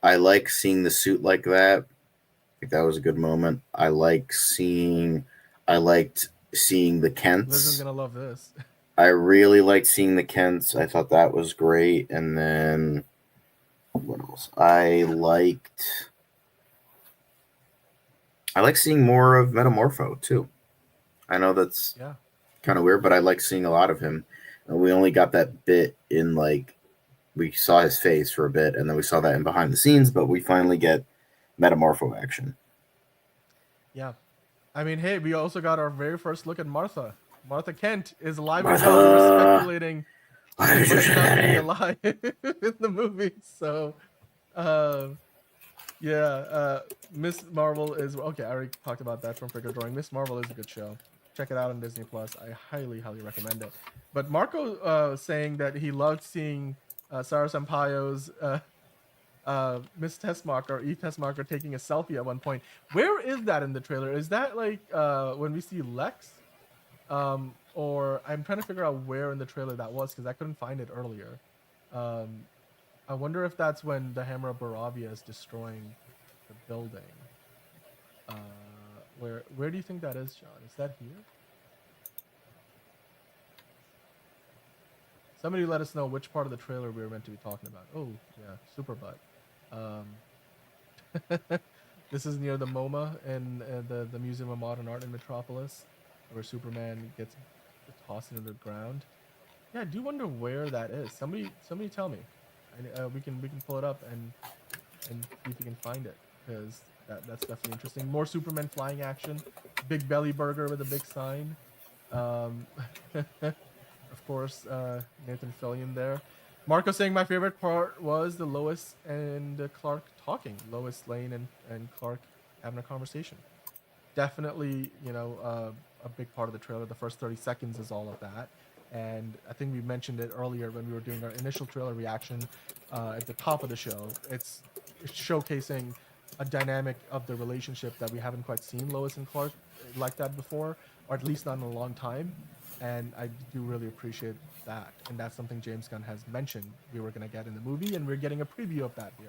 I like seeing the suit like that. I think that was a good moment. I liked seeing the Kents. Liz is gonna love this. I really liked seeing the Kents. I thought that was great. And then what else? I like seeing more of Metamorpho too. I know that's kind of weird, but I like seeing a lot of him. And we only got that bit in, like, we saw his face for a bit, and then we saw that in behind the scenes, but we finally get Metamorpho action. Yeah. I mean, hey, we also got our very first look at Martha. Martha Kent is alive and well. We were speculating she might not be alive in the movie. So, Miss Marvel is okay. I already talked about that from Figure Drawing. Miss Marvel is a good show. Check it out on Disney Plus. I highly recommend it. But Marco saying that he loved seeing Sarah Sampaio's Miss Tessmacher or Eve Tessmacher taking a selfie at one point. Where is that in the trailer? Is that like when we see Lex? Or I'm trying to figure out where in the trailer that was because I couldn't find it earlier. I wonder if that's when the Hammer of Baravia is destroying the building. Where do you think that is, John? Is that here? Somebody let us know which part of the trailer we were meant to be talking about. Oh, yeah, super butt. This is near the MoMA and the Museum of Modern Art in Metropolis, where Superman gets tossed into the ground. Yeah, I do wonder where that is. Somebody tell me. We can pull it up and see if we can find it, because that's definitely interesting. More Superman flying action. Big belly burger with a big sign. Of course, Nathan Fillion there. Marco saying my favorite part was the Lois and Clark talking. Lois Lane and Clark having a conversation. Definitely, you know, a big part of the trailer. The first 30 seconds is all of that. And I think we mentioned it earlier when we were doing our initial trailer reaction at the top of the show. It's showcasing a dynamic of the relationship that we haven't quite seen Lois and Clark like that before, or at least not in a long time. And I do really appreciate that. And that's something James Gunn has mentioned we were going to get in the movie, and we're getting a preview of that here.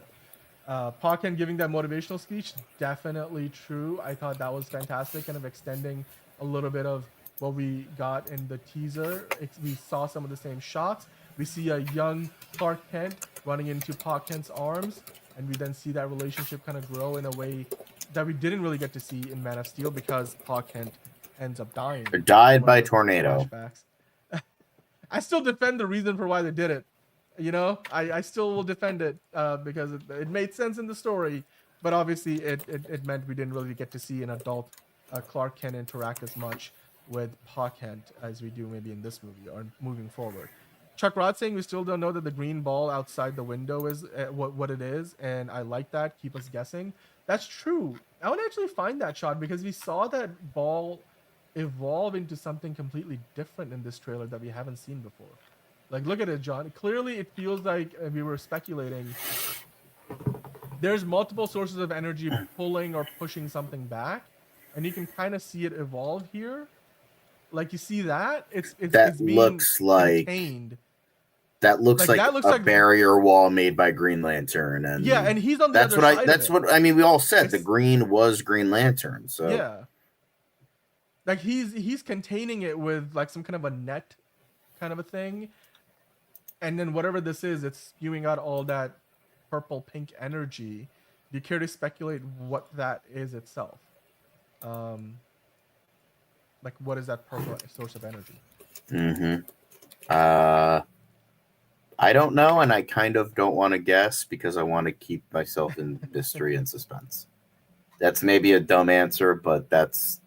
Parkin giving that motivational speech, definitely true. I thought that was fantastic, kind of extending a little bit of what we got in the teaser. We saw some of the same shots. We see a young Clark Kent running into Pa Kent's arms, and we then see that relationship kind of grow in a way that we didn't really get to see in Man of Steel, because Pa Kent ends up dying. Or died by tornado. I still defend the reason for why they did it. You know, I still will defend it because it made sense in the story, but obviously it meant we didn't really get to see an adult Clark Kent interact as much with Pa Kent as we do maybe in this movie or moving forward. Chuck Rod saying we still don't know that the green ball outside the window is what it is, and I like that. Keep us guessing. That's true. I would actually find that shot, because we saw that ball evolve into something completely different in this trailer that we haven't seen before. Like, look at it, John. Clearly, it feels like we were speculating. There's multiple sources of energy pulling or pushing something back, and you can kind of see it evolve here. Like, you see that? It's being looks like contained. That looks like a barrier wall made by Green Lantern, and yeah, and he's on the other side. That's what I mean. We all said the green was Green Lantern, so yeah. Like he's containing it with like some kind of a net, kind of a thing, and then whatever this is, it's spewing out all that purple pink energy, Do you care to speculate what that is itself? Like, what is that purple source of energy? I don't know, and I kind of don't want to guess because I want to keep myself in mystery and suspense. That's maybe a dumb answer, but that's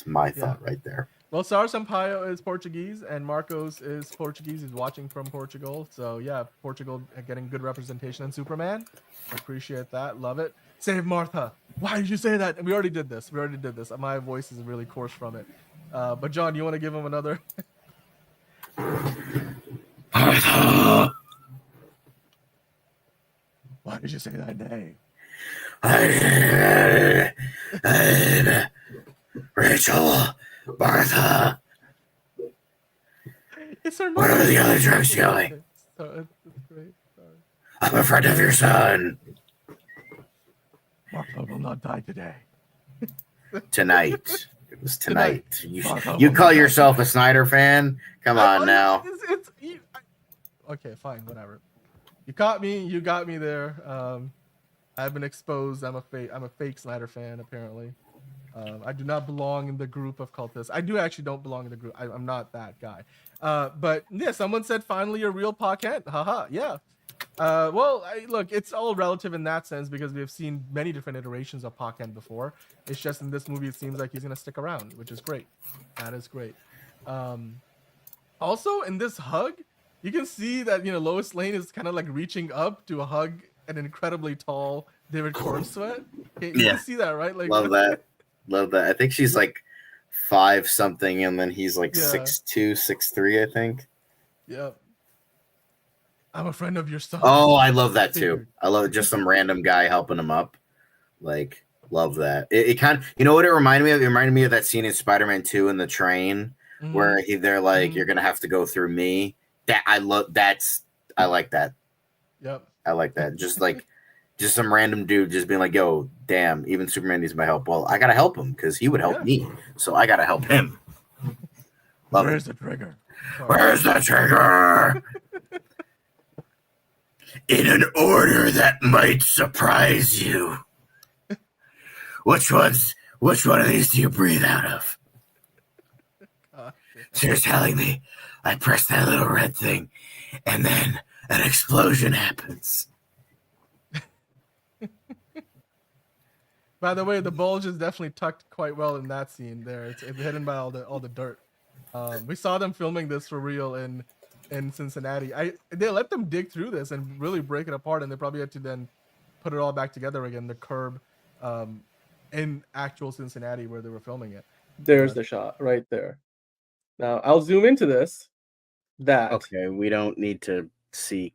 my thought right there. Well, Sar Sampaio is Portuguese, and Marcos is Portuguese. He's watching from Portugal. So, yeah, Portugal getting good representation in Superman. Appreciate that. Love it. Save Martha. Why did you say that? And we already did this. My voice is really coarse from it. But, John, you want to give him another? Martha! Why did you say that name? Rachel, Martha. It's her. What are the other drugs going? It's great. Sorry. I'm a friend of your son. Martha will not die today. Tonight. It was tonight. You call yourself a Snyder fan? Come on now. Okay, fine, whatever. You caught me. You got me there. I've been exposed. I'm a fake Snyder fan, apparently. I do not belong in the group of cultists. I don't belong in the group. I'm not that guy. But yeah, someone said finally a real Paquette. Haha, yeah. Well, look, it's all relative in that sense because we've seen many different iterations of Paquette before. It's just in this movie, it seems like he's gonna stick around, which is great. That is great. Also, in this hug, you can see that Lois Lane is kind of like reaching up to hug an incredibly tall David Cornsweet. You can see that, right? Like, love that. Love that. I think she's like 5 something, and then he's like 6'2", 6'3", I think. Yep. I'm a friend of your son. Oh, I love that too. I love just some random guy helping him up. Like, love that. It kind of, you know what it reminded me of? It reminded me of that scene in Spider-Man 2 in the train where they're like, you're gonna have to go through me. I like that. Yep. I like that. Just some random dude just being like, yo, damn, even Superman needs my help. Well, I gotta help him because he would help me. So I gotta help him. Where's the trigger? Where's the trigger? In an order that might surprise you. Which one of these do you breathe out of? So you're telling me I press that little red thing and then an explosion happens. By the way, the bulge is definitely tucked quite well in that scene there. It's hidden by all the dirt. We saw them filming this for real in Cincinnati. They let them dig through this and really break it apart, and they probably had to then put it all back together again. The curb in actual Cincinnati where they were filming it. There's the shot right there. Now I'll zoom into this. Okay, we don't need to see.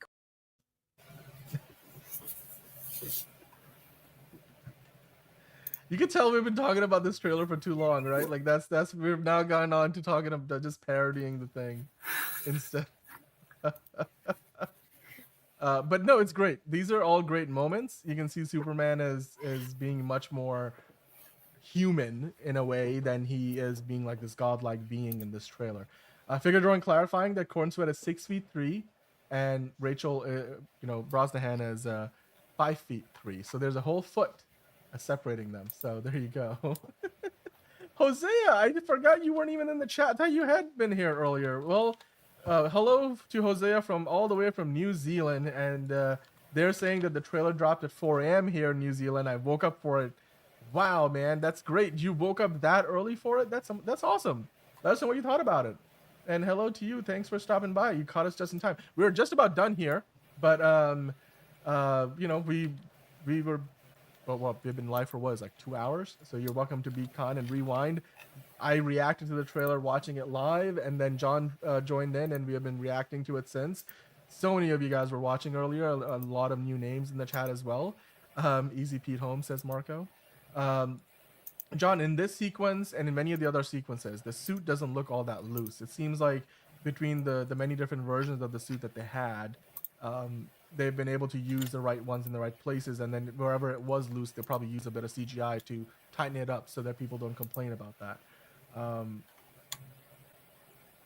You can tell we've been talking about this trailer for too long, right? Like that's we've now gone on to talking about just parodying the thing instead. But no, it's great. These are all great moments. You can see Superman as being much more human in a way than he is being like this godlike being in this trailer. Figure drawing clarifying that Cornsweet is 6'3", and Rachel, Brosnahan is 5'3". So there's a whole foot separating them. So there you go. Hosea, I forgot you weren't even in the chat. I thought you had been here earlier. Well, hello to Hosea from all the way from New Zealand, and they're saying that the trailer dropped at 4 a.m. here in New Zealand. I woke up for it. Wow, man, that's great. You woke up that early for it? That's awesome. Let us know what you thought about it. And hello to you. Thanks for stopping by. You caught us just in time. We were just about done here, but we were. Well, we've been live for what is like 2 hours, so you're welcome to be con and rewind. I reacted to the trailer watching it live, and then John joined in, and we have been reacting to it since. So many of you guys were watching earlier. A lot of new names in the chat as well. Easy Pete Holmes, says Marco. John, in this sequence and in many of the other sequences, the suit doesn't look all that loose. It seems like between the many different versions of the suit that they had, they've been able to use the right ones in the right places, and then wherever it was loose, they'll probably use a bit of CGI to tighten it up so that people don't complain about that.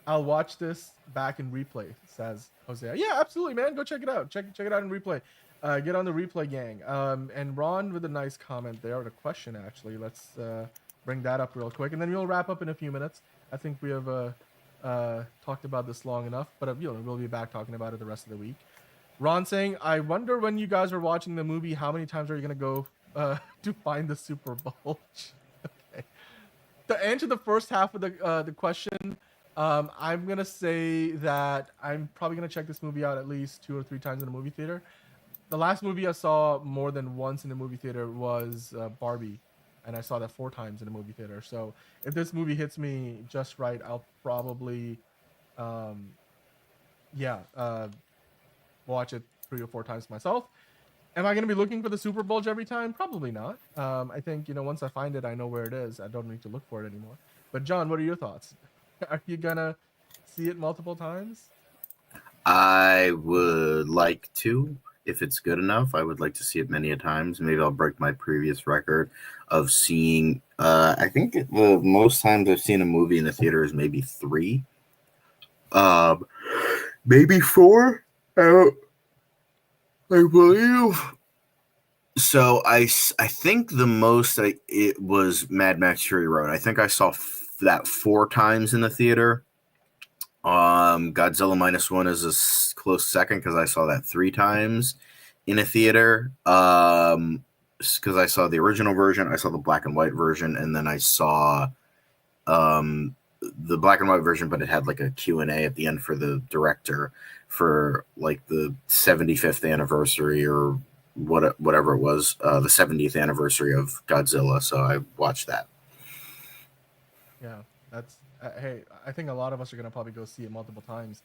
I'll watch this back in replay, says Hosea. Yeah, absolutely, man. Go check it out. Check it out in replay. Get on the replay, gang. And Ron with a nice comment there, or a question actually. Let's bring that up real quick, and then we'll wrap up in a few minutes. I think we have talked about this long enough, but we'll be back talking about it the rest of the week. Ron saying, "I wonder when you guys are watching the movie, how many times are you gonna go to find the super bulge?" Okay. To answer the first half of the question, I'm gonna say that I'm probably gonna check this movie out at least 2 or 3 times in a movie theater. The last movie I saw more than once in the movie theater was Barbie, and I saw that 4 times in the movie theater. So if this movie hits me just right, I'll probably, watch it 3 or 4 times myself. Am I going to be looking for the super bulge every time? Probably not. I think, once I find it, I know where it is. I don't need to look for it anymore. But John, what are your thoughts? Are you going to see it multiple times? I would like to. If it's good enough, I would like to see it many a times. Maybe I'll break my previous record of seeing. I think the most times I've seen a movie in the theater is maybe 3, maybe 4. I believe. So I think the most it was Mad Max Fury Road. I think I saw that 4 times in the theater. Godzilla -1 is a close second because I saw that 3 times in a theater. Because I saw the original version, I saw the black and white version, and then I saw the black and white version, but it had like a Q&A at the end for the director for like the 75th anniversary or whatever it was, the 70th anniversary of Godzilla. So I watched that. Yeah, that's hey, I think a lot of us are gonna probably go see it multiple times,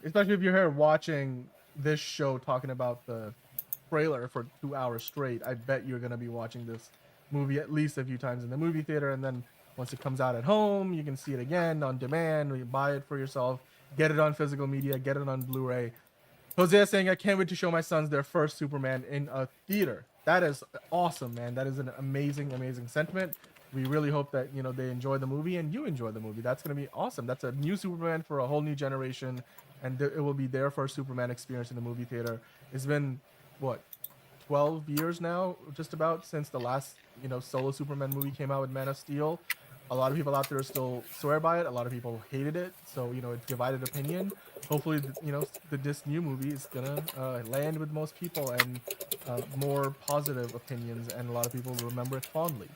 especially if you're here watching this show talking about the trailer for 2 hours straight. I bet you're gonna be watching this movie at least a few times in the movie theater, and then once it comes out at home, you can see it again on demand, or you buy it for yourself, get it on physical media, get it on Blu-ray. Jose is saying, "I can't wait to show my sons their first Superman in a theater." That is awesome, man. That is an amazing, amazing sentiment. We really hope that they enjoy the movie and you enjoy the movie. That's gonna be awesome. That's a new Superman for a whole new generation, and it will be their first Superman experience in the movie theater. It's been what, 12 years now, just about, since the last solo Superman movie came out with Man of Steel. A lot of people out there still swear by it. A lot of people hated it. So it's divided opinion. Hopefully, this new movie is gonna land with most people and more positive opinions, and a lot of people remember it fondly.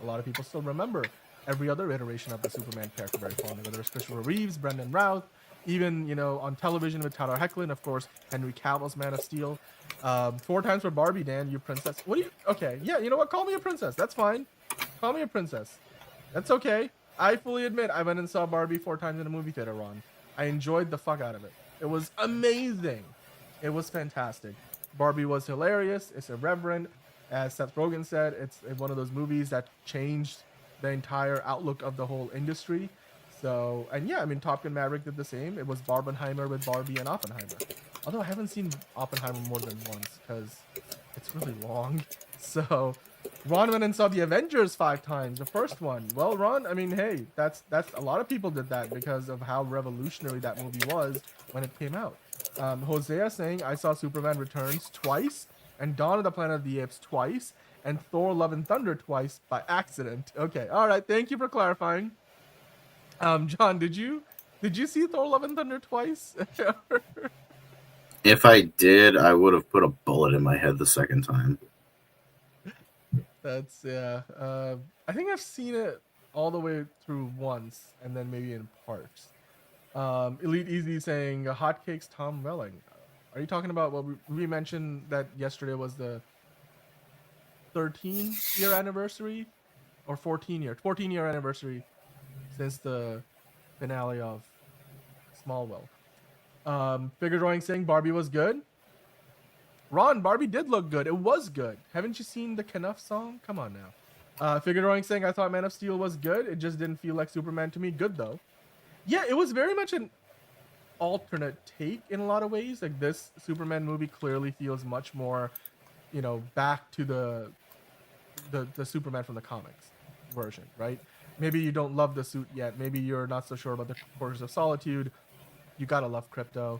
A lot of people still remember every other iteration of the Superman character very fondly, whether it's Christopher Reeves, Brendan Routh, even on television with Tyler Hoechlin, of course, Henry Cavill's Man of Steel. 4 times for Barbie, Dan, you princess. What do you? Okay, yeah, you know what? Call me a princess. That's fine. Call me a princess. That's okay. I fully admit I went and saw Barbie 4 times in a movie theater, Ron. I enjoyed the fuck out of it. It was amazing. It was fantastic. Barbie was hilarious. It's irreverent. As Seth Rogen said, it's one of those movies that changed the entire outlook of the whole industry. So, and yeah, I mean, Top Gun Maverick did the same. It was Barbenheimer with Barbie and Oppenheimer. Although I haven't seen Oppenheimer more than once because it's really long. So, Ron went and saw the Avengers 5 times, the first one. Well, Ron, I mean, hey, that's a lot of people did that because of how revolutionary that movie was when it came out. Hosea saying, "I saw Superman Returns twice, and Dawn of the Planet of the Apes twice, and Thor: Love and Thunder twice by accident." Okay, all right, thank you for clarifying. John, did you see Thor: Love and Thunder twice? If I did, I would have put a bullet in my head the second time. That's I think I've seen it all the way through once, and then maybe in parts. Elite Easy saying, "Hotcakes Tom Welling." Are you talking about what we mentioned that yesterday was the 13-year anniversary or 14-year anniversary since the finale of Smallville. Figure Drawing saying Barbie was good. Ron, Barbie did look good. It was good. Haven't you seen the Knuff song? Come on now. Figure Drawing saying, "I thought Man of Steel was good. It just didn't feel like Superman to me." Good though. Yeah, it was very much an alternate take in a lot of ways. Like, this Superman movie clearly feels much more, back to the Superman from the comics version, right? Maybe you don't love the suit yet. Maybe you're not so sure about the Fortress of Solitude. You gotta love Krypto.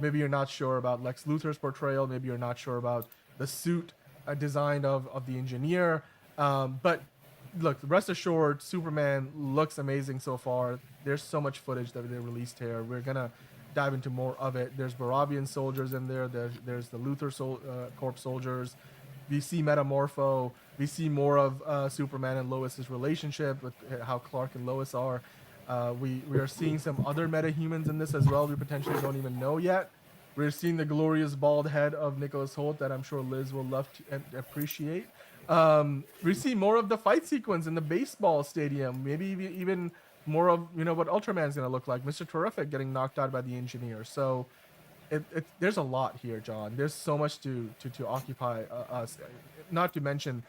Maybe you're not sure about Lex Luthor's portrayal. Maybe you're not sure about the suit design of the engineer. But look, rest assured, Superman looks amazing so far. There's so much footage that they released here. We're gonna dive into more of it. There's Barabian soldiers in there. There's the Luthor Corps soldiers. We see Metamorpho. We see more of Superman and Lois's relationship, with how Clark and Lois are. We are seeing some other metahumans in this as well. We potentially don't even know yet. We're seeing the glorious bald head of Nicholas Hoult that I'm sure Liz will love to appreciate. We see more of the fight sequence in the baseball stadium. Maybe even more of what Ultraman's gonna look like. Mr. Terrific getting knocked out by the engineer. So there's a lot here, John. There's so much to occupy us. Not to mention,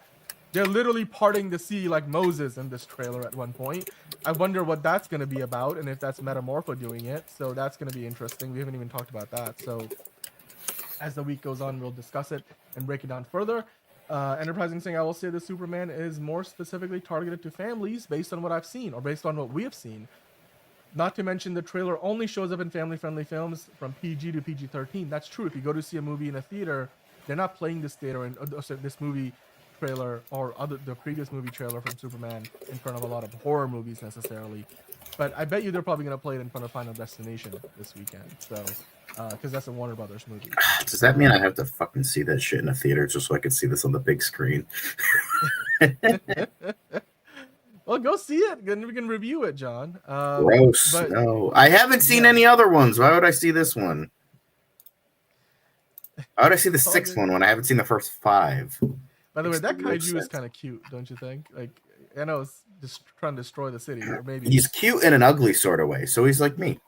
they're literally parting the sea like Moses in this trailer at one point. I wonder what that's going to be about, and if that's Metamorpho doing it. So that's going to be interesting. We haven't even talked about that. So as the week goes on, we'll discuss it and break it down further. Enterprising saying, I will say the Superman is more specifically targeted to families based on what I've seen, or based on what we have seen. Not to mention the trailer only shows up in family-friendly films from PG to PG-13. That's true. If you go to see a movie in a theater, they're not playing this this movie trailer or the previous movie trailer from Superman in front of a lot of horror movies necessarily. But I bet you they're probably going to play it in front of Final Destination this weekend. So, because that's a Warner Brothers movie. Does that mean I have to fucking see that shit in a theater just so I can see this on the big screen? Well, go see it. Then we can review it, John. Gross. No, I haven't seen any other ones. Why would I see this one? Why would I see the sixth one when I haven't seen the first 5? By the way, that kaiju is kind of cute, don't you think? Like, I know it's just trying to destroy the city, or maybe he's cute in an ugly sort of way. So he's like me.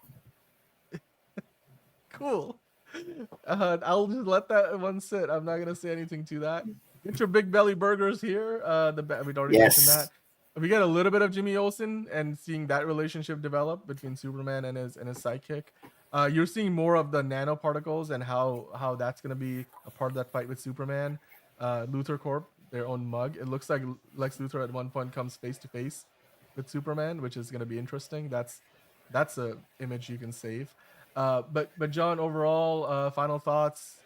Cool. I'll just let that one sit. I'm not gonna say anything to that. Get your big belly burgers here. We'd already mentioned that. We get a little bit of Jimmy Olsen and seeing that relationship develop between Superman and his sidekick. You're seeing more of the nanoparticles and how that's gonna be a part of that fight with Superman. Luthor Corp, their own mug. It looks like Lex Luthor at one point comes face to face with Superman, which is gonna be interesting. That's a image you can save. But John, overall, final thoughts.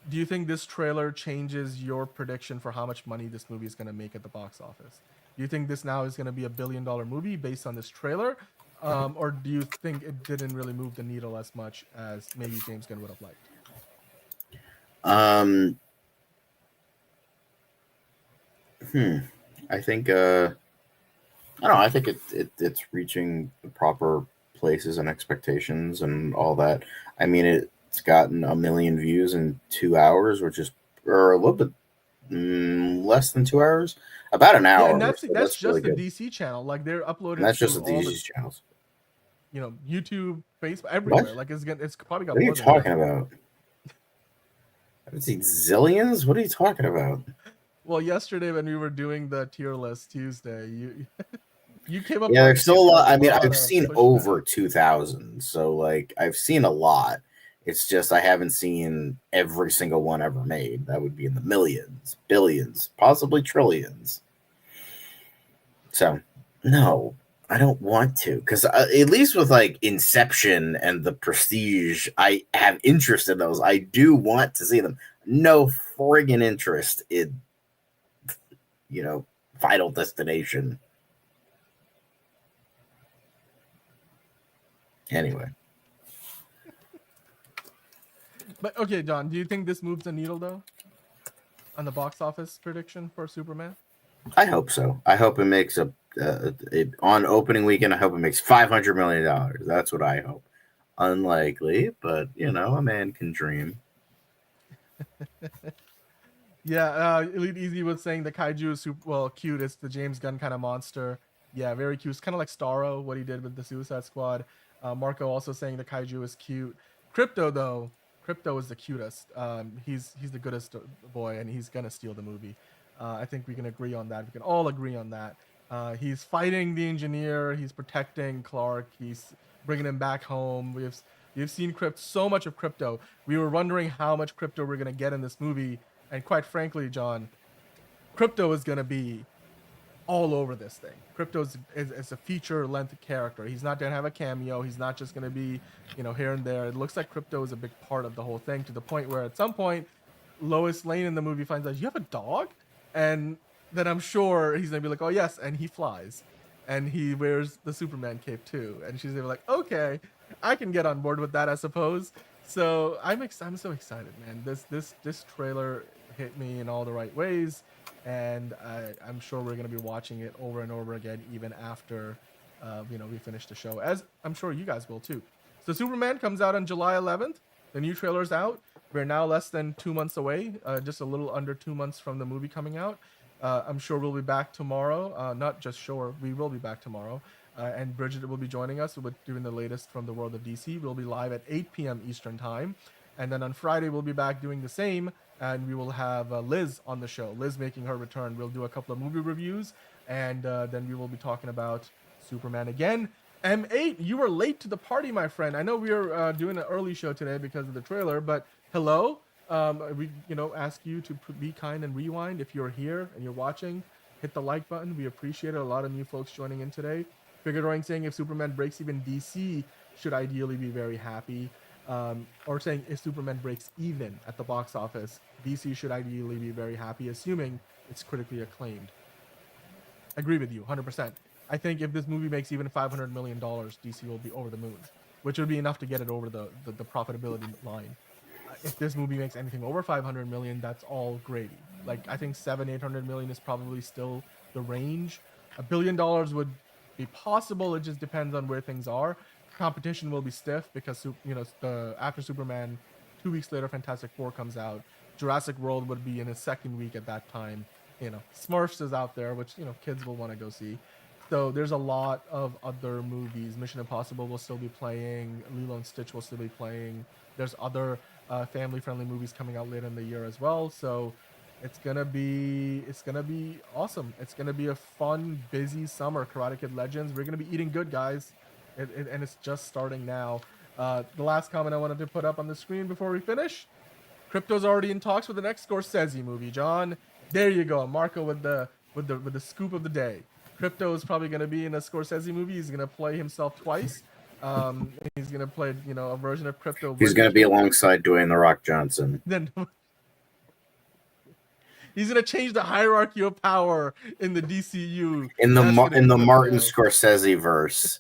Do you think this trailer changes your prediction for how much money this movie is going to make at the box office? Do you think this now is going to be $1 billion movie based on this trailer? Or do you think it didn't really move the needle as much as maybe James Gunn would have liked? I think I don't know. I think it's reaching the proper places and expectations and all that. I mean, it's gotten 1 million views in 2 hours, which is or a little bit less than 2 hours, about an hour. Yeah, and that's so just really the good. DC channel. Like they're uploading. And that's just the all DC channels. YouTube, Facebook, everywhere. What? Like it's probably got. What are more you than talking that. about? I've seen zillions. What are you talking about? Well, yesterday when we were doing the tier list Tuesday, you came up. Yeah, there's still a lot. I mean, lot I've of seen pushback. over 2,000. So, like, I've seen a lot. It's just I haven't seen every single one ever made. That would be in the millions, billions, possibly trillions. So, no, I don't want to. Because at least with, like, Inception and The Prestige, I have interest in those. I do want to see them. No friggin' interest in, Final Destination. Anyway. But okay, John, do you think this moves the needle though on the box office prediction for Superman? I hope so. I hope it makes on opening weekend. I hope it makes $500 million. That's what I hope. Unlikely, but a man can dream. Yeah, Elite Easy was saying the kaiju is cute. It's the James Gunn kind of monster. Yeah, very cute. It's kind of like Starro, what he did with the Suicide Squad. Marco also saying the kaiju is cute. Krypto is the cutest. He's the goodest boy, and he's gonna steal the movie. I think we can agree on that. We can all agree on that. He's fighting the engineer. He's protecting Clark. He's bringing him back home. We've seen so much of Krypto. We were wondering how much Krypto we're gonna get in this movie, and quite frankly, John, Krypto is gonna be all over this thing. Krypto's is a feature-length character. He's not gonna have a cameo. He's not just gonna be, here and there. It looks like Krypto is a big part of the whole thing, to the point where at some point, Lois Lane in the movie finds out, you have a dog? And then I'm sure he's gonna be like, oh yes, and he flies. And he wears the Superman cape too. And she's gonna be like, okay, I can get on board with that, I suppose. So I'm so excited, man. This trailer hit me in all the right ways, and I'm sure we're gonna be watching it over and over again, even after we finish the show, as I'm sure you guys will too. So Superman comes out on July 11th. The new trailer's out. We're now less than 2 months away, just a little under 2 months from the movie coming out. I'm sure we'll be back tomorrow. Not just sure, we will be back tomorrow. And Bridget will be joining us with doing the latest from the world of DC. We'll be live at 8 p.m. Eastern time. And then on Friday, we'll be back doing the same. And we will have Liz on the show. Liz making her return. We'll do a couple of movie reviews. And then we will be talking about Superman again. M8, you were late to the party, my friend. I know we are doing an early show today because of the trailer, but hello. We ask you to be kind and rewind. If you're here and you're watching, hit the like button. We appreciate it. A lot of new folks joining in today. Figuring saying if Superman breaks even, DC should ideally be very happy. Or saying if Superman breaks even at the box office, DC should ideally be very happy, assuming it's critically acclaimed. Agree with you 100%. I think if this movie makes even $500 million, DC will be over the moon, which would be enough to get it over the profitability line. If this movie makes anything over 500 million, that's all gravy. Like, I think 700-800 million is probably still the range. $1 billion would be possible. It just depends on where things are. Competition will be stiff because after Superman, 2 weeks later Fantastic Four comes out. Jurassic World would be in its second week at that time. Smurfs is out there, which kids will want to go see. So there's a lot of other movies. Mission Impossible will still be playing. Lilo and Stitch will still be playing. There's other family-friendly movies coming out later in the year as well. So it's gonna be awesome. It's gonna be a fun, busy summer. Karate Kid Legends. We're gonna be eating good, guys, and it's just starting now. The last comment I wanted to put up on the screen before we finish: Krypto's already in talks with the next Scorsese movie. John, there you go. Marco with the scoop of the day. Krypto is probably gonna be in a Scorsese movie. He's gonna play himself twice. He's gonna play a version of Krypto. He's gonna be alongside Dwayne The Rock Johnson. Then he's gonna change the hierarchy of power in the DCU. In the Martin Scorsese verse.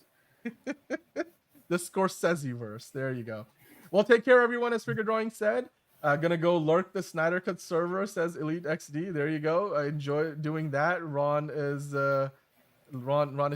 The Scorsese verse. There you go. Well, take care, everyone. As Figure Drawing said, gonna go lurk the Snyder Cut server, says Elite XD. There you go. I enjoy doing that. Ron is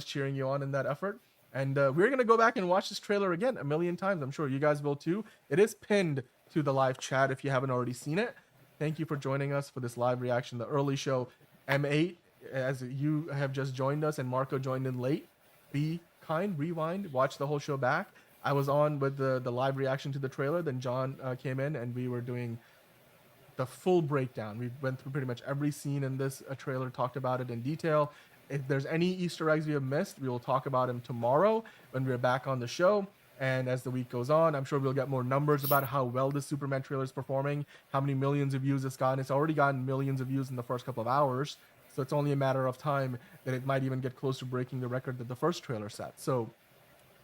cheering you on in that effort. And we're gonna go back and watch this trailer again a million times. I'm sure you guys will too. It is pinned to the live chat if you haven't already seen it. Thank you for joining us for this live reaction, the early show. M8, as you have just joined us, and Marco joined in late. Be kind, rewind, watch the whole show back. I was on with the live reaction to the trailer. Then John came in, and we were doing the full breakdown. We went through pretty much every scene in this trailer, talked about it in detail. If there's any Easter eggs we have missed, we will talk about them tomorrow when we're back on the show. And as the week goes on, I'm sure we'll get more numbers about how well the Superman trailer is performing, how many millions of views it's gotten. It's already gotten millions of views in the first couple of hours. So it's only a matter of time that it might even get close to breaking the record that the first trailer set. So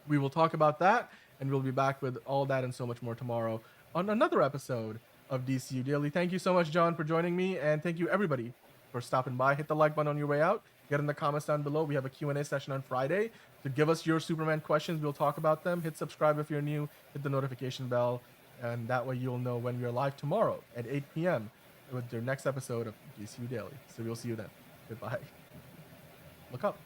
we will talk about that, and we'll be back with all that and so much more tomorrow on another episode of DCU Daily. Thank you so much, John, for joining me, and thank you, everybody, for stopping by. Hit the like button on your way out. Get in the comments down below. We have a Q&A session on Friday. So give us your Superman questions. We'll talk about them. Hit subscribe if you're new. Hit the notification bell. And that way you'll know when we're live tomorrow at 8 p.m. with your next episode of DCU Daily. So we'll see you then. Goodbye. Look up.